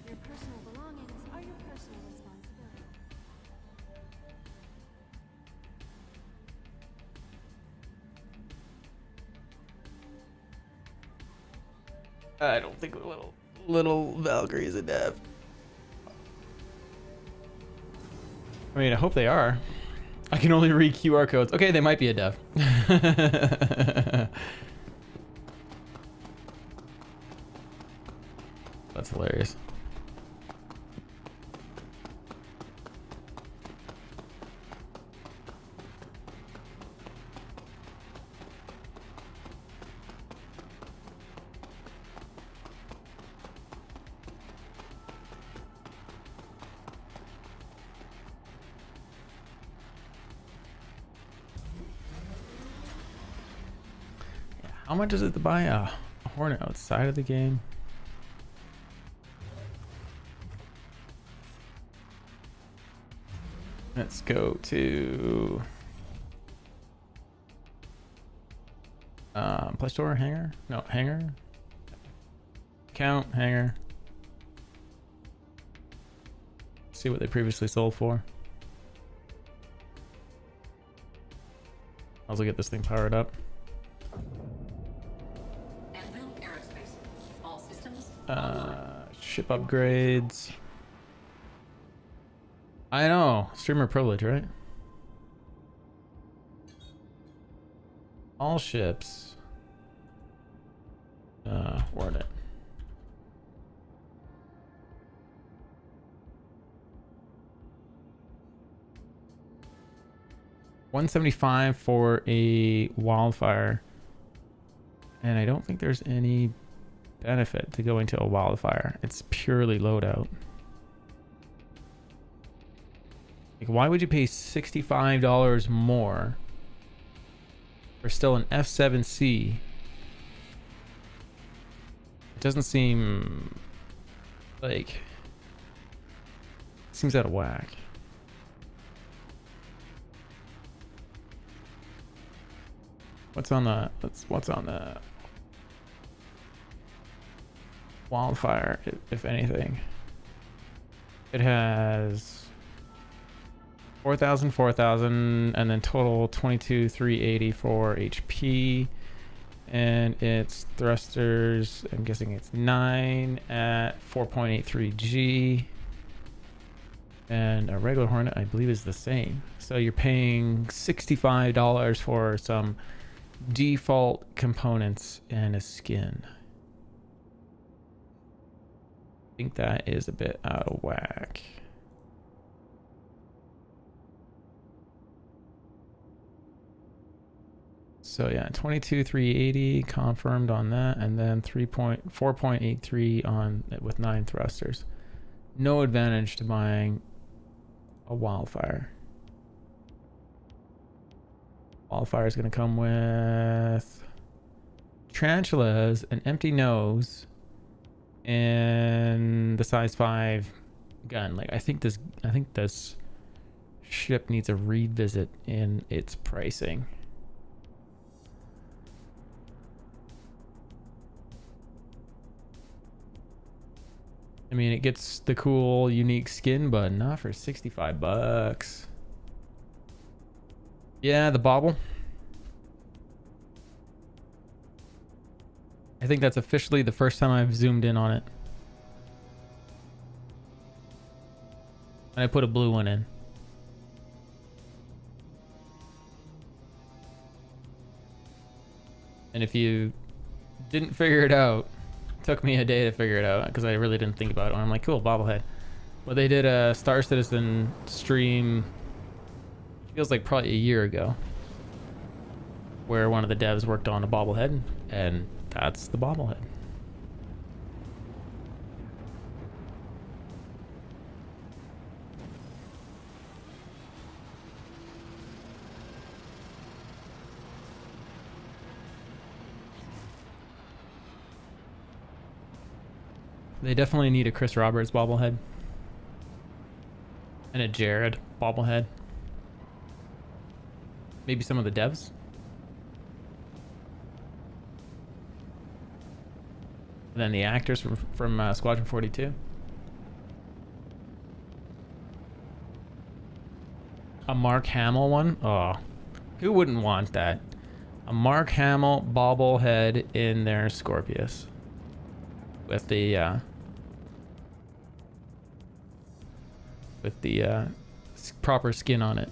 F: Your personal belongings are your personal responsibility.
A: I don't think little Valkyrie's a dev. I mean, I hope they are. I can only read QR codes. Okay, they might be a dev. That's hilarious. How much is it to buy a Hornet outside of the game? Let's go to Play Store, Hangar? No, Hangar. Count, Hangar. See what they previously sold for. Also get this thing powered up. Ship upgrades. I know. Streamer privilege, right? All ships. Word it. $175 for a wildfire. And I don't think there's any benefit to going to a wildfire. It's purely loadout. Like, why would you pay $65 more for still an F7C? It doesn't seem like... Seems out of whack. What's on the wildfire, if anything? It has 4,000, 4,000, and then total 22,384 HP. And its thrusters, I'm guessing it's 9 at 4.83 G. And a regular Hornet, I believe, is the same. So you're paying $65 for some default components and a skin. I think that is a bit out of whack. So yeah, 22,380 confirmed on that, and then 4.83 on with 9 thrusters. No advantage to buying a wildfire. Wildfire is going to come with tarantulas, an empty nose, and the size 5 gun. Like, I think this ship needs a revisit in its pricing. I mean, it gets the cool unique skin, but not for $65. Yeah, the bauble. I think that's officially the first time I've zoomed in on it. And I put a blue one in. And if you didn't figure it out, it took me a day to figure it out because I really didn't think about it. And I'm like, cool, bobblehead. But they did a Star Citizen stream, feels like probably a year ago, where one of the devs worked on a bobblehead, and that's the bobblehead. They definitely need a Chris Roberts bobblehead. And a Jared bobblehead. Maybe some of the devs. And then the actors from Squadron 42. A Mark Hamill one? Oh, who wouldn't want that? A Mark Hamill bobblehead in their Scorpius. With the proper skin on it.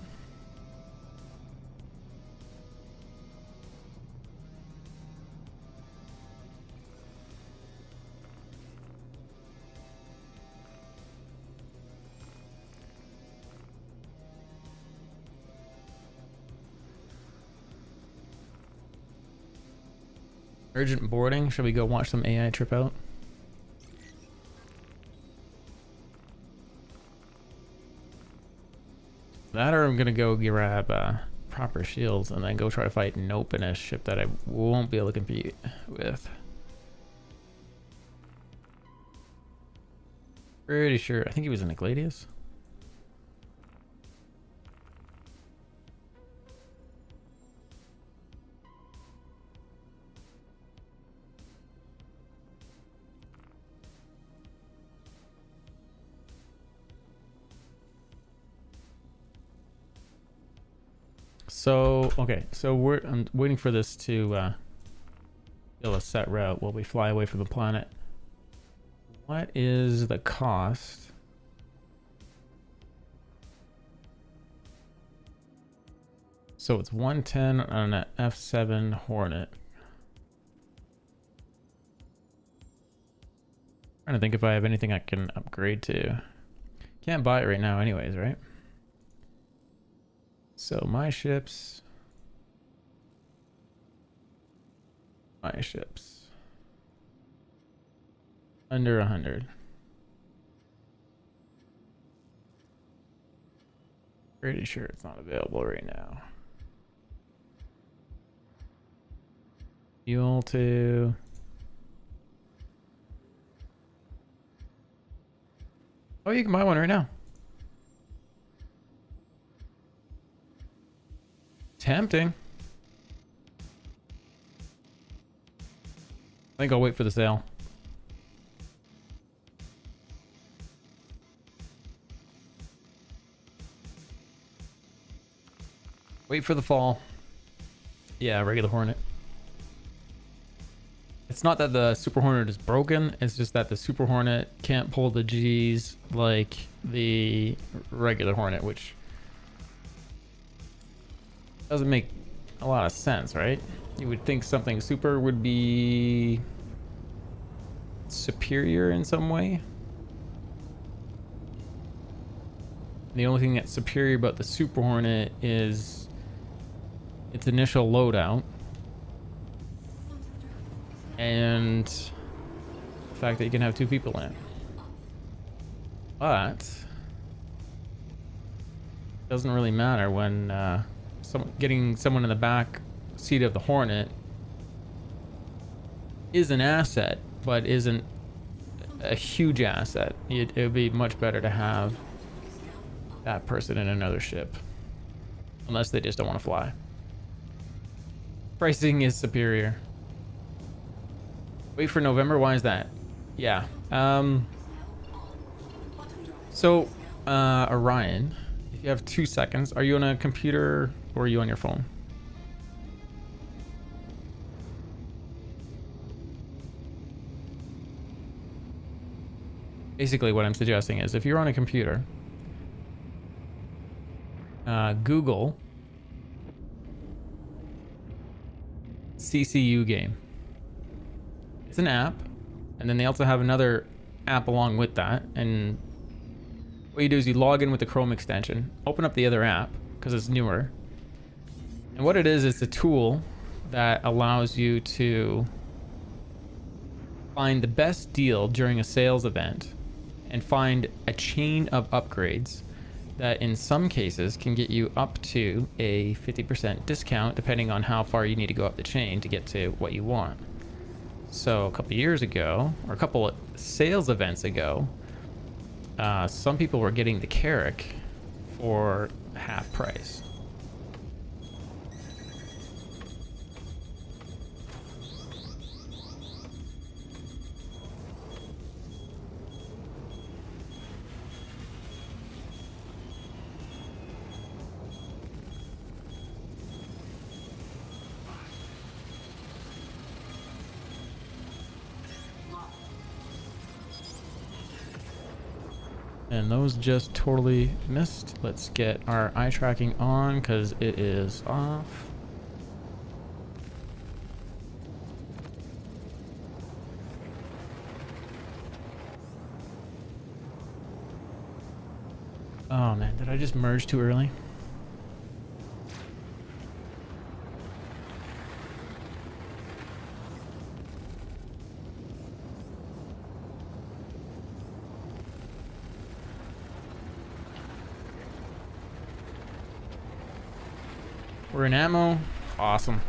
A: Urgent boarding. Should we go watch some AI trip out? That, or I'm gonna go grab proper shields and then go try to fight Nope in a ship that I won't be able to compete with. Pretty sure. I think he was in a Gladius. So, okay, so I'm waiting for this to be able to set route while we fly away from the planet. What is the cost? So it's 110 on an F7 Hornet. Trying to think if I have anything I can upgrade to. Can't buy it right now anyways, right? So my ships. My ships. Under 100. Pretty sure it's not available right now. Fuel to... Oh, you can buy one right now. Tempting. I think I'll wait for the sale. Wait for the fall. Yeah, regular Hornet. It's not that the Super Hornet is broken, it's just that the Super Hornet can't pull the G's like the regular Hornet, which doesn't make a lot of sense, right? You would think something super would be superior in some way. The only thing that's superior about the Super Hornet is its initial loadout. And the fact that you can have 2 people in it. But it doesn't really matter when getting someone in the back seat of the Hornet is an asset, but isn't a huge asset. It would be much better to have that person in another ship. Unless they just don't want to fly. Pricing is superior. Wait for November, why is that? Yeah. So, Orion, if you have 2 seconds, are you on a computer or are you on your phone? Basically what I'm suggesting is if you're on a computer, Google CCU game. It's an app, and then they also have another app along with that, and what you do is you log in with the Chrome extension, open up the other app because it's newer, and what it is, it's a tool that allows you to find the best deal during a sales event and find a chain of upgrades that in some cases can get you up to a 50% discount depending on how far you need to go up the chain to get to what you want. So a couple years ago, or a couple of sales events ago, some people were getting the Carrack for half price. And those just totally missed. Let's get our eye tracking on because it is off. Oh man, did I just merge too early? We're in ammo. Awesome.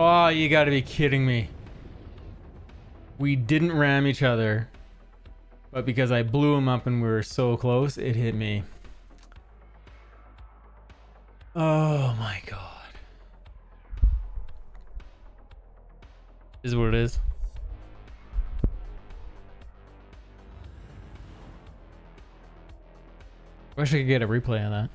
A: Oh, you gotta be kidding me. We didn't ram each other, but because I blew him up and we were so close, it hit me. Oh my god. Is what it is. Wish I could get a replay on that.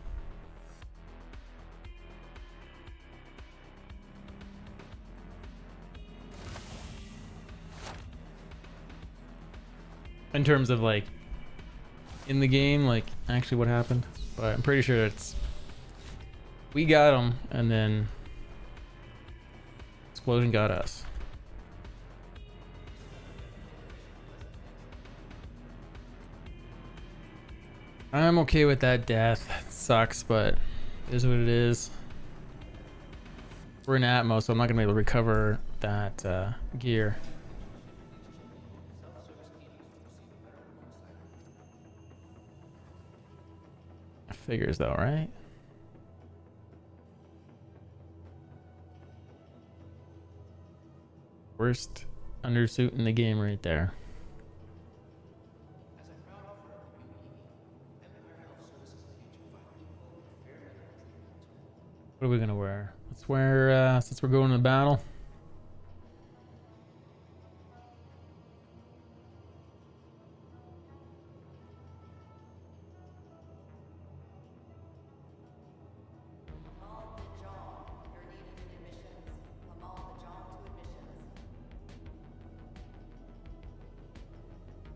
A: In terms of like in the game, like actually what happened, but I'm pretty sure it's we got him and then explosion got us. I'm okay with that death. It sucks, but it is what it is. We're in Atmo, so I'm not gonna be able to recover that gear. Figures though, right? Worst undersuit in the game right there. What are we gonna wear? Let's wear since we're going to battle.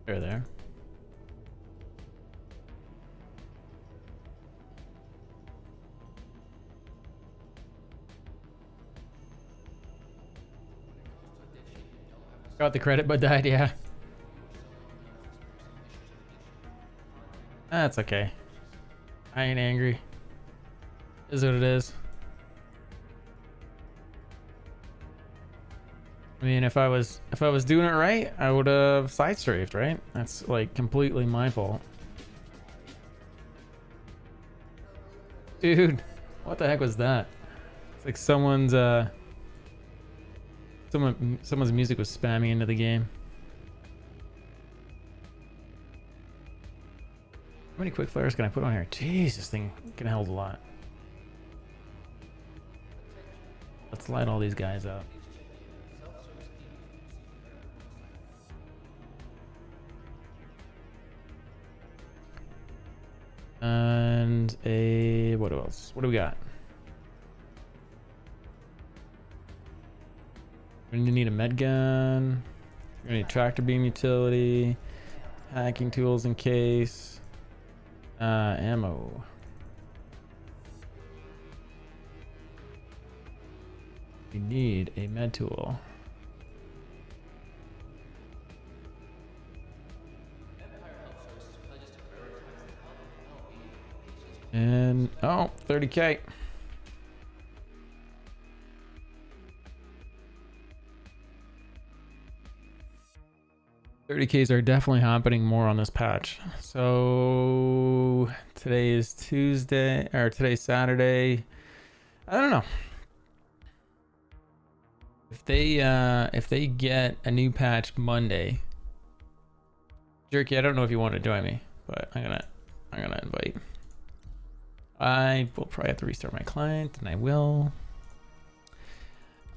A: There. Got the credit but died, yeah. That's okay. I ain't angry. Is what it is. I mean, if I was doing it right, I would have side strafed, right? That's like completely my fault. Dude, what the heck was that? It's like someone's music was spamming into the game. How many quick flares can I put on here? Jeez, this thing can hold a lot. Let's light all these guys up. And a what else? What do we got? We're gonna need a med gun. We're gonna need tractor beam utility, hacking tools in case, ammo. We need a med tool. And oh, 30K. $30Ks are definitely happening more on this patch. So today is Tuesday, or today's Saturday. I don't know. If they get a new patch Monday, Jerky, I don't know if you want to join me, but I'm gonna invite. I will probably have to restart my client, and I will.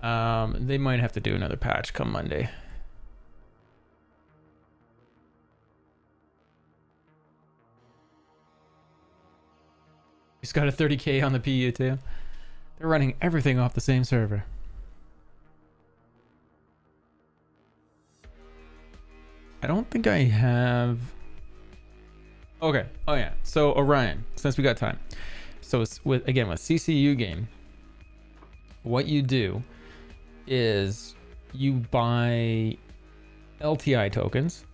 A: They might have to do another patch come Monday. He's got a 30K on the PU too. They're running everything off the same server. I don't think I have. Okay. Oh yeah. So Orion, since we got time. So it's with CCU game, what you do is you buy LTI tokens.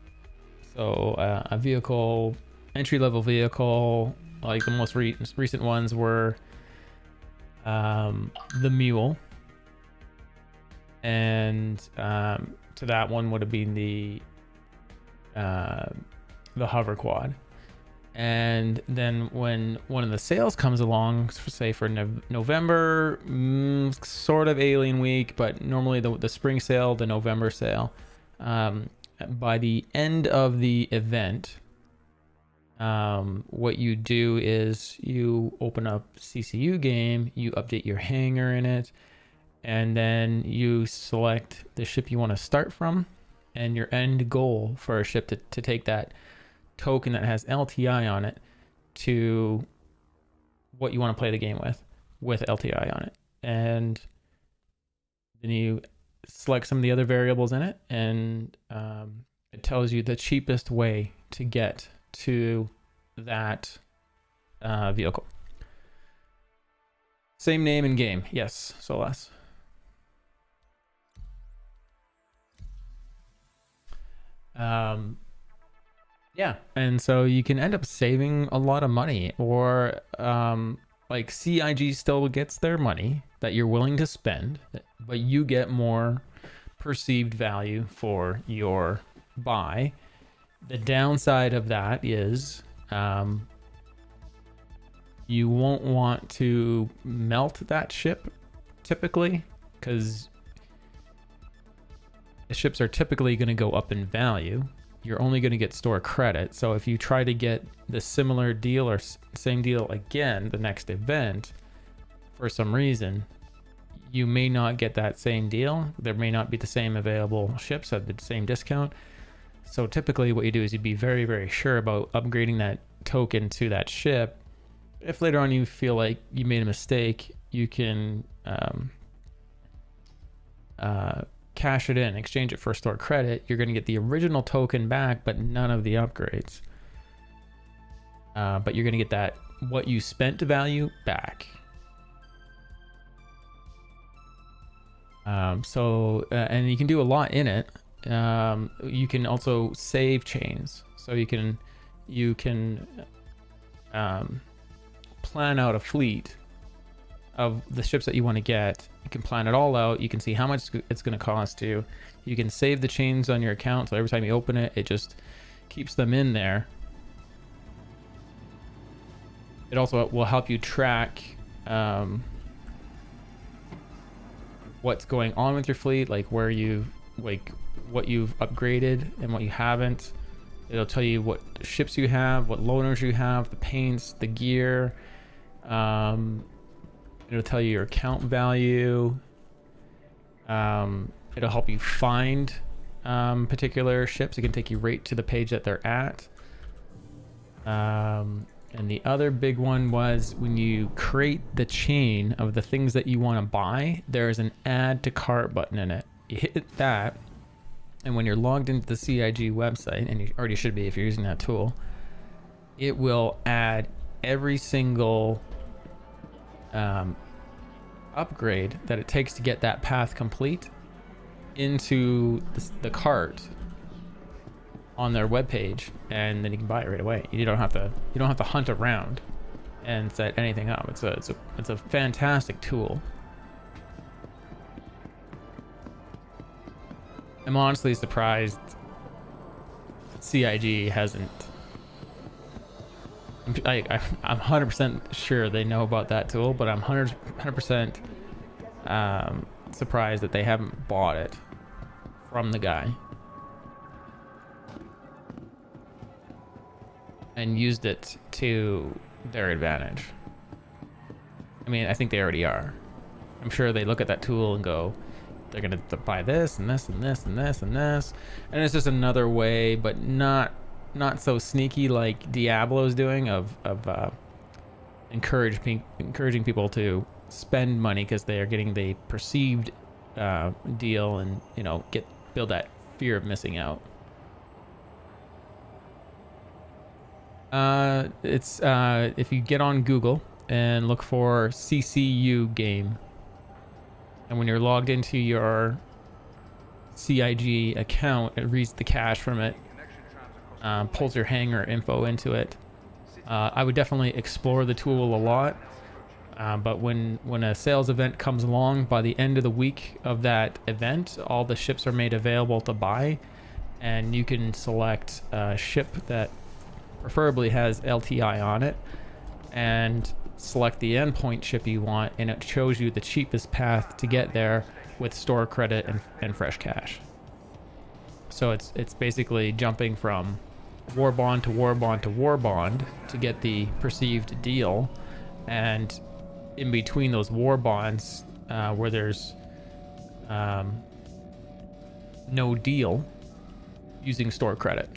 A: So a vehicle, entry-level vehicle, like the most recent ones were the Mule, and to that one would have been the hover quad. And then when one of the sales comes along, say for November, sort of Alien Week, but normally the spring sale, the November sale, by the end of the event, what you do is you open up CCU game, you update your hangar in it, and then you select the ship you want to start from and your end goal for a ship to take that token that has LTI on it to what you want to play the game with LTI on it. And then you select some of the other variables in it, and it tells you the cheapest way to get to that vehicle. Same name in game. Yes, Solas. Yeah, and so you can end up saving a lot of money, or like CIG still gets their money that you're willing to spend, but you get more perceived value for your buy. The downside of that is you won't want to melt that ship typically, because the ships are typically going to go up in value. You're only going to get store credit. So if you try to get the similar deal or same deal again the next event, for some reason, you may not get that same deal. There may not be the same available ships at the same discount. So typically what you do is you'd be very, very sure about upgrading that token to that ship. If later on you feel like you made a mistake, you can cash it in, exchange it for store credit. You're going to get the original token back, but none of the upgrades. But you're going to get that what you spent value back. And you can do a lot in it. You can also save chains, so you can plan out a fleet of the ships that you want to get. You can plan it all out. You can see how much it's going to cost you. You can save the chains on your account, so every time you open it, it just keeps them in there. It also will help you track what's going on with your fleet, like where what you've upgraded and what you haven't. It'll tell you what ships you have, what loaners you have, the paints, the gear. It'll tell you your account value. It'll help you find particular ships. It can take you right to the page that they're at. And the other big one was when you create the chain of the things that you want to buy, there's an add to cart button in it. You hit that, and when you're logged into the CIG website, and you already should be if you're using that tool, it will add every single upgrade that it takes to get that path complete into the cart on their webpage, and then you can buy it right away. You don't have to hunt around and set anything up. It's a fantastic tool. I'm honestly surprised CIG hasn't. I'm 100% sure they know about that tool, but I'm 100% surprised that they haven't bought it from the guy and used it to their advantage. I mean, I think they already are. I'm sure they look at that tool and go, they're gonna buy this and this and this and this and this, and it's just another way, but not so sneaky like Diablo's doing of encouraging people to spend money because they are getting the perceived deal, and build that fear of missing out. It's if you get on Google and look for CCU game, and when you're logged into your CIG account, it reads the cache from it, pulls your hangar info into it. I would definitely explore the tool a lot, but when a sales event comes along, by the end of the week of that event, all the ships are made available to buy, and you can select a ship that preferably has LTI on it, and select the endpoint chip you want, and it shows you the cheapest path to get there with store credit and fresh cash. So it's basically jumping from war bond to war bond to war bond to get the perceived deal, and in between those war bonds where there's no deal, using store credit.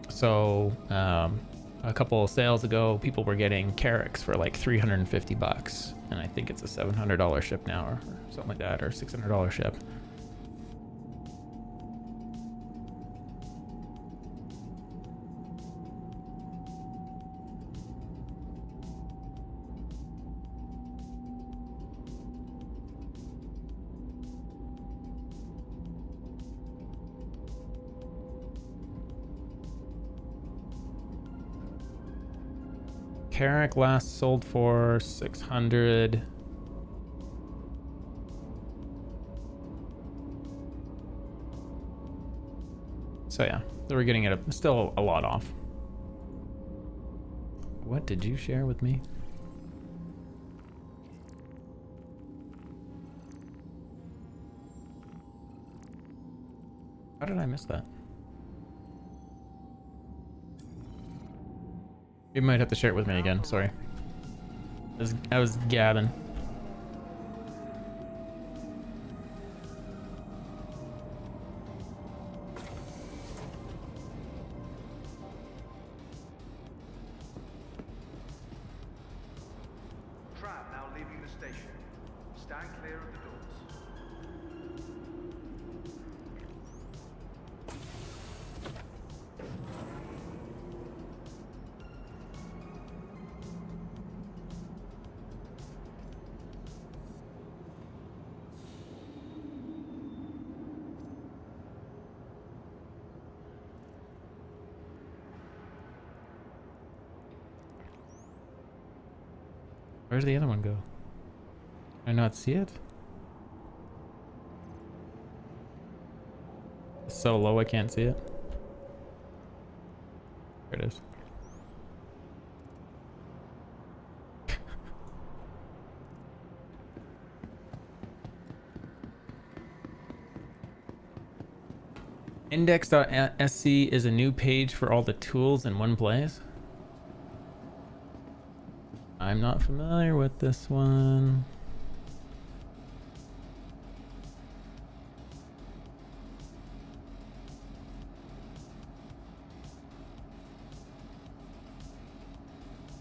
A: So a couple of sales ago, people were getting Carracks for like $350, and I think it's a $700 ship now, or something like that, or $600 ship. Carrack last sold for 600. So yeah, they were getting it still a lot off. What did you share with me? How did I miss that? You might have to share it with me again. Sorry. I was gabbing.
H: Tram now leaving the station. Stand clear of the doors.
A: Where's the other one go? Can I not see it? It's so low I can't see it. There it is. Index.sc is a new page for all the tools in one place. I'm not familiar with this one.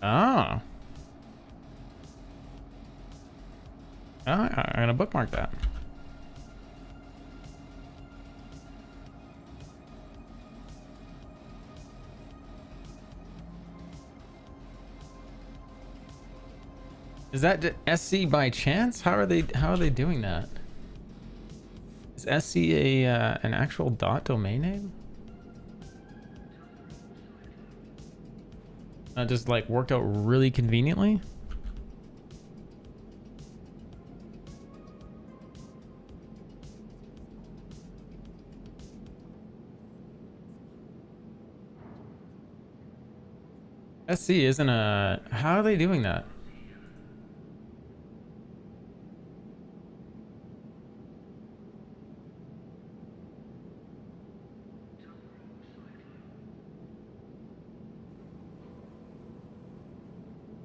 A: Ah. I'm gonna bookmark that. Is that SC by chance? How are they doing that? Is SC an actual .domain name? That just like worked out really conveniently? SC isn't a... How are they doing that?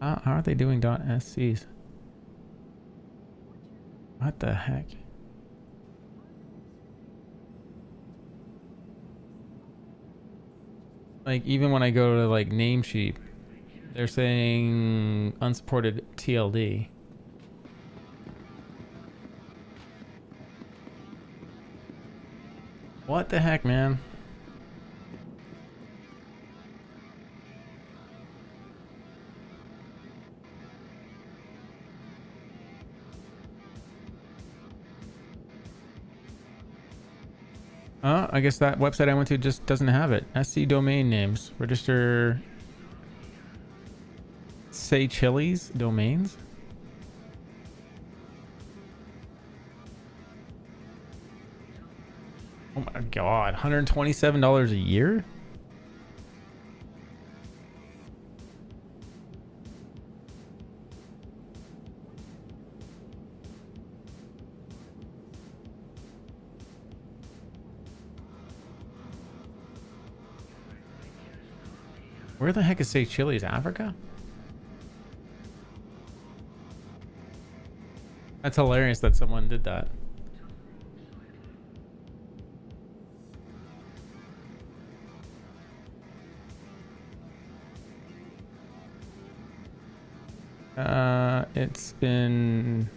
A: How are they doing .sc's? What the heck? Like even when I go to like Namecheap, they're saying unsupported TLD. What the heck, man? I guess that website I went to just doesn't have it. SC domain names. Register... Say Chili's domains? Oh my god, $127 a year? Where the heck is Say Chili's? Africa? That's hilarious that someone did that. It's in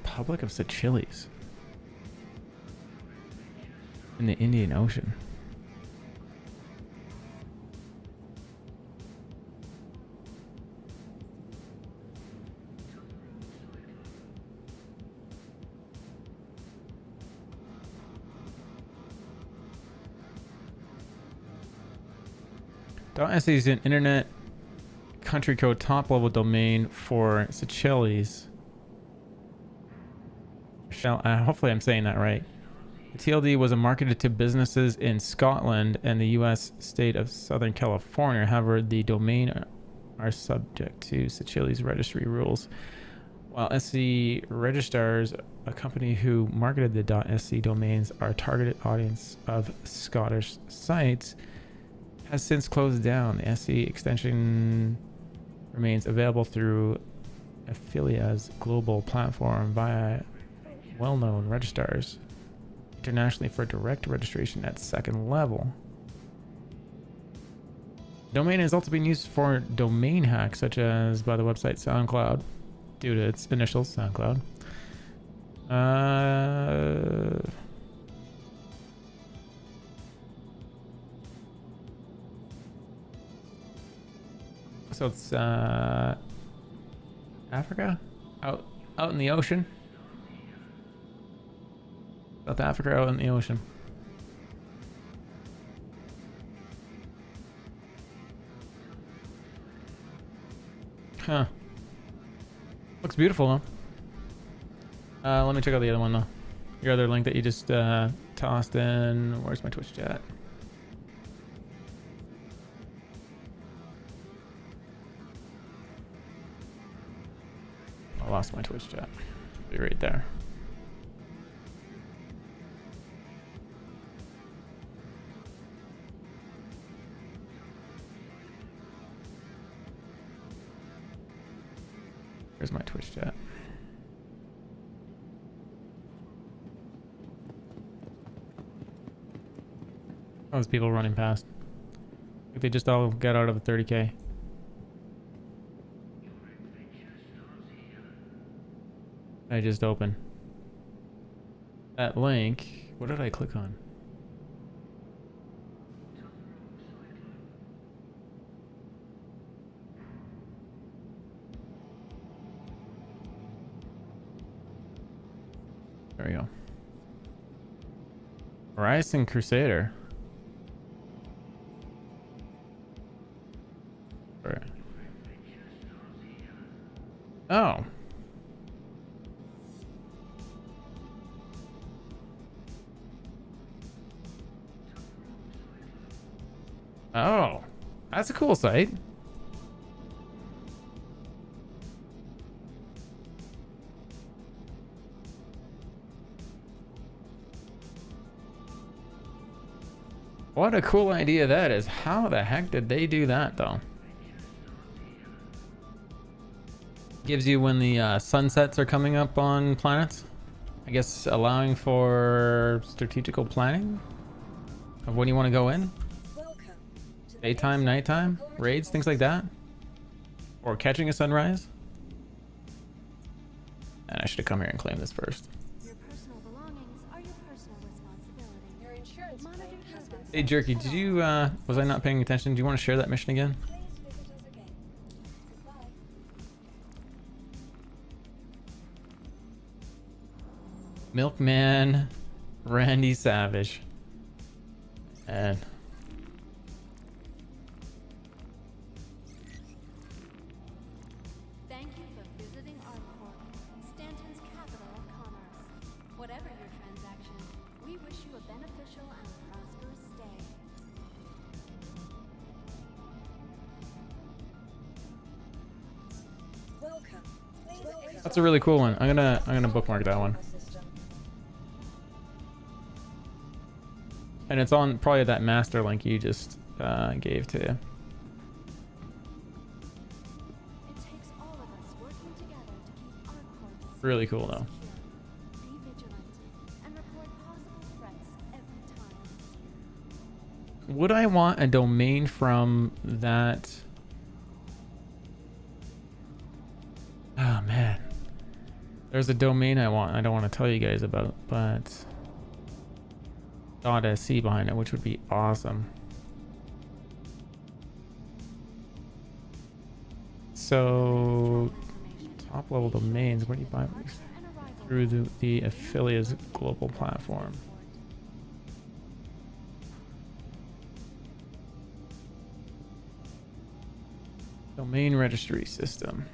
A: Republic of Seychelles in the Indian Ocean. .se is an internet country code top level domain for Seychelles. Hopefully I'm saying that right. The TLD was marketed to businesses in Scotland and the US state of Southern California. However, the domain are subject to Seychelles registry rules. While SE registrars, a company who marketed the .sc domains, our targeted audience of Scottish sites has since closed down. The SE extension remains available through Affilia's global platform via well-known registrars internationally for direct registration at second level. Domain is also being used for domain hacks, such as by the website SoundCloud, due to its initials, SoundCloud. So it's Africa, out in the ocean. South Africa out in the ocean. Huh. Looks beautiful though. Let me check out the other one though. Your other link that you just tossed in. Where's my Twitch chat? I lost my Twitch chat. Be right there. Where's my Twitch chat? Oh, there's people running past. I think they just all got out of the 30K. I just opened that link. What did I click on? There we go. Horizon Crusader. Alright. Oh. Oh. That's a cool site. What a cool idea that is. How the heck did they do that though? Gives you when the sunsets are coming up on planets. I guess allowing for strategical planning of when you want to go in. Daytime, nighttime, raids, things like that. Or catching a sunrise. And I should have come here and claimed this first.
F: Your personal belongings are your personal responsibility.
C: Your insurance claim has been
A: Hey Jerky, did you was I not paying attention? Do you want to share that mission again?
C: Please visit us again. Goodbye.
A: Milkman Randy Savage. And
F: Thank you for visiting Arcorp, Stanton's capital of commerce. Whatever your
A: That's a really cool one. I'm gonna bookmark that one. And it's on probably that master link you just gave to you.
F: It takes all of us working together to keep our courts
A: Really cool though.
F: secure. Be vigilant and report possible threats every time.
A: Would I want a domain from that? Oh man, there's a domain I want. I don't want to tell you guys about, but .sc behind it, which would be awesome. So top level domains, where do you buy these? Through the affiliates global platform. Domain registry system.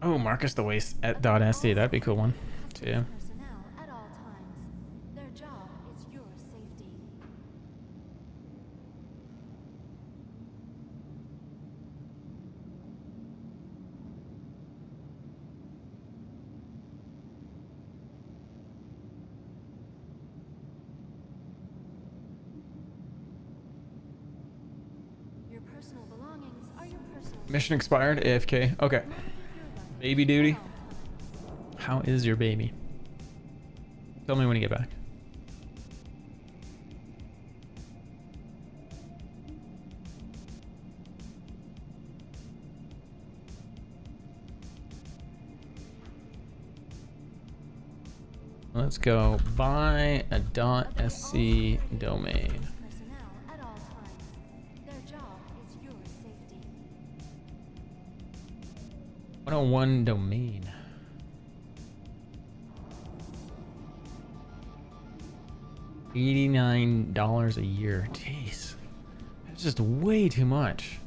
A: Oh, Marcus the Waste at .sc, that'd be a cool one too.
F: Personnel at all times. Their job is your safety. Your personal belongings are your personal.
A: Mission expired, AFK. Okay. Baby duty. How is your baby? Tell me when you get back. Let's go buy a .sc domain.
F: Personnel at all times. Their job is your safety.
A: 101 domain. $89 a year. Jeez. That's just way too much.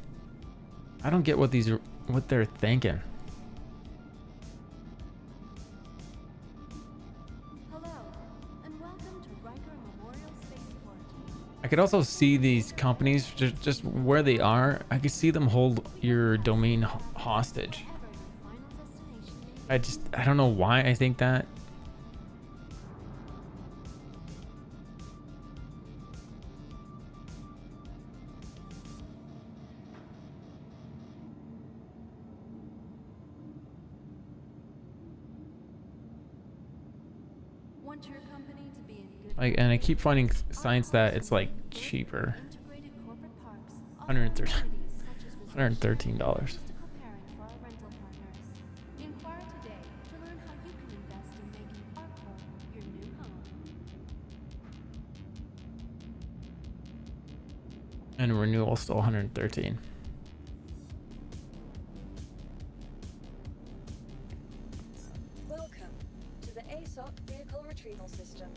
A: I don't get what they're thinking.
F: Hello, and welcome to Riker Memorial Spaceport.
A: I could also see these companies just where they are. I could see them hold your domain hostage.
F: Ever your final destination may
A: I don't know why I think that.
F: want your company to be in good
A: And I keep finding signs that it's like cheaper.
F: integrated corporate parks.
A: $113. $113.
F: Logistical pairing for our rental partners. Inquire today to learn how you can invest in making our corp your new home.
A: And renewal still 113.
C: Welcome to the ASOC vehicle retrieval system.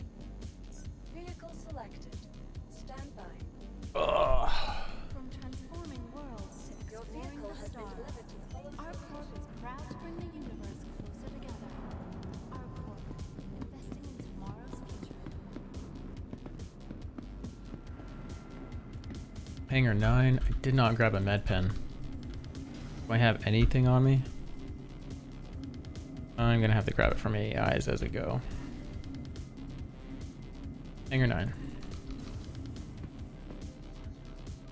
C: Vehicle selected. Stand by.
A: Ugh.
F: From transforming worlds to
C: Your
F: exploring
C: vehicle
F: the
C: has been
F: stars,
C: delivered to the following
F: our corp is proud to bring the universe closer together. Our corp, investing in tomorrow's future.
A: Hangar 9. I did not grab a med pen. Do I have anything on me? I'm gonna have to grab it from AIs as I go. Hangar 9.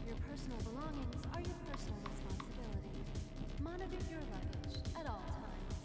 F: Your personal belongings are your personal responsibility. Monitor your luggage at all times.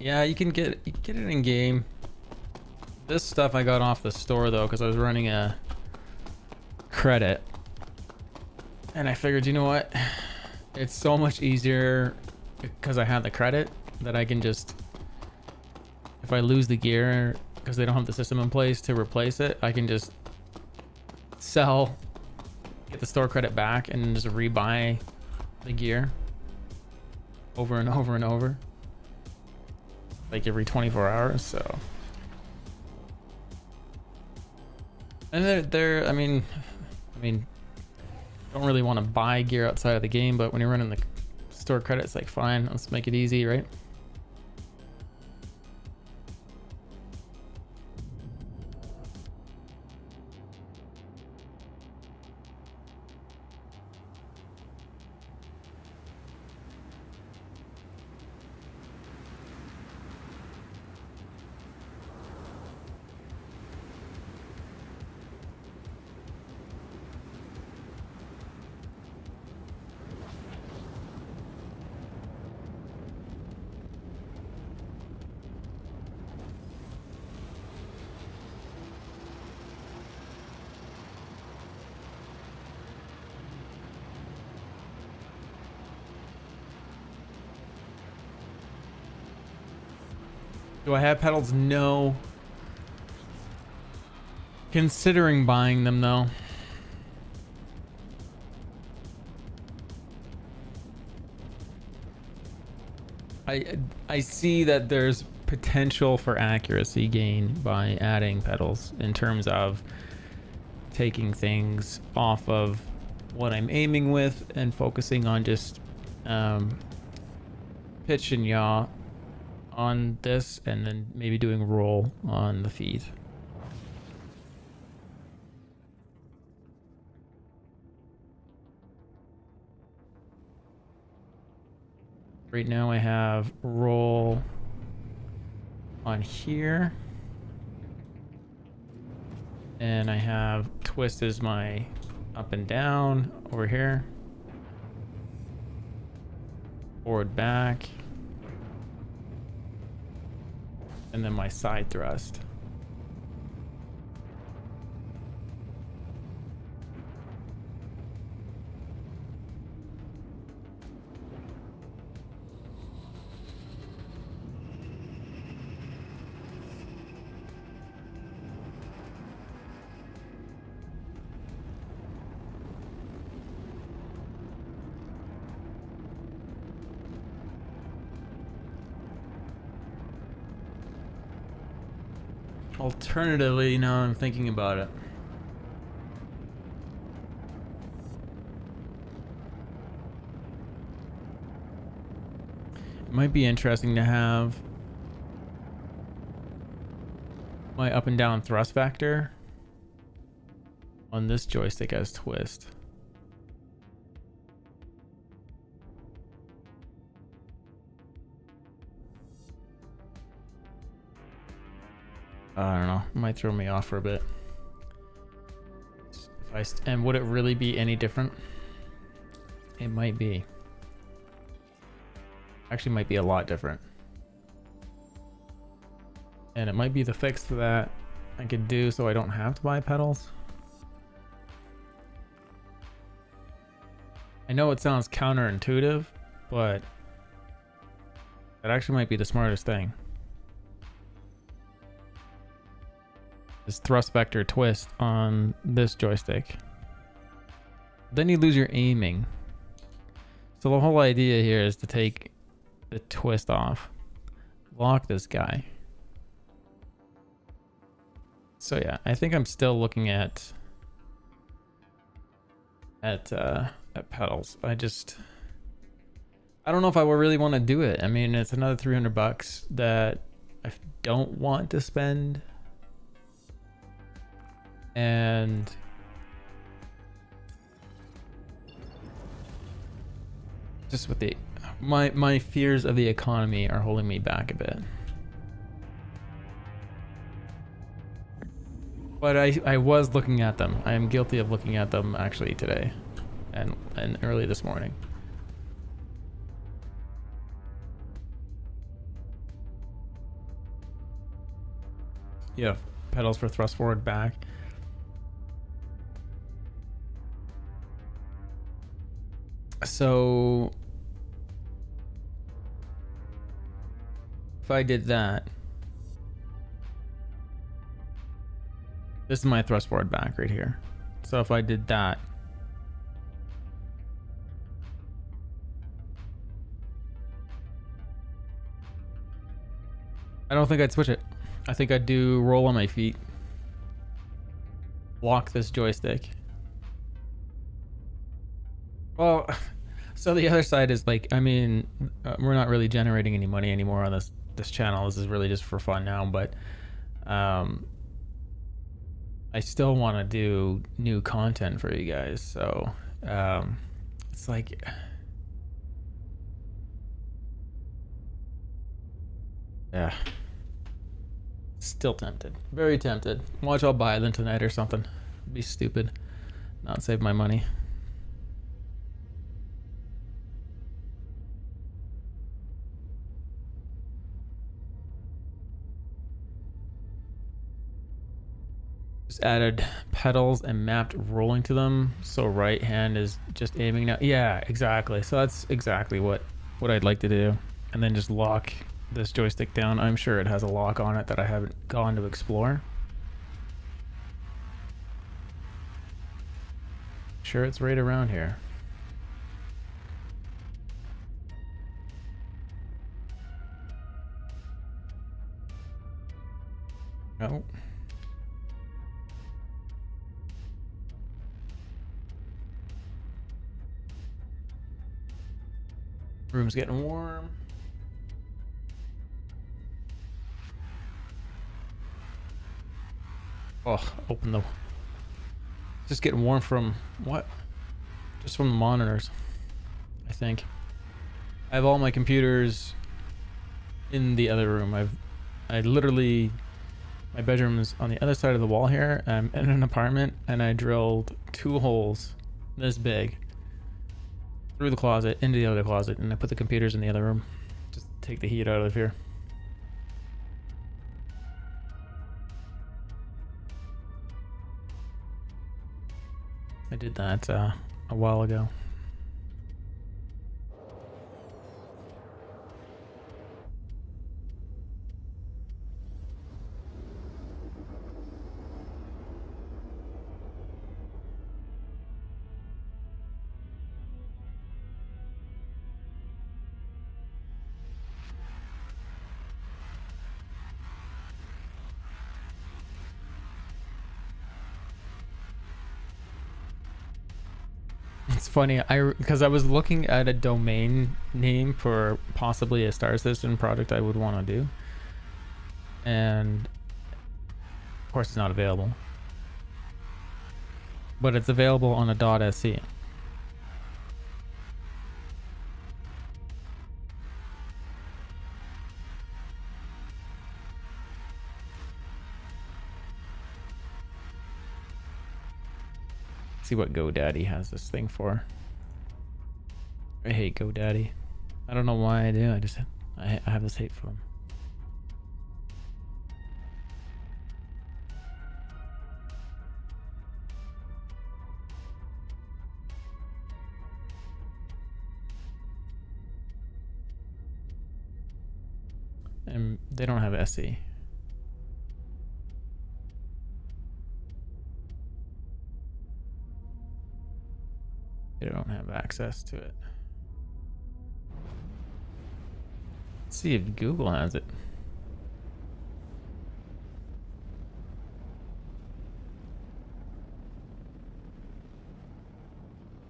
A: Yeah, you can get it in game. This stuff I got off the store though, because I was running a credit, and I figured, you know what, it's so much easier because I had the credit that I can just, if I lose the gear because they don't have the system in place to replace it, I can just sell, get the store credit back, and just rebuy the gear over and over and over, like every 24 hours. So, and they're I mean don't really want to buy gear outside of the game, but when you're running the store credit, it's like, fine, let's make it easy, right? Do I have pedals? No. Considering buying them though. I see that there's potential for accuracy gain by adding pedals in terms of taking things off of what I'm aiming with and focusing on just pitch and yaw on this, and then maybe doing roll on the feed. Right now I have roll on here, and I have twist as my up and down over here, forward back, and then my side thrust. Alternatively, now I'm thinking about it, it might be interesting to have my up and down thrust factor on this joystick as twist. I don't know. It might throw me off for a bit. And would it really be any different? It might be. Actually, might be a lot different. And it might be the fix that I could do so I don't have to buy pedals. I know it sounds counterintuitive, but that actually might be the smartest thing. This thrust vector twist on this joystick. Then you lose your aiming. So the whole idea here is to take the twist off, lock this guy. So yeah, I think I'm still looking at pedals. I don't know if I would really want to do it. I mean, it's another $300 that I don't want to spend. And just with my fears of the economy are holding me back a bit. But I was looking at them. I am guilty of looking at them actually today and early this morning. Yeah, pedals for thrust forward, back. So if I did that, this is my thrust forward back right here. So if I did that, I don't think I'd switch it. I think I'd do roll on my feet, lock this joystick. Well, so the other side is like, I mean, we're not really generating any money anymore on this channel. This is really just for fun now, but I still want to do new content for you guys. So it's like, yeah, still tempted, very tempted. Watch, I'll buy them tonight or something. Be stupid, not save my money. Just added pedals and mapped rolling to them, so right hand is just aiming now. Yeah, exactly. So that's exactly what I'd like to do. And then just lock this joystick down. I'm sure it has a lock on it that I haven't gone to explore. Sure, it's right around here. No. Room's getting warm. Oh, open the... Just getting warm from what? Just from the monitors, I think. I have all my computers in the other room. I literally... My bedroom is on the other side of the wall here. I'm in an apartment and I drilled 2 holes this big through the closet into the other closet, and I put the computers in the other room. Just take the heat out of here. I did that a while ago. It's funny, because I was looking at a domain name for possibly a Star Citizen project I would want to do, and of course it's not available, but it's available on a .sc. See what GoDaddy has this thing for. I hate GoDaddy. I don't know why I do. I have this hate for them. And they don't have SE. They don't have access to it. Let's see if Google has it.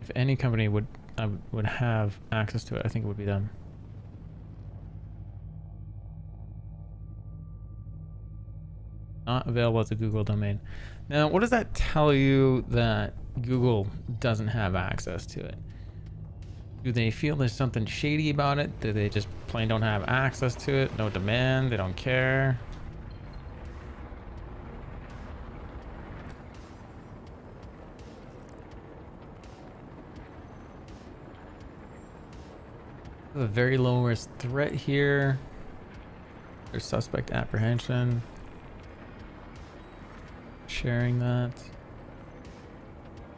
A: If any company would have access to it, I think it would be them. Not available as a Google domain. Now, what does that tell you that Google doesn't have access to it? Do they feel there's something shady about it? Do they just plain don't have access to it? No demand? They don't care? The very low risk threat here. There's suspect apprehension. sharing that.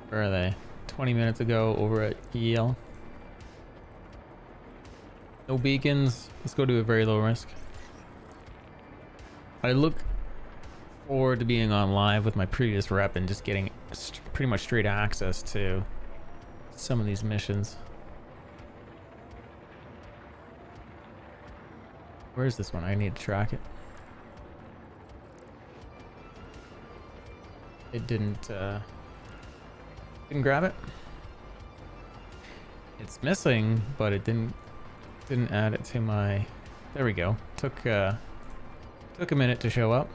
A: Where are they? 20 minutes ago over at EL. No beacons. Let's go to a very low risk. I look forward to being on live with my previous rep and just getting pretty much straight access to some of these missions. Where's this one? I need to track it. It didn't grab it. It's missing, but it didn't add it to my. There we go. Took a minute to show up.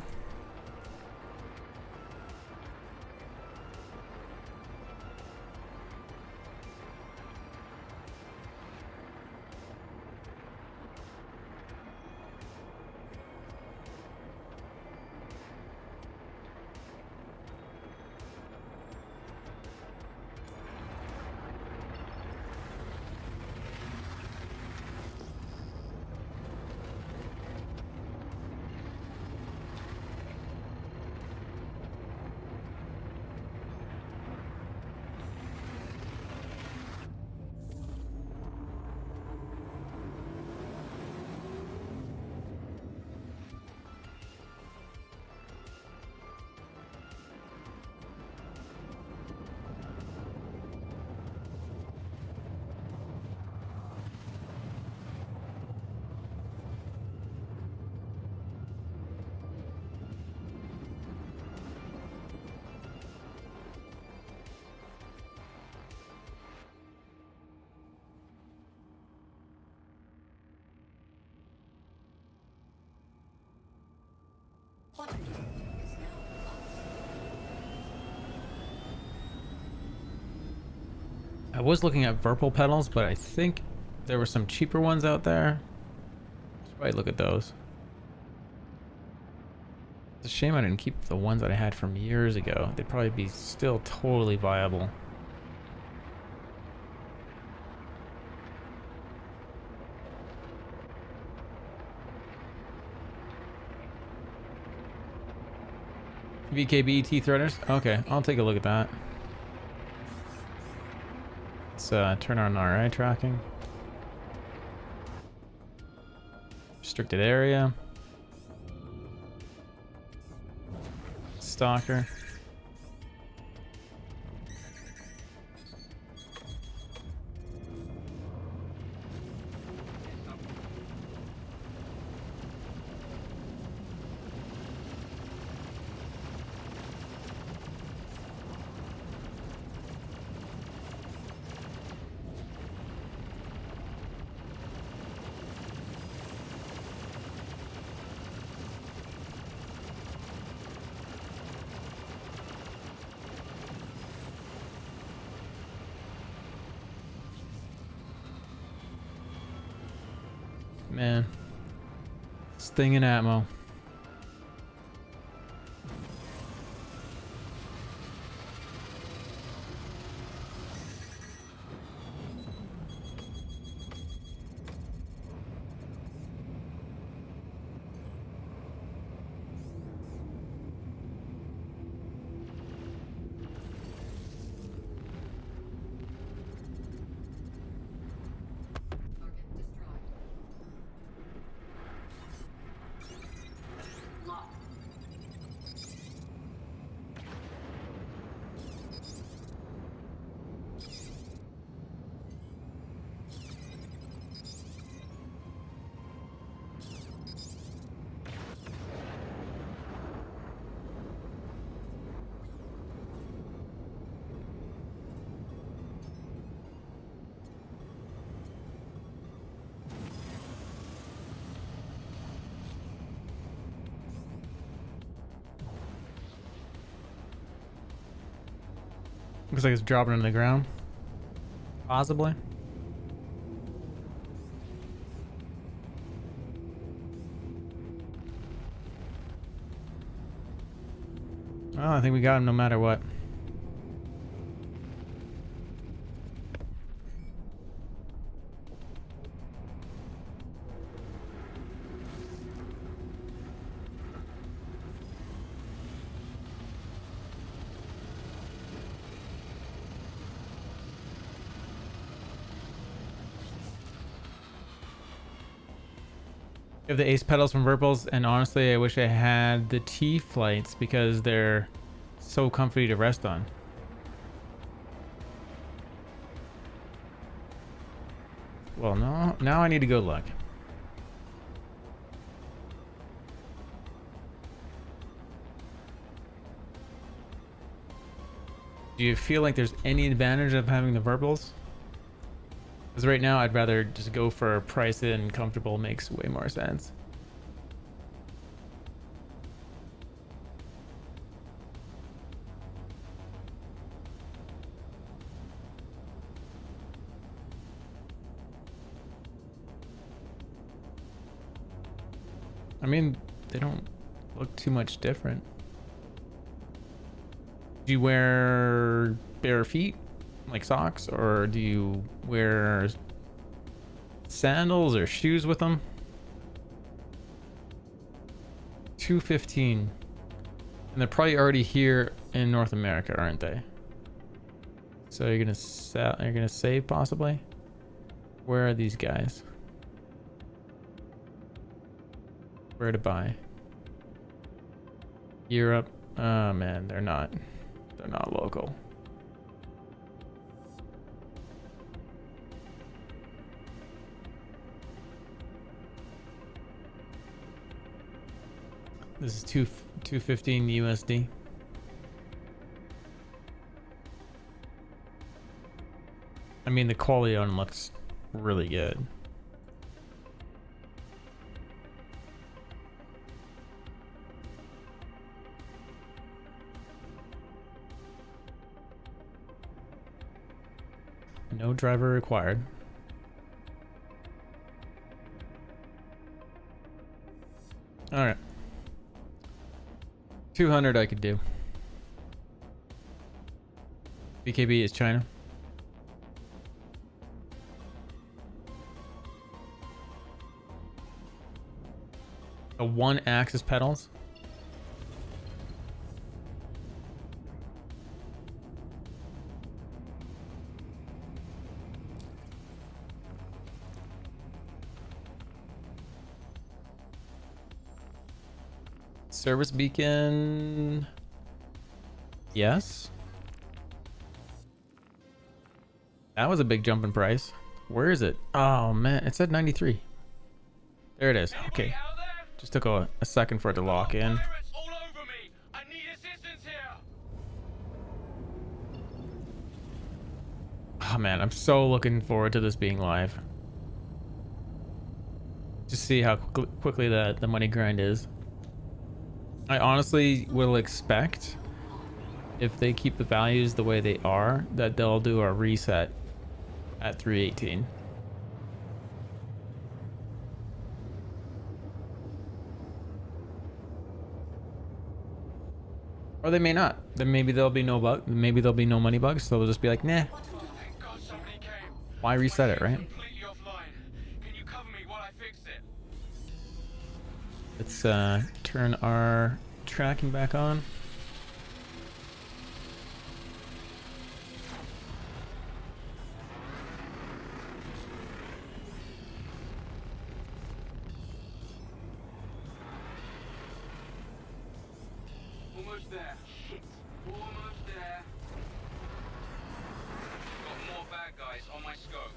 A: I was looking at Virpil pedals, but I think there were some cheaper ones out there. Should probably look at those. It's a shame I didn't keep the ones that I had from years ago. They'd probably be still totally viable. VKB T threaders? Okay, I'll take a look at that. Let's turn on our eye tracking. Restricted area. Stalker. Man, stinging atmo. Looks like it's dropping on the ground. Possibly. Well, I think we got him no matter what. You have the ace pedals from Virpils, and honestly, I wish I had the T flights because they're so comfy to rest on. Well, no, now I need to go look. Do you feel like there's any advantage of having the Virpils? Because right now, I'd rather just go for price and comfortable makes way more sense. I mean, they don't look too much different. Do you wear bare feet, like socks, or do you wear sandals or shoes with them? 215, and they're probably already here in North America, aren't they? So you're gonna sell, you're gonna save possibly. Where are these guys? Where to buy? Europe. Oh man, they're not local. This is 215 USD. I mean, the quality on them looks really good. No driver required. All right. 200 I could do. BKB is China. A 1-axis pedals. Service beacon. Yes. That was a big jump in price. Where is it? Oh man, it said 93. There it is. Okay. Just took a second for it to lock in.
D: Pirates all over me. I need assistance here.
A: Oh man, I'm so looking forward to this being live. Just see how quickly the money grind is. I honestly will expect, if they keep the values the way they are, that they'll do a reset at 318. Or they may not. Then maybe there'll be no bug. Maybe there'll be no money bugs. So they'll just be like, nah.
D: Thank God somebody came.
A: Why reset it, right?
D: Completely offline. Can you cover me while I fix it?
A: Let's turn our tracking back on.
D: Almost there. Shit. Almost there. Got more bad guys on my scope.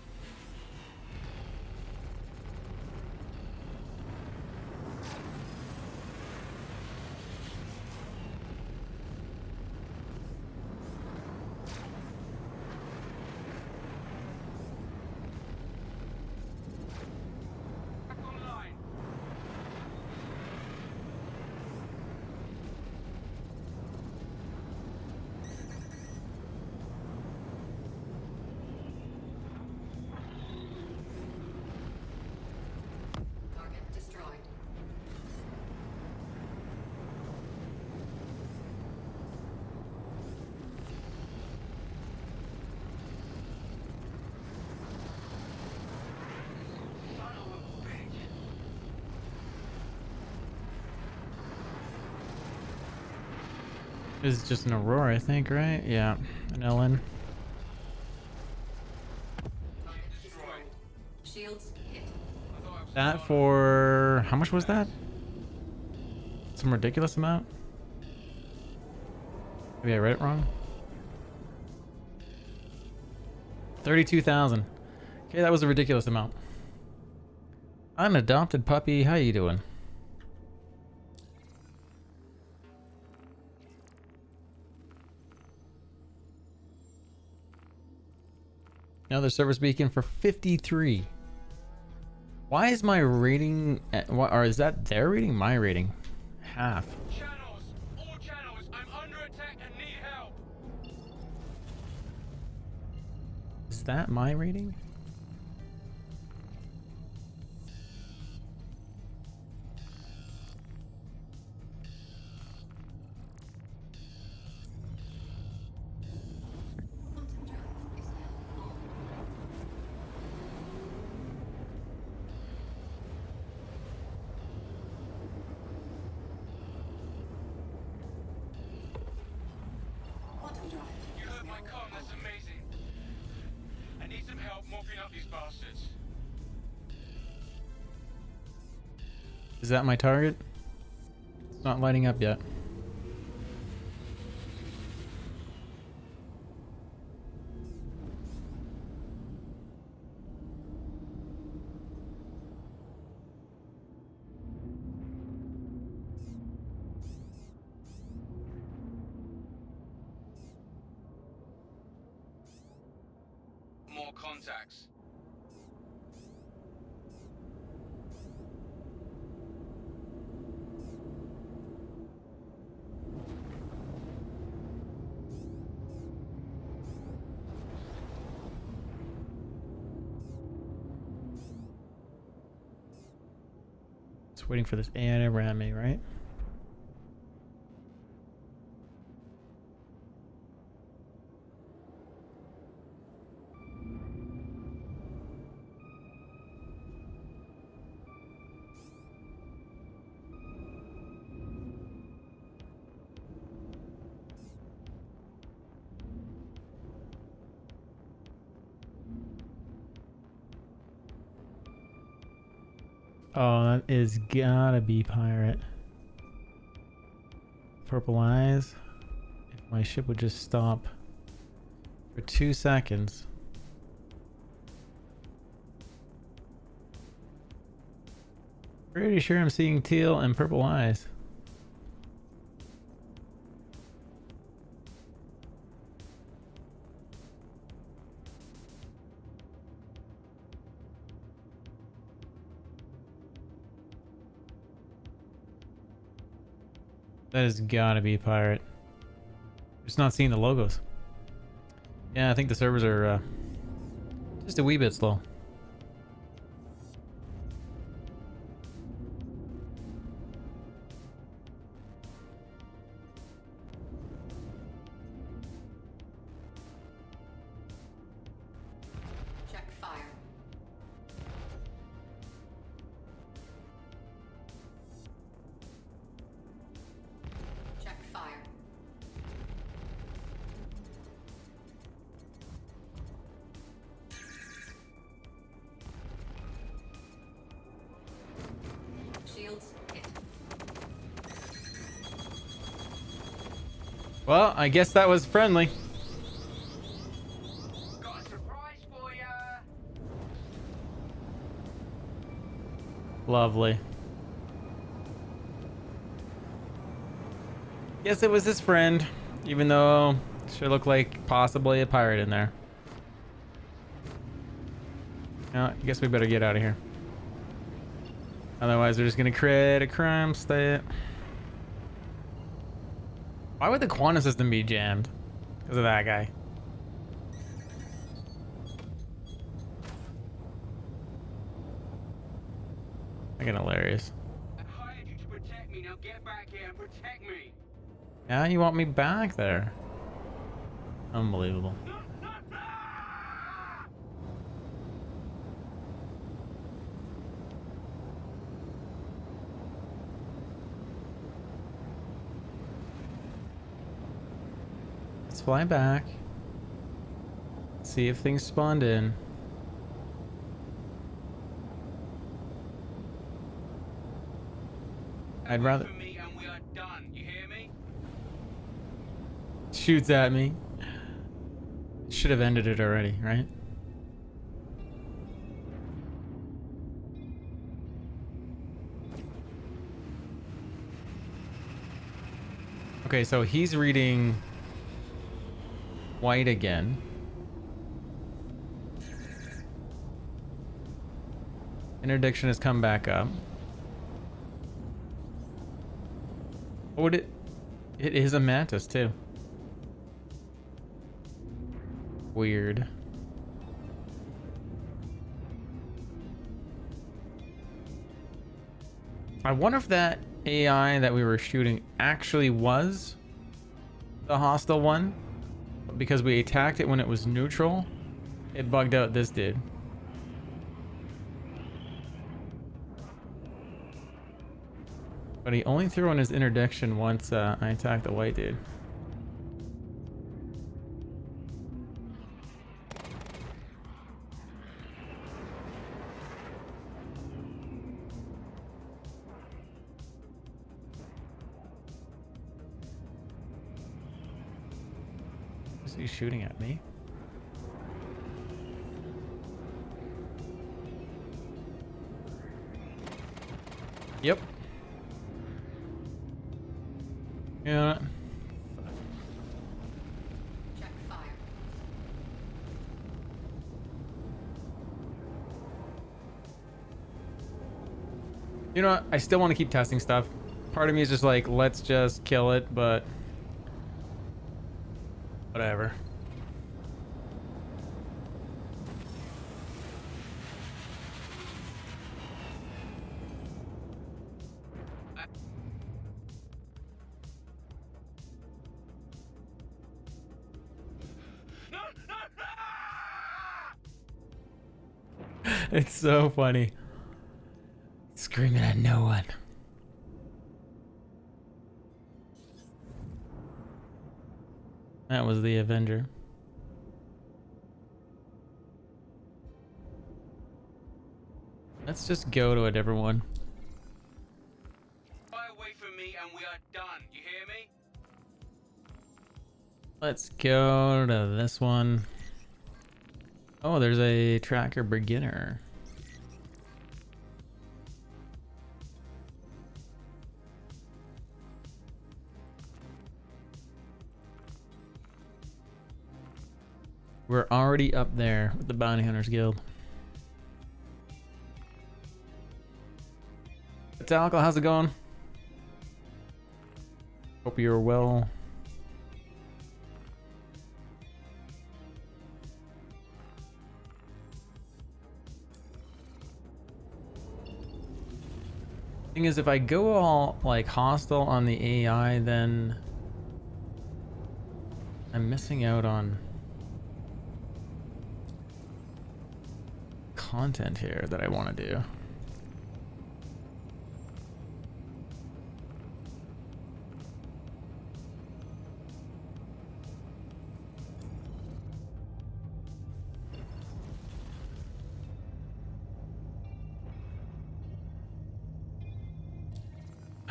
D: Back online.
C: Target destroyed.
A: This is just an Aurora, I think, right? Yeah, an LN.
C: Target destroyed. Shields hit.
D: I thought I was
A: That for how much was that? Some ridiculous amount. Maybe I read it wrong. 32,000. Okay, that was a ridiculous amount. I'm an adopted puppy. How you doing? Another service beacon for 53. Why is my rating or is that their rating? My rating? Half.
D: Channels! All channels! I'm under attack and need help!
A: Is that my rating?
D: You heard my comm, that's amazing. I need some help mopping up these bastards.
A: Is that my target? It's not lighting up yet.
D: More contacts.
A: Just waiting for this AI to ram me, right? Oh, that is gotta be pirate. Purple eyes. If my ship would just stop for 2 seconds. Pretty sure I'm seeing teal and purple eyes. That has gotta be a pirate. Just not seeing the logos. Yeah, I think the servers are just a wee bit slow.
I: Check fire. Check fire. Shields hit.
A: Well, I guess that was friendly.
D: Got a surprise for ya!
A: Lovely. Guess it was his friend, even though it sure looked like possibly a pirate in there. Now, I guess we better get out of here. Otherwise, we're just gonna create a crime state. Why would the quantum system be jammed? Because of that guy. Fucking hilarious.
D: I hired you to protect me, now get back here and protect me!
A: Yeah, you want me back there? Unbelievable. Let's fly back. See if things spawned in. I'd rather
D: For me and we are done. You hear me?
A: shoots at me. Should have ended it already, right? Okay, so he's reading white again. Interdiction has come back up. What would it? It is a mantis too. Weird. I wonder if that AI that we were shooting actually was the hostile one. But because we attacked it when it was neutral, it bugged out this dude. But he only threw on his interdiction once I attacked the white dude. Is he shooting at me? Yep. Yeah.
I: Check fire.
A: You know what? I still want to keep testing stuff. Part of me is just like, let's just kill it, but whatever.
D: No, no, no!
A: It's so funny. Screaming at no one. That was the Avenger. Let's just go to a different one.
D: Fly away from me and we are done. You hear me?
A: Let's go to this one. Oh, there's a tracker beginner. We're already up there with the Bounty Hunters Guild. Metallica, how's it going? Hope you're well. Thing is, if I go all like hostile on the AI, then I'm missing out on content here that I want to do.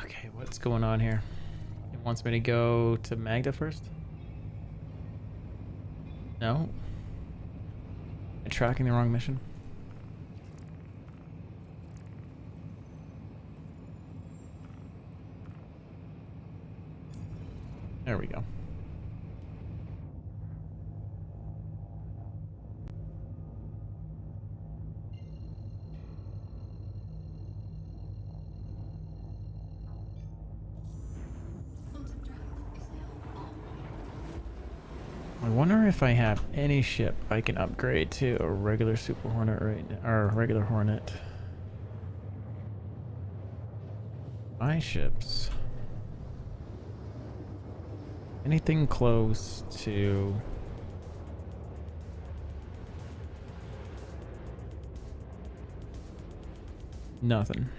A: Okay, what's going on here? It wants me to go to Magda first? No? I'm tracking the wrong mission? There we go.
I: Quantum drive is now off.
A: I wonder if I have any ship I can upgrade to a regular Super Hornet right now, or a regular Hornet. My ships. Anything close to nothing.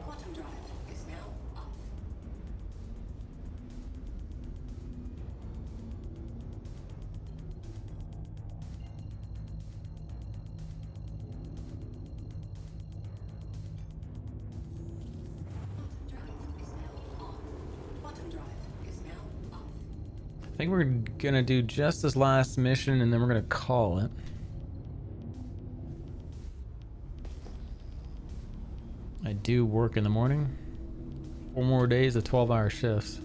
I: Quantum drive is now off.
A: think we're gonna do just this last mission and then we're gonna call it. I do work in the morning. 4 more days of 12-hour shifts.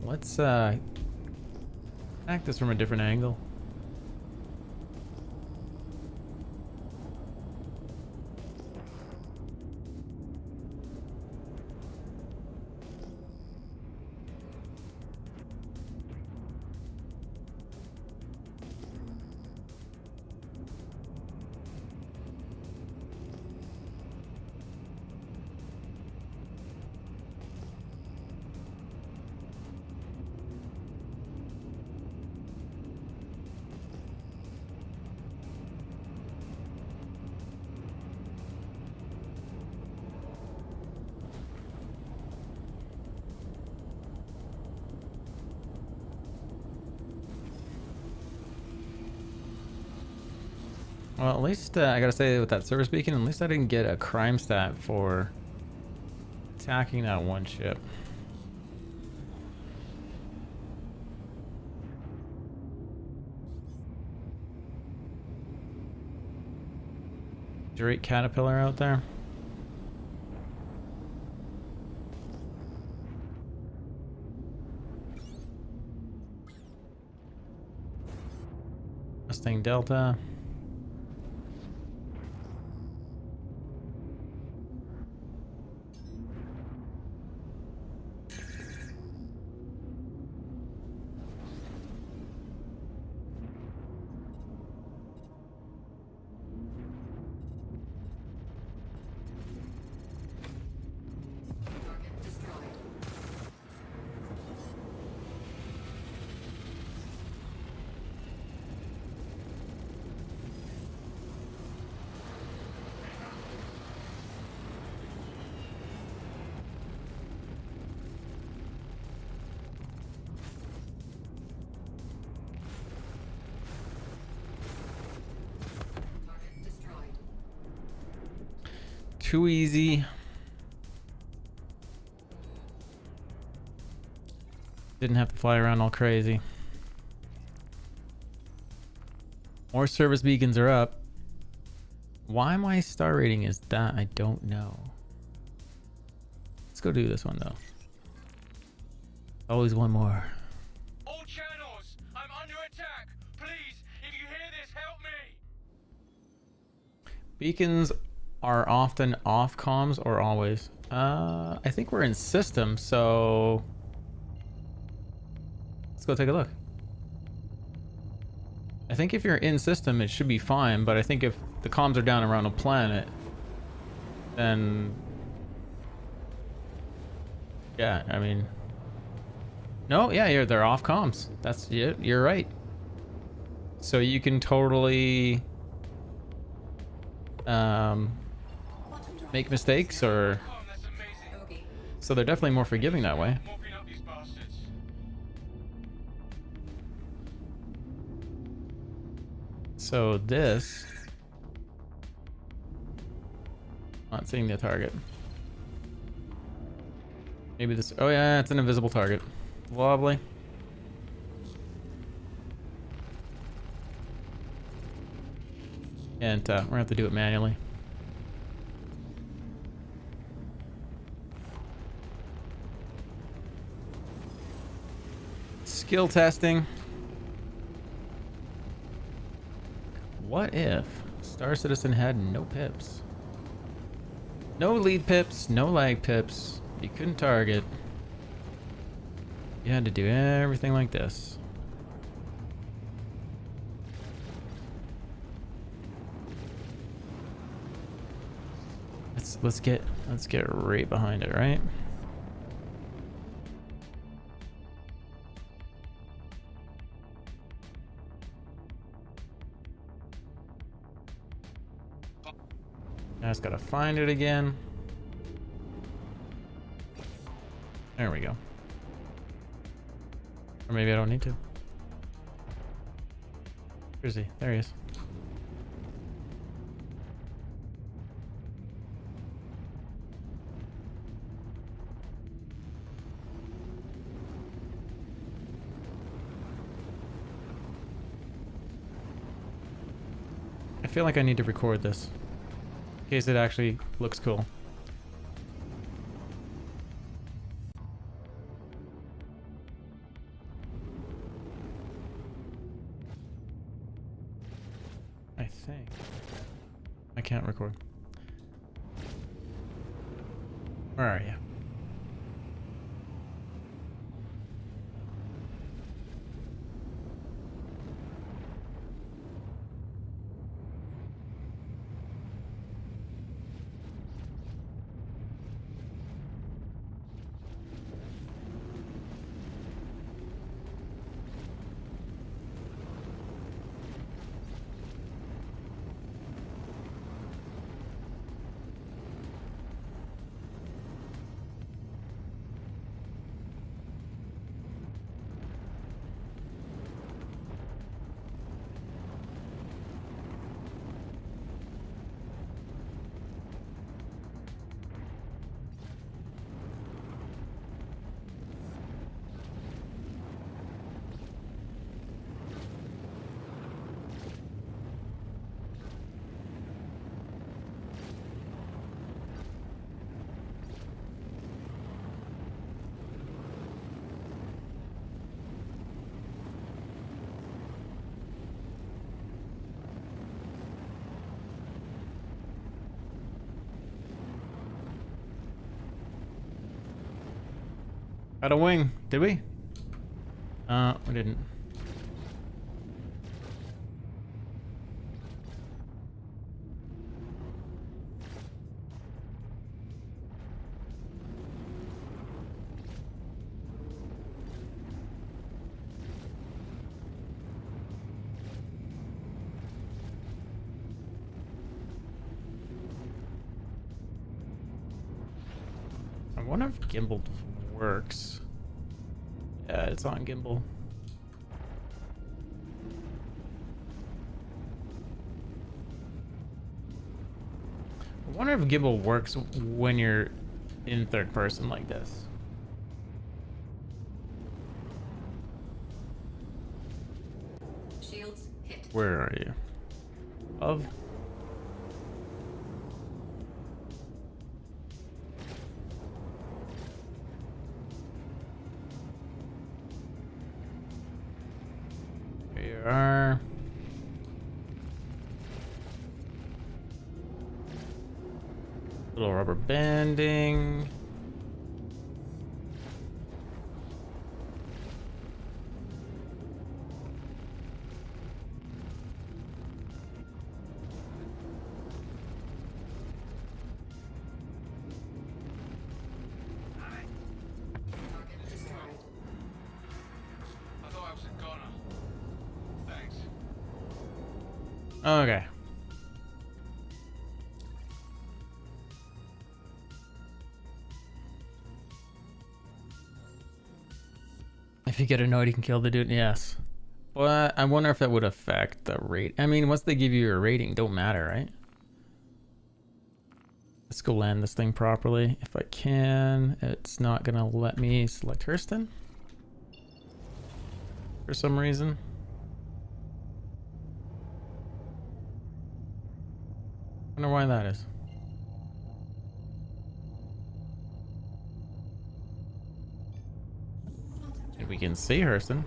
A: Let's act this from a different angle. Well, at least I gotta say with that service beacon, at least I didn't get a crime stat for attacking that one ship. Drake Caterpillar out there. Mustang Delta.
I: Target destroyed. Target destroyed.
A: Too easy. Didn't have to fly around all crazy. More service beacons are up. Why my star rating is that, I don't know. Let's go do this one though. Always one more.
D: All channels, I'm under attack. Please, if you hear this, help me.
A: Beacons are often off comms or always. I think we're in system, so let's go take a look. I think if you're in system, it should be fine, but I think if the comms are down around a planet, then yeah, I mean, no, yeah, they're off comms. That's it. You're right. So you can totally make mistakes, or
D: Oh, that's amazing.
I: Bogey.
A: so they're definitely more forgiving that way.
D: Mopping up these bastards.
A: So this, not seeing the target. Maybe this, oh yeah, it's an invisible target. Lovely. And we're gonna have to do it manually. Skill testing. What if Star Citizen had no pips? No lead pips, no lag pips. You couldn't target. You had to do everything like this. Let's get right behind it, right? I just gotta find it again. There we go. Or maybe I don't need to. Where is he? There he is. I feel like I need to record this in case it actually looks cool. I think I can't record. Where are you? Got a wing, did we? We didn't. I wonder if gimbal works. Yeah, it's on gimbal. I wonder if gimbal works when you're in third person like this.
I: Shields hit.
A: Where are you? Of? There you are. Little rubber banding.
I: Target destroyed.
D: I thought I was a goner. Thanks.
A: Okay. If you get annoyed, you can kill the dude. Yes. Well, I wonder if that would affect the rate. I mean, once they give you a rating, don't matter, right? Let's go land this thing properly. If I can, it's not gonna let me select Hurston for some reason. Wonder why that is. And we can see Hurston.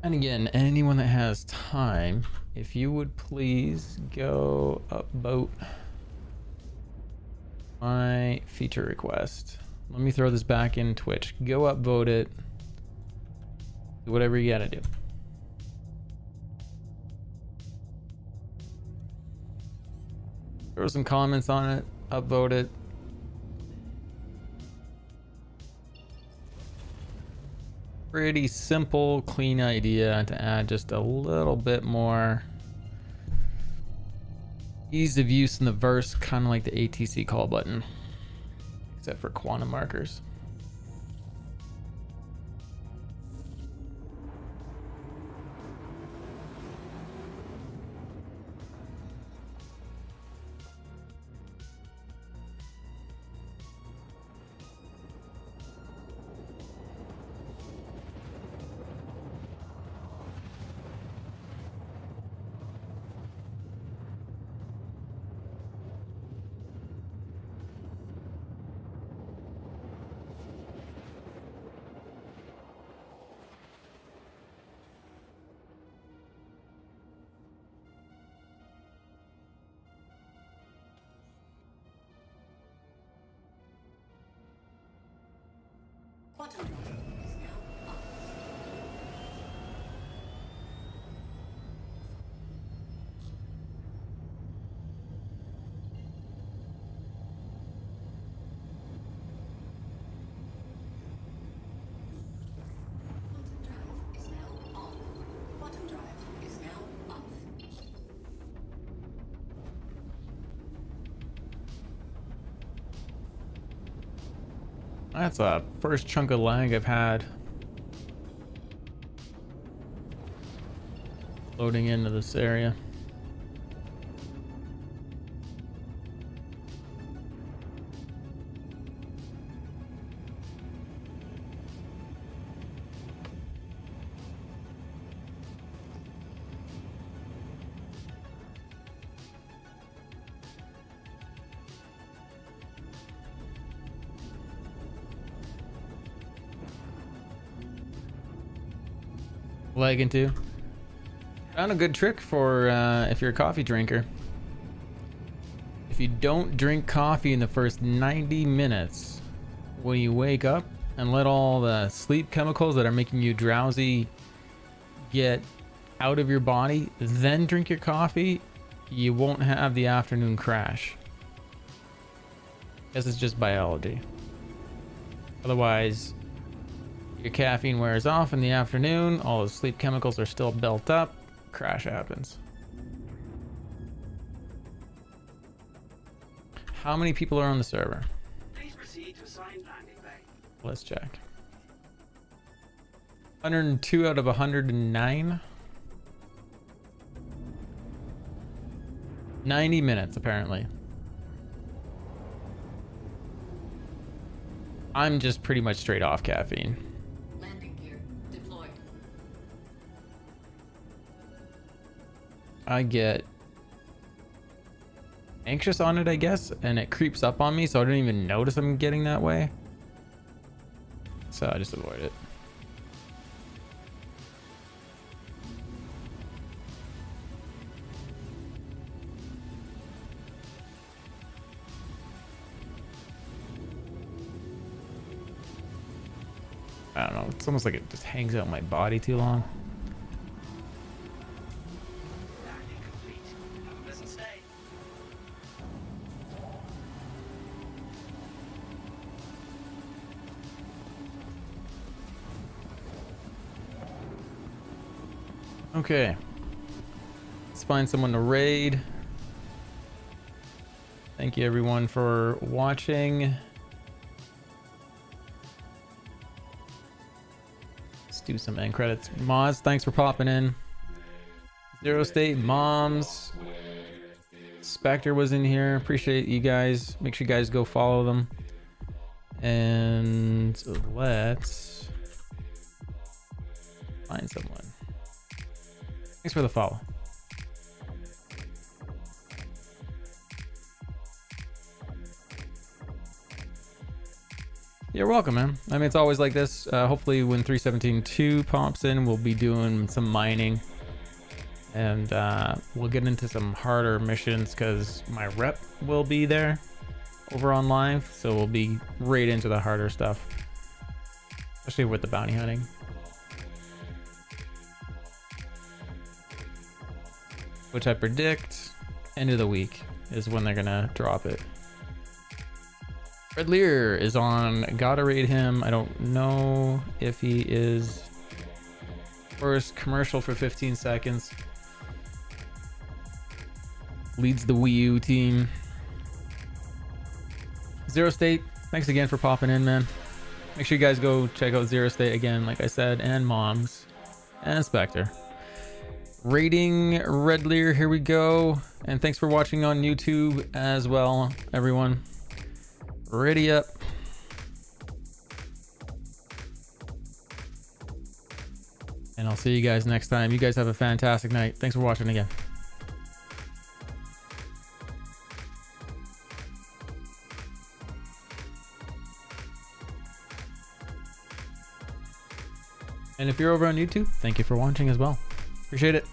A: And again, anyone that has time, if you would please go upvote my feature request. Let me throw this back in Twitch. Go upvote it. Do whatever you gotta do. Throw some comments on it. Upvote it. Pretty simple, clean idea to add just a little bit more ease of use in the verse, kind of like the ATC call button, except for quantum markers.
I: Quantum drive is now off. Quantum drive is now on. Quantum drive is now off.
A: That's a first chunk of lag I've had. Loading into this area. Lagging too. Found a good trick for if you're a coffee drinker. If you don't drink coffee in the first 90 minutes, when you wake up and let all the sleep chemicals that are making you drowsy get out of your body, then drink your coffee, you won't have the afternoon crash. This is just biology. Otherwise, your caffeine wears off in the afternoon, all the sleep chemicals are still built up, crash happens. How many people are on the server?
D: Please proceed to assigned landing bay.
A: Let's check. 102 out of 109. 90 minutes apparently. I'm just pretty much straight off caffeine.
I: Landing gear deployed.
A: I get anxious on it, I guess, and it creeps up on me, so I don't even notice I'm getting that way. So I just avoid it. I don't know, it's almost like it just hangs out in my body too long.
D: Landing complete. Have a pleasant stay.
A: Okay. Let's find someone to raid. Thank you everyone for watching. Let's do some end credits. Moz, thanks for popping in. Zero State, Moms. Spectre was in here. Appreciate you guys. Make sure you guys go follow them. And let's find someone. Thanks for the follow. You're welcome, man. I mean, it's always like this. Hopefully when 317.2 pops in, we'll be doing some mining. And we'll get into some harder missions because my rep will be there over on live. So we'll be right into the harder stuff. Especially with the bounty hunting. Which I predict end of the week is when they're gonna drop it. Red Lear is on. Gotta raid him. I don't know if he is. First commercial for 15 seconds. Leads the Wii U team. Zero State, thanks again for popping in, man. Make sure you guys go check out Zero State again, like I said, and Moms and Spectre. Rating Red Lear, here we go. And thanks for watching on YouTube as well, everyone. Ready up. And I'll see you guys next time. You guys have a fantastic night. Thanks for watching again. And if you're over on YouTube, thank you for watching as well. Appreciate it.